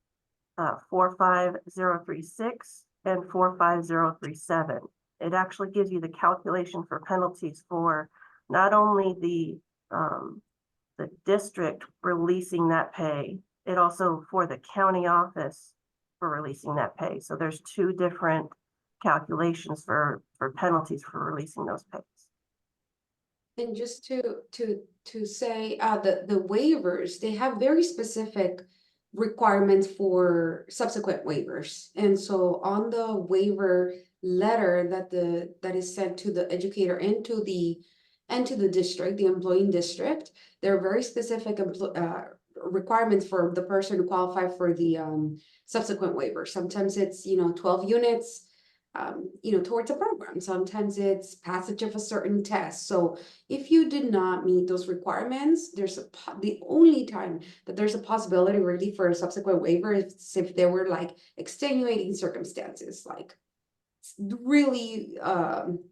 45036, and 45037. It actually gives you the calculation for penalties for not only the district releasing that pay, it also for the county office for releasing that pay. So there's two different calculations for penalties for releasing those pays. And just to say, the waivers, they have very specific requirements for subsequent waivers. And so on the waiver letter that is sent to the educator and to the district, the employing district, there are very specific requirements for the person to qualify for the subsequent waiver. Sometimes it's 12 units towards a program. Sometimes it's passage of a certain test. So if you did not meet those requirements, the only time that there's a possibility really for a subsequent waiver is if there were like extenuating circumstances, like really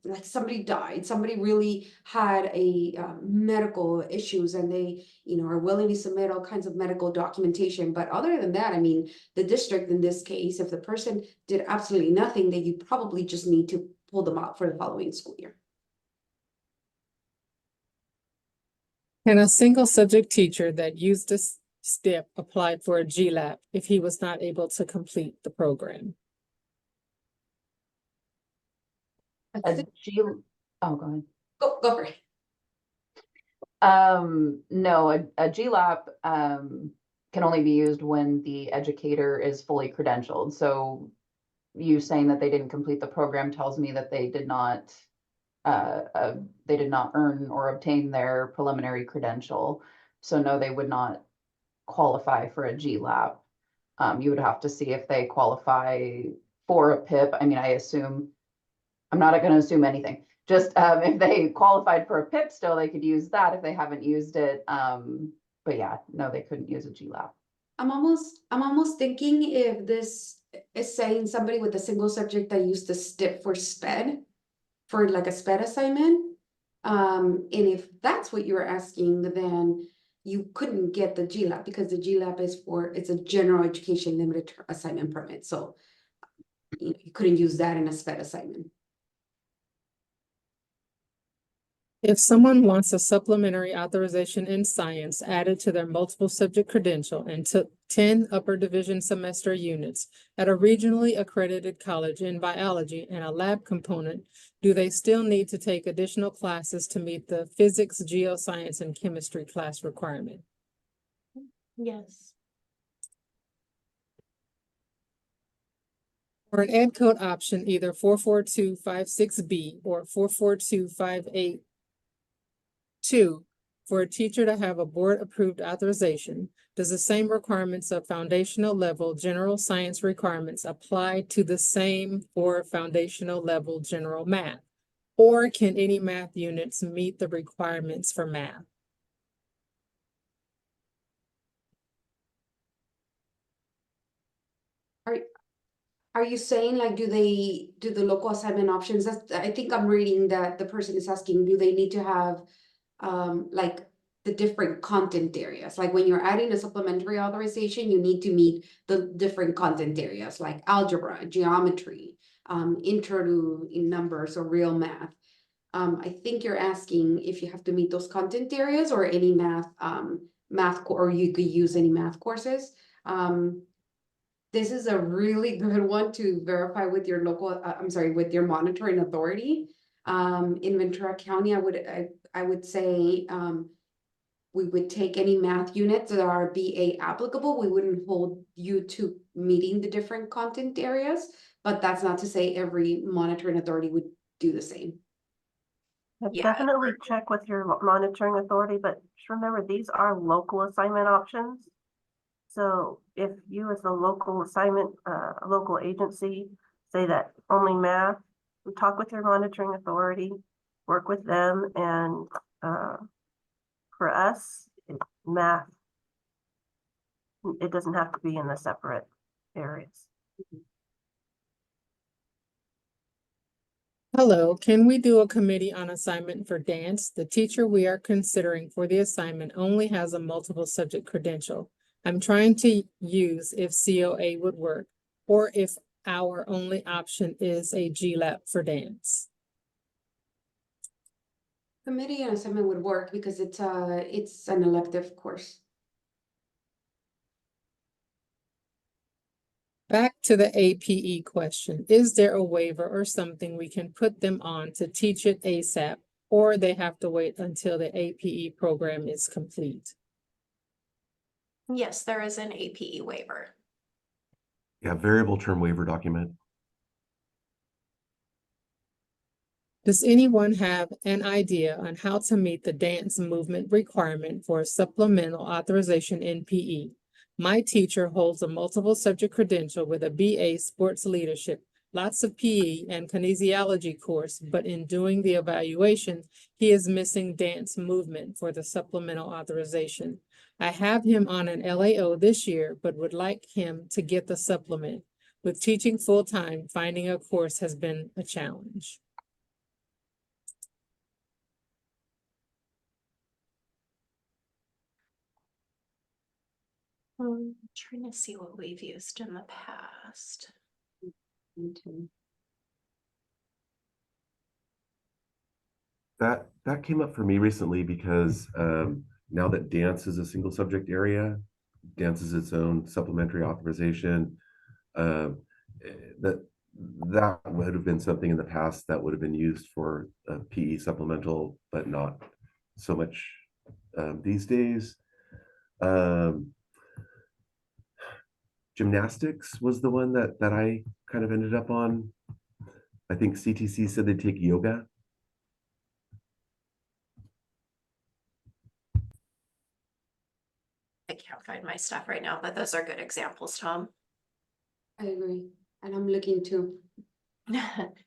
like somebody died, somebody really had a medical issues, and they are willing to submit all kinds of medical documentation. But other than that, I mean, the district in this case, if the person did absolutely nothing, then you probably just need to pull them out for the following school year. Can a single subject teacher that used this STIP apply for a GLAP if he was not able to complete the program? Oh, go ahead. Go for it. No, a GLAP can only be used when the educator is fully credentialed. So you saying that they didn't complete the program tells me that they did not earn or obtain their preliminary credential. So no, they would not qualify for a GLAP. You would have to see if they qualify for a PIP. I mean, I'm not going to assume anything. Just if they qualified for a PIP still, they could use that if they haven't used it. But yeah, no, they couldn't use a GLAP. I'm almost thinking if this is saying somebody with a single subject that used the STIP for SPED, for like a SPED assignment. And if that's what you're asking, then you couldn't get the GLAP because the GLAP it's a general education limited assignment permit. So you couldn't use that in a SPED assignment. If someone wants a supplementary authorization in science added to their multiple subject credential and took 10 upper division semester units at a regionally accredited college in biology and a lab component, do they still need to take additional classes to meet the physics, geoscience, and chemistry class requirement? Yes. For an ed code option, either 44256B or 44258 2, for a teacher to have a board-approved authorization, does the same requirements of foundational level general science requirements apply to the same for foundational level general math? Or can any math units meet the requirements for math? Are you saying like, do the local assignment options? I think I'm reading that the person is asking, do they need to have like the different content areas? Like when you're adding a supplementary authorization, you need to meet the different content areas like algebra, geometry, intro in numbers or real math. I think you're asking if you have to meet those content areas or any math, or you could use any math courses. This is a really good one to verify with your local, with your monitoring authority. In Ventura County, I would say we would take any math units that are BA applicable. We wouldn't hold you to meeting the different content areas, but that's not to say every monitoring authority would do the same. But Yeah. definitely check with your monitoring authority, but just remember, these are local assignment options. So if you as the local assignment, local agency say that only math, talk with your monitoring authority, work with them, and for us, math, it doesn't have to be in the separate areas. Hello, can we do a committee on assignment for dance? The teacher we are considering for the assignment only has a multiple subject credential. I'm trying to use if COA would work, or if our only option is a GLAP for dance. Committee on assignment would work because it's an elective course. Back to the APE question, is there a waiver or something we can put them on to teach it ASAP? Or they have to wait until the APE program is complete? Yes, there is an APE waiver. Yeah, variable term waiver document. Does anyone have an idea on how to meet the dance movement requirement for a supplemental authorization in PE? My teacher holds a multiple subject credential with a BA sports leadership, lots of PE and kinesiology course, but in doing the evaluation, he is missing dance movement for the supplemental authorization. I have him on an LAO this year, but would like him to get the supplement. With teaching full-time, finding a course has been a challenge. Trying to see what we've used in the past. That came up for me recently because now that dance is a single subject area, dance is its own supplementary authorization. That would have been something in the past that would have been used for a PE supplemental, but not so much these days. Gymnastics was the one that I kind of ended up on. I think CTC said they take yoga. I can't find my stuff right now, but those are good examples, Tom. I agree, and I'm looking too.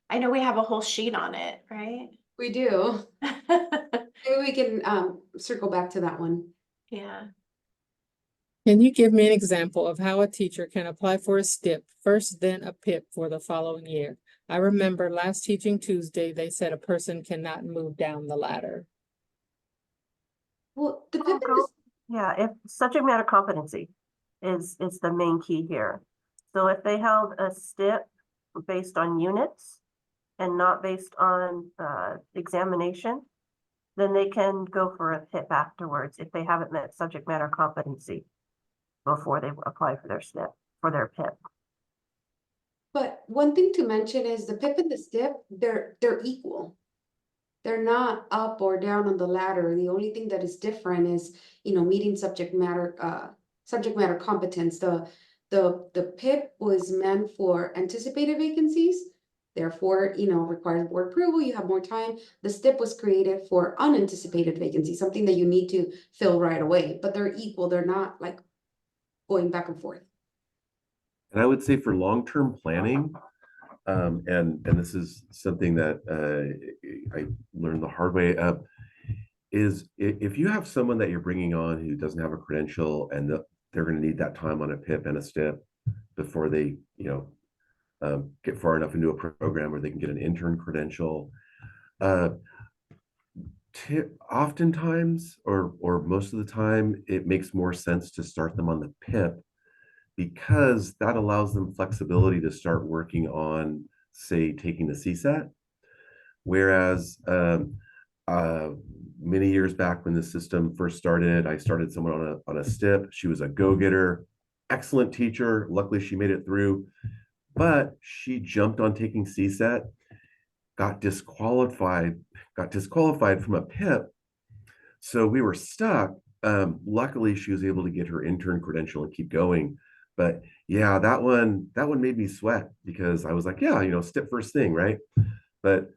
I know we have a whole sheet on it, right? We do. Maybe we can circle back to that one. Yeah. Can you give me an example of how a teacher can apply for a STIP first, then a PIP for the following year? I remember last teaching Tuesday, they said a person cannot move down the ladder. Well, the Oh, PIP go- Yeah, if subject matter competency is the main key here. So if they held a STIP based on units and not based on examination, then they can go for a PIP afterwards if they haven't met subject matter competency before they apply for their STIP, for their PIP. But one thing to mention is the PIP and the STIP, they're equal. They're not up or down on the ladder. The only thing that is different is, meeting subject matter competence. The PIP was meant for anticipated vacancies, therefore, requires board approval, you have more time. The STIP was created for unanticipated vacancies, something that you need to fill right away, but they're equal, they're not like going back and forth. And I would say for long-term planning, and this is something that I learned the hard way, is if you have someone that you're bringing on who doesn't have a credential and they're going to need that time on a PIP and a STIP before they, get far enough into a program where they can get an intern credential. Oftentimes, or most of the time, it makes more sense to start them on the PIP because that allows them flexibility to start working on, say, taking the CSAT. Whereas many years back when the system first started, I started someone on a STIP. She was a go-getter, excellent teacher. Luckily, she made it through, but she jumped on taking CSAT, got disqualified from a PIP. So we were stuck. Luckily, she was able to get her intern credential and keep going. But yeah, that one made me sweat because I was like, yeah, STIP first thing, right? But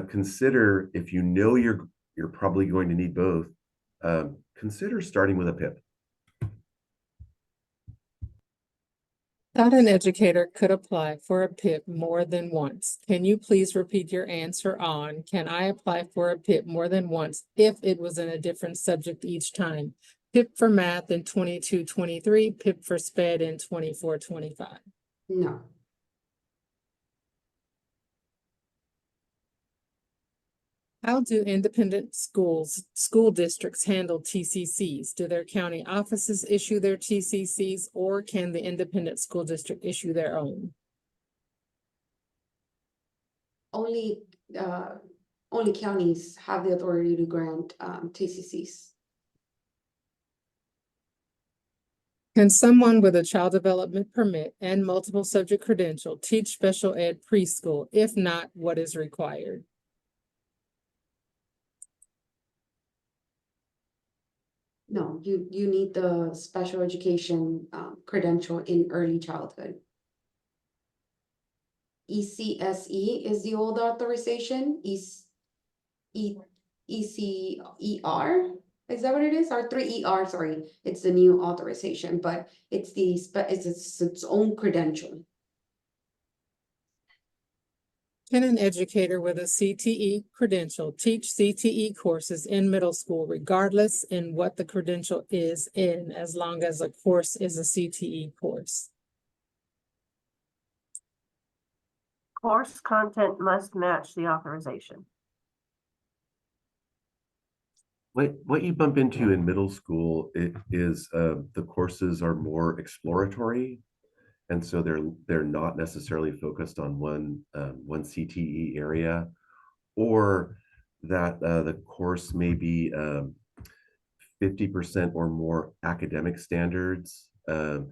consider, if you know you're probably going to need both, consider starting with a PIP. Thought an educator could apply for a PIP more than once. Can you please repeat your answer on, can I apply for a PIP more than once if it was in a different subject each time? PIP for math in 22-23, PIP for SPED in 24-25. No. How do independent school districts handle TCCs? Do their county offices issue their TCCs, or can the independent school district issue their own? Only counties have the authority to grant TCCs. Can someone with a child development permit and multiple subject credential teach special ed preschool? If not, what is required? No, you need the special education credential in early childhood. ECSE is the old authorization, ECER, is that what it is? Or 3ER, sorry, it's the new authorization, but it's its own credential. Can an educator with a CTE credential teach CTE courses in middle school regardless in what the credential is in, as long as a course is a CTE course? Course content must match the authorization. What you bump into in middle school is the courses are more exploratory, and so they're not necessarily focused on one CTE area, or that the course may be 50% or more academic standards, and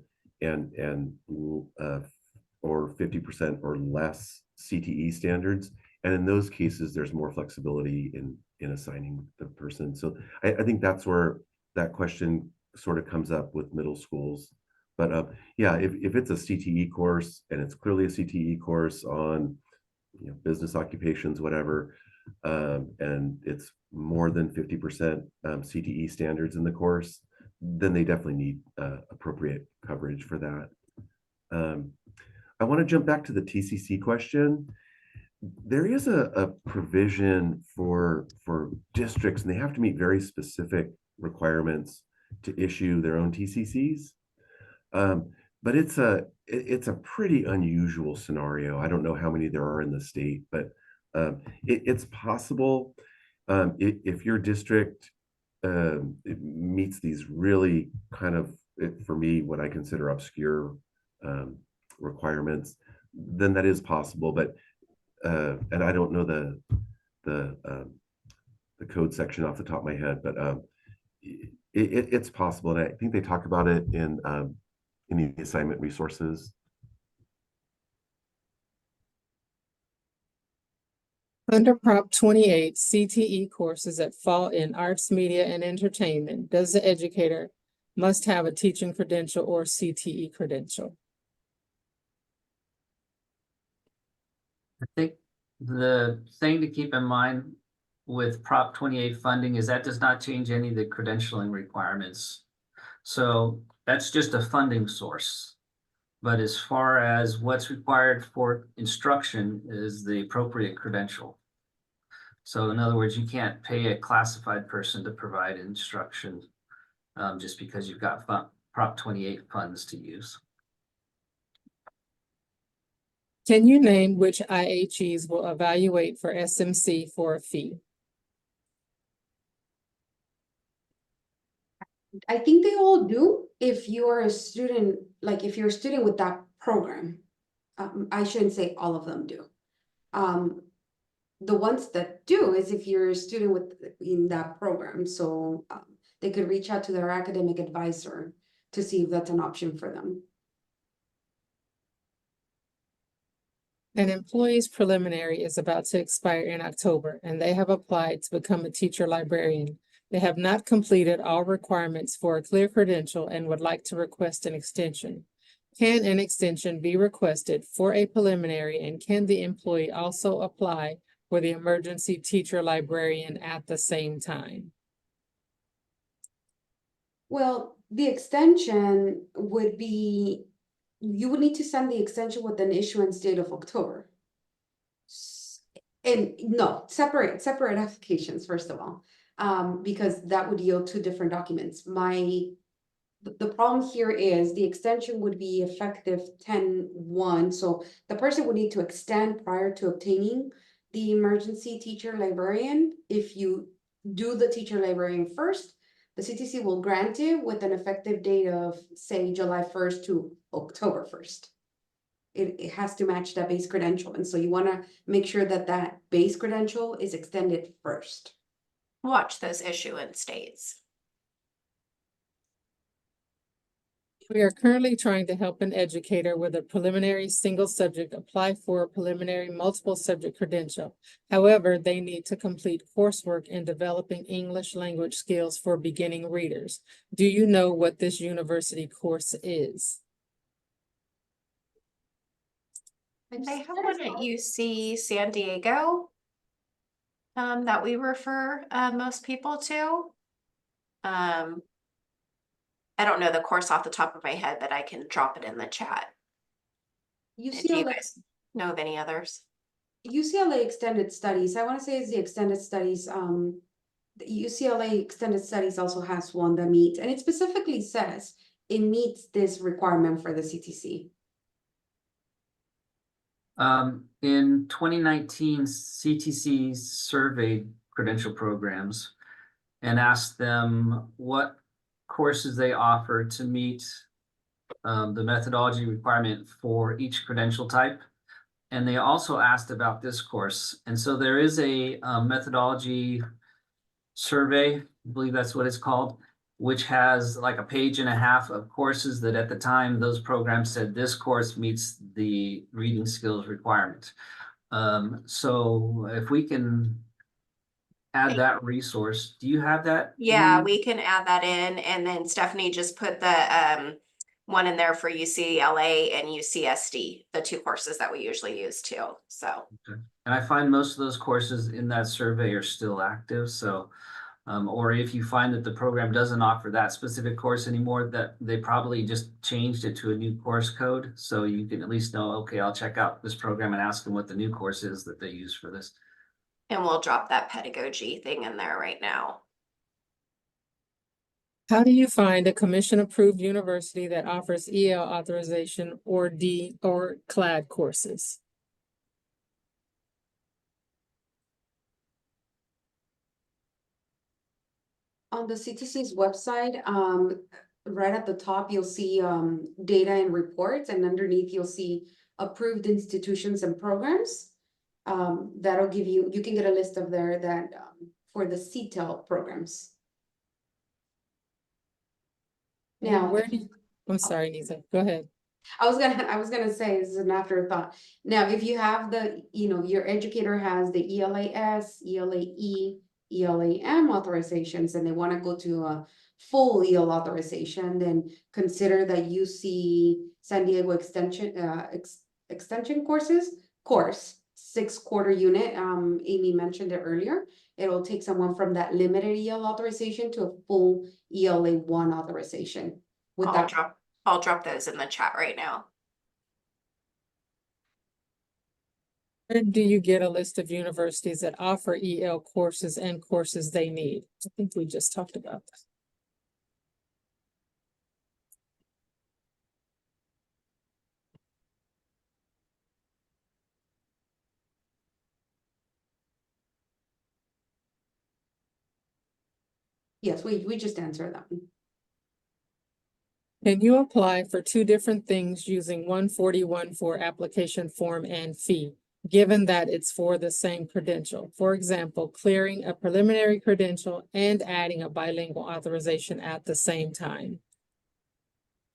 or 50% or less CTE standards. And in those cases, there's more flexibility in assigning the person. So I think that's where that question sort of comes up with middle schools. But yeah, if it's a CTE course and it's clearly a CTE course on, you know, business occupations, whatever, and it's more than 50% CTE standards in the course, then they definitely need appropriate coverage for that. I want to jump back to the TCC question. There is a provision for districts, and they have to meet very specific requirements to issue their own TCCs. But it's a pretty unusual scenario. I don't know how many there are in the state, but it's possible if your district it meets these really kind of, for me, what I consider obscure requirements, then that is possible. But and I don't know the code section off the top of my head, but it's possible, and I think they talk about it in the assignment resources. Under Prop 28, CTE courses that fall in arts, media, and entertainment, does the educator must have a teaching credential or CTE credential? I think the thing to keep in mind with Prop 28 funding is that does not change any of the credentialing requirements. So that's just a funding source. But as far as what's required for instruction is the appropriate credential. So in other words, you can't pay a classified person to provide instruction just because you've got Prop 28 funds to use. Can you name which IHEs will evaluate for SMC for a fee? I think they all do. If you're a student, like if you're a student with that program, I shouldn't say all of them do. The ones that do is if you're a student in that program, so they could reach out to their academic advisor to see if that's an option for them. An employee's preliminary is about to expire in October, and they have applied to become a teacher librarian. They have not completed all requirements for a clear credential and would like to request an extension. Can an extension be requested for a preliminary, and can the employee also apply for the emergency teacher librarian at the same time? Well, the extension would be, you would need to send the extension with an issuance date of October. And no, separate applications, first of all, because that would yield two different documents. The problem here is the extension would be effective 10/1, so the person would need to extend prior to obtaining the emergency teacher librarian. If you do the teacher librarian first, the CTC will grant it with an effective date of, say, July 1st to October 1st. It has to match that base credential, and so you want to make sure that that base credential is extended first. Watch those issuance dates. We are currently trying to help an educator with a preliminary single subject apply for a preliminary multiple subject credential. However, they need to complete coursework in developing English language skills for beginning readers. Do you know what this university course is? They have one at UC San Diego that we refer most people to. I don't know the course off the top of my head, but I can drop it in the chat. And do you UCLA guys know of any others? UCLA Extended Studies, I want to say it's the Extended Studies, the UCLA Extended Studies also has one that meets, and it specifically says it meets this requirement for the CTC. In 2019, CTC surveyed credential programs and asked them what courses they offer to meet the methodology requirement for each credential type. And they also asked about this course. And so there is a methodology survey, I believe that's what it's called, which has like a page and a half of courses that at the time those programs said this course meets the reading skills requirement. So if we can add that resource, do you have that? Yeah, we can add that in, and then Stephanie just put the one in there for UCLA and UCSD, the two courses that we usually use too, so. And I find most of those courses in that survey are still active, so or if you find that the program doesn't offer that specific course anymore, that they probably just changed it to a new course code. So you can at least know, okay, I'll check out this program and ask them what the new course is that they use for this. And we'll drop that pedagogy thing in there right now. How do you find a commission-approved university that offers EL authorization or CLAD courses? On the CTC's website, right at the top, you'll see data and reports, and underneath you'll see approved institutions and programs. That'll give you, you can get a list of there that for the CTEL programs. Now, I'm sorry, Nisa, go ahead. I was gonna say, this is an afterthought. Now, if you have the, your educator has the ELAS, ELAE, ELAM authorizations, and they want to go to a full EL authorization, then consider that UC San Diego extension course 6-quarter unit. Amy mentioned it earlier. It'll take someone from that limited EL authorization to a full ELA1 authorization. With I'll drop those in the chat right now. Where do you get a list of universities that offer EL courses and courses they need? I think we just talked about that. Yes, we just answered that one. Can you apply for two different things using 141 for application form and fee, given that it's for the same credential? For example, clearing a preliminary credential and adding a bilingual authorization at the same time.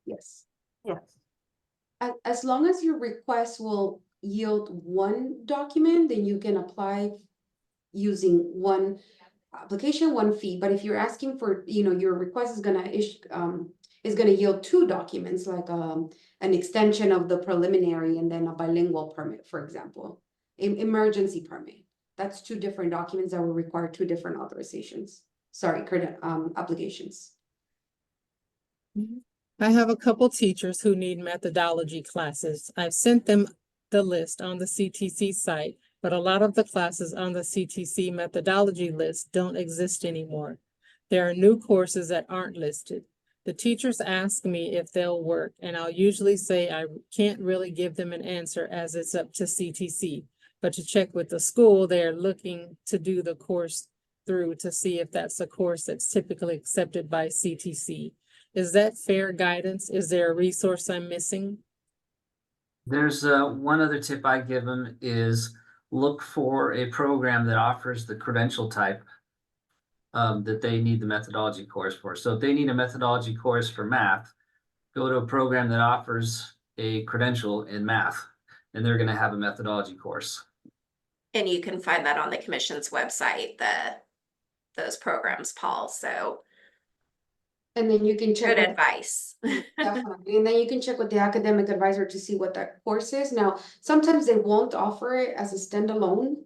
Yes. Yes. As long as your request will yield one document, then you can apply using one application, one fee. But if you're asking for, your request is gonna yield two documents, like an extension of the preliminary and then a bilingual permit, for example, emergency permit. That's two different documents that will require two different authorizations. Sorry, applications. I have a couple teachers who need methodology classes. I've sent them the list on the CTC site, but a lot of the classes on the CTC methodology list don't exist anymore. There are new courses that aren't listed. The teachers ask me if they'll work, and I'll usually say I can't really give them an answer as it's up to CTC. But to check with the school, they're looking to do the course through to see if that's a course that's typically accepted by CTC. Is that fair guidance? Is there a resource I'm missing? There's one other tip I give them is look for a program that offers the credential type that they need the methodology course for. So if they need a methodology course for math, go to a program that offers a credential in math, and they're going to have a methodology course. And you can find that on the commission's website, those programs, Paul, so And then you can check. good with- advice. Definitely, and then you can check with the academic advisor to see what that course is. Now, sometimes they won't offer it as a standalone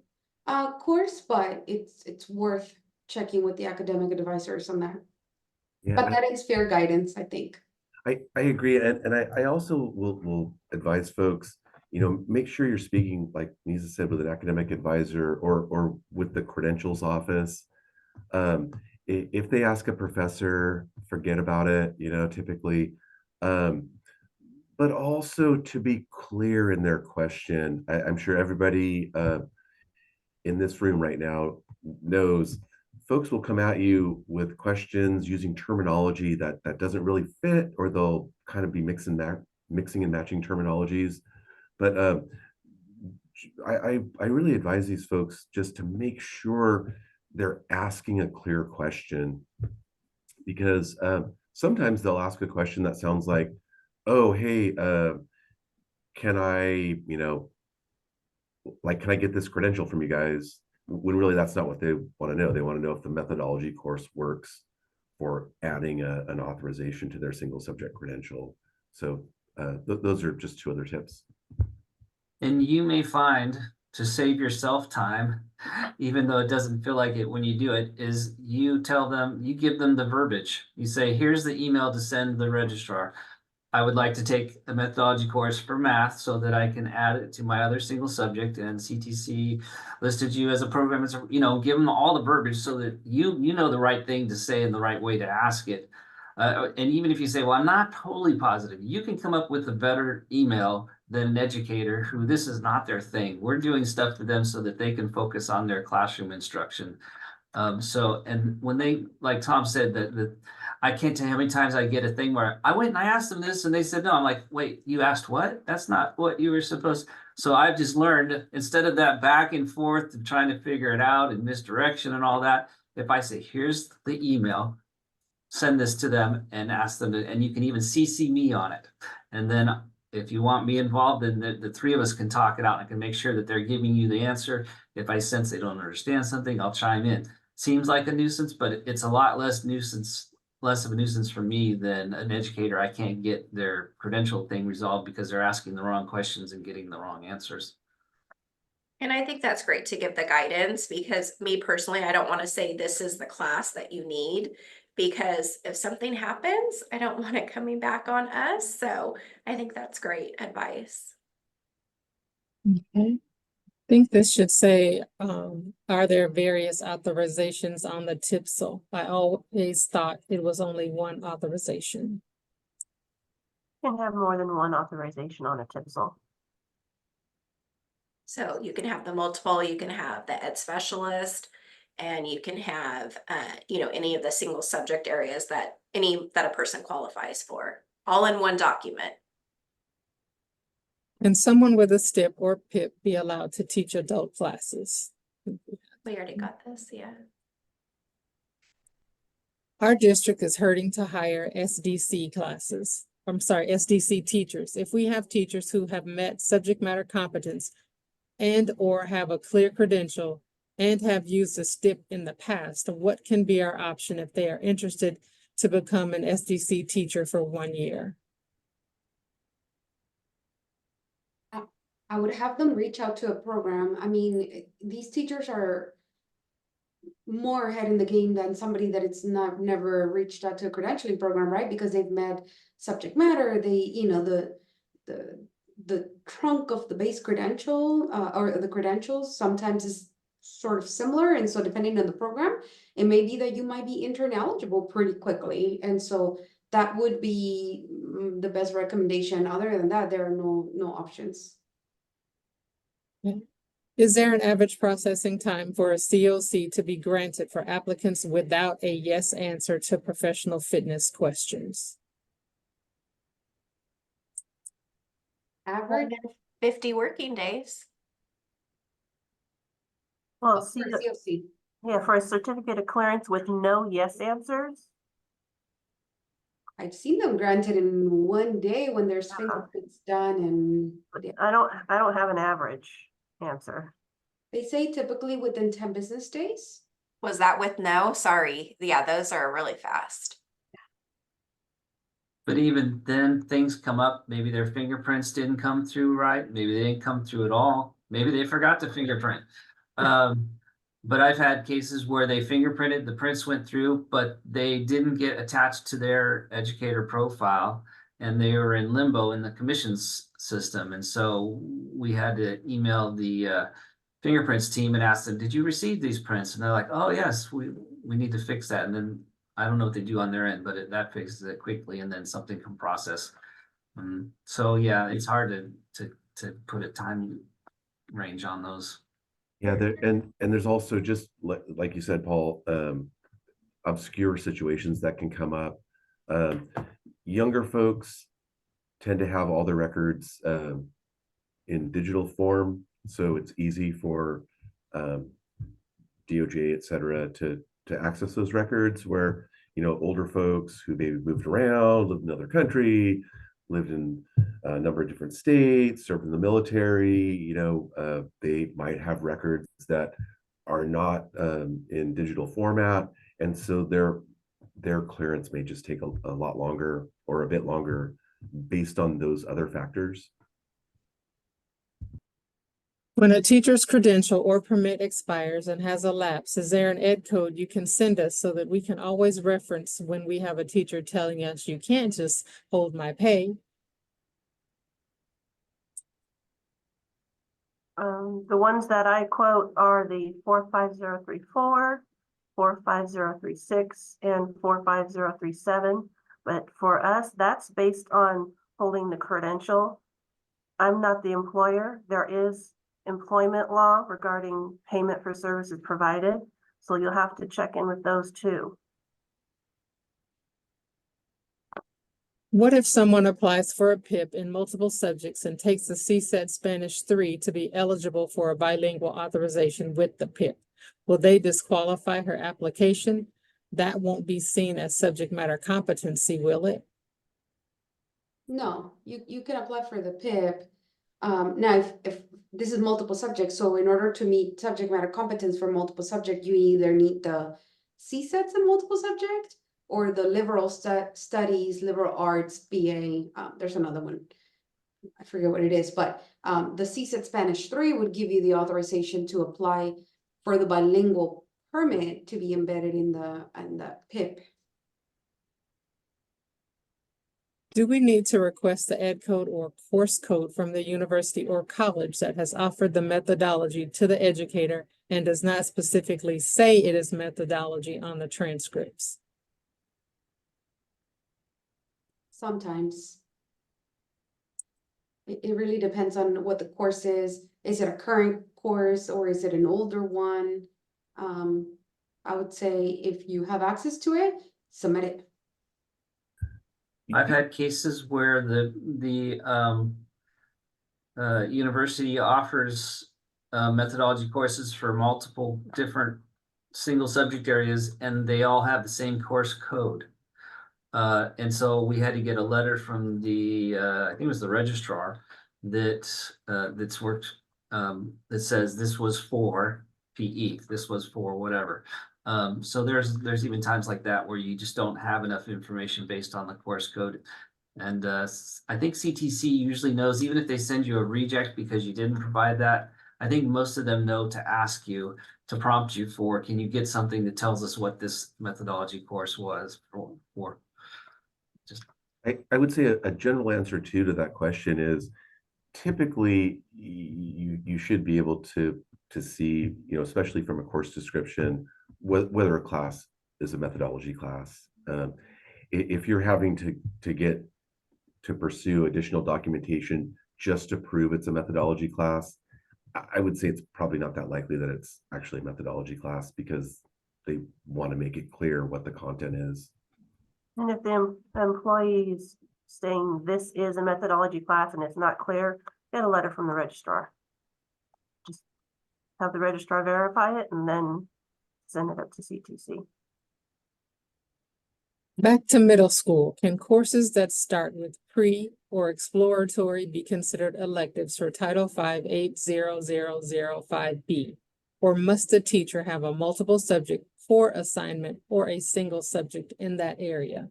course, but it's worth checking with the academic advisors on that. Yeah, But that is fair guidance, I think. I agree, and I also will advise folks, make sure you're speaking, like Nisa said, with an academic advisor or with the credentials office. If they ask a professor, forget about it, typically. But also to be clear in their question, I'm sure everybody in this room right now knows folks will come at you with questions using terminology that doesn't really fit, or they'll kind of be mixing and matching terminologies. But I really advise these folks just to make sure they're asking a clear question, because sometimes they'll ask a question that sounds like, oh, hey, can I get this credential from you guys? When really that's not what they want to know. They want to know if the methodology course works for adding an authorization to their single subject credential. So those are just two other tips. And you may find, to save yourself time, even though it doesn't feel like it when you do it, is you give them the verbiage. You say, here's the email to send the registrar. I would like to take a methodology course for math so that I can add it to my other single subject, and CTC listed you as a program. Give them all the verbiage so that you know the right thing to say and the right way to ask it. And even if you say, well, I'm not totally positive, you can come up with a better email than an educator who this is not their thing. We're doing stuff to them so that they can focus on their classroom instruction. And when they, like Tom said, that I can't tell you how many times I get a thing where I went and I asked them this and they said, no. I'm like, wait, you asked what? That's not what you were supposed. So I've just learned, instead of that back and forth and trying to figure it out and misdirection and all that, if I say, here's the email, send this to them and ask them to, and you can even CC me on it. And then if you want me involved, then the three of us can talk it out and can make sure that they're giving you the answer. If I sense they don't understand something, I'll chime in. Seems like a nuisance, but it's a lot less of a nuisance for me than an educator. I can't get their credential thing resolved because they're asking the wrong questions and getting the wrong answers. And I think that's great to give the guidance, because me personally, I don't want to say this is the class that you need, because if something happens, I don't want it coming back on us. So I think that's great advice. Okay. I think this should say, are there various authorizations on the TPSL? I always thought it was only one authorization. You can have more than one authorization on a TPSL. So you can have the multiple, you can have the ed specialist, and you can have, any of the single subject areas that a person qualifies for, all in one document. Can someone with a STIP or PIP be allowed to teach adult classes? We already got this, yeah. Our district is hurting to hire SDC teachers. If we have teachers who have met subject matter competence and or have a clear credential and have used a STIP in the past, what can be our option if they are interested to become an SDC teacher for 1 year? I would have them reach out to a program. I mean, these teachers are more ahead in the game than somebody that it's not never reached out to a credentialing program, right? Because they've met subject matter, the trunk of the base credential or the credentials sometimes is sort of similar. And so depending on the program, it may be that you might be intern eligible pretty quickly. And so that would be the best recommendation. Other than that, there are no options. Is there an average processing time for a COC to be granted for applicants without a yes answer to professional fitness questions? Average 50 working days. Well, for COC. yeah, for a certificate of clearance with no yes answers. I've seen them granted in one day when there's fingerprints done and yeah. I don't have an average answer. They say typically within 10 business days. Was that with no? Sorry. Yeah, those are really fast. But even then, things come up, maybe their fingerprints didn't come through right, maybe they didn't come through at all, maybe they forgot to fingerprint. But I've had cases where they fingerprinted, the prints went through, but they didn't get attached to their educator profile. And they were in limbo in the commissions system, and so we had to email the fingerprints team and ask them, did you receive these prints? And they're like, oh yes, we need to fix that. And then I don't know what they do on their end, but that fixes it quickly, and then something can process. So yeah, it's hard to put a time range on those. Yeah, and there's also just like you said, Paul, obscure situations that can come up. Younger folks tend to have all their records in digital form, so it's easy for DOJ, et cetera, to access those records, where, you know, older folks who maybe moved around, lived in another country, lived in a number of different states, served in the military, you know, they might have records that are not in digital format. And so their clearance may just take a lot longer or a bit longer based on those other factors. When a teacher's credential or permit expires and has a lapse, is there an ed code you can send us so that we can always reference when we have a teacher telling us you can't just hold my pay? The ones that I quote are the 45034, 45036, and 45037. But for us, that's based on holding the credential. I'm not the employer. There is employment law regarding payment for services provided. So you'll have to check in with those too. What if someone applies for a PIP in multiple subjects and takes the CSET Spanish 3 to be eligible for a bilingual authorization with the PIP? Will they disqualify her application? That won't be seen as subject matter competency, will it? No, you can apply for the PIP. Now, if this is multiple subjects, so in order to meet subject matter competence for multiple subject, you either need the CSETs in multiple subject or the liberal studies, liberal arts, BA. There's another one. I forget what it is, but the CSET Spanish 3 would give you the authorization to apply for the bilingual permit to be embedded in the PIP. Do we need to request the ed code or course code from the university or college that has offered the methodology to the educator and does not specifically say it is methodology on the transcripts? Sometimes. It really depends on what the course is. Is it a current course or is it an older one? I would say if you have access to it, submit it. I've had cases where the university offers methodology courses for multiple different single subject areas, and they all have the same course code. And so we had to get a letter from the I think it was the registrar that's worked that says this was for PE, this was for whatever. So there's even times like that where you just don't have enough information based on the course code. And I think CTC usually knows, even if they send you a reject because you didn't provide that, I think most of them know to ask you, to prompt you for, can you get something that tells us what this methodology course was for. I would say a general answer too to that question is typically you should be able to see, especially from a course description, whether a class is a methodology class. If you're having to pursue additional documentation just to prove it's a methodology class, I would say it's probably not that likely that it's actually a methodology class, because they want to make it clear what the content is. And if the employee is saying this is a methodology class and it's not clear, get a letter from the registrar. Just have the registrar verify it and then send it up to CTC. Back to middle school, can courses that start with pre or exploratory be considered electives for Title V 80005B? Or must the teacher have a multiple subject core assignment or a single subject in that area?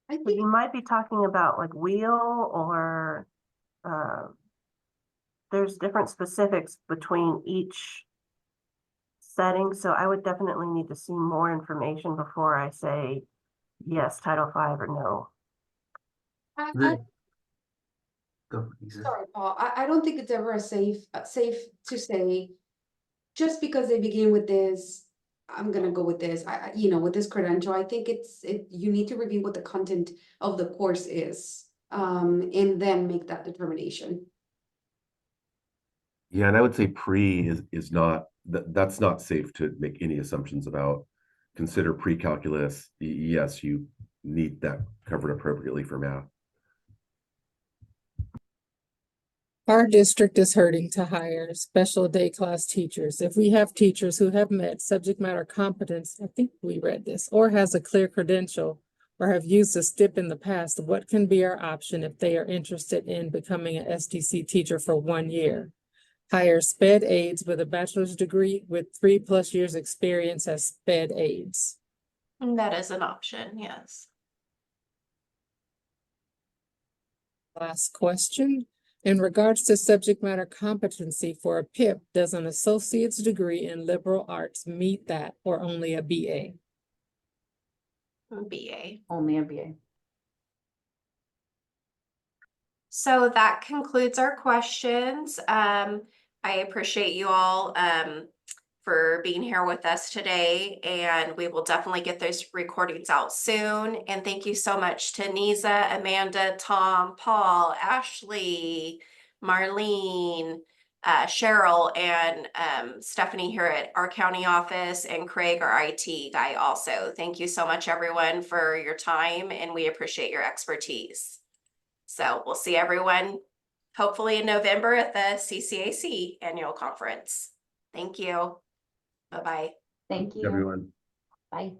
I But think you might be talking about like wheel or there's different specifics between each setting. So I would definitely need to see more information before I say yes, Title V or no. Go, Lisa. Sorry, Paul, I don't think it's ever safe to say, just because they begin with this, I'm gonna go with this, with this credential, I think you need to review what the content of the course is, and then make that determination. Yeah, and I would say pre is not, that's not safe to make any assumptions about. Consider pre-calculus. Yes, you need that covered appropriately for math. Our district is hurting to hire special day class teachers. If we have teachers who have met subject matter competence, I think we read this, or has a clear credential, or have used a STIP in the past, what can be our option if they are interested in becoming an STC teacher for 1 year? Hire sped aides with a bachelor's degree with 3+ years experience as sped aides. That is an option, yes. Last question. In regards to subject matter competency for a PIP, does an associate's degree in liberal arts meet that or only a BA? BA. Only a BA. So that concludes our questions. I appreciate you all for being here with us today, and we will definitely get those recordings out soon. And thank you so much to Nisa, Amanda, Tom, Paul, Ashley, Marlene, Cheryl, and Stephanie here at our county office, and Craig, our IT guy also. Thank you so much, everyone, for your time, and we appreciate your expertise. So we'll see everyone hopefully in November at the CCAC annual conference. Thank you. Bye-bye. Thank you. Everyone. Bye.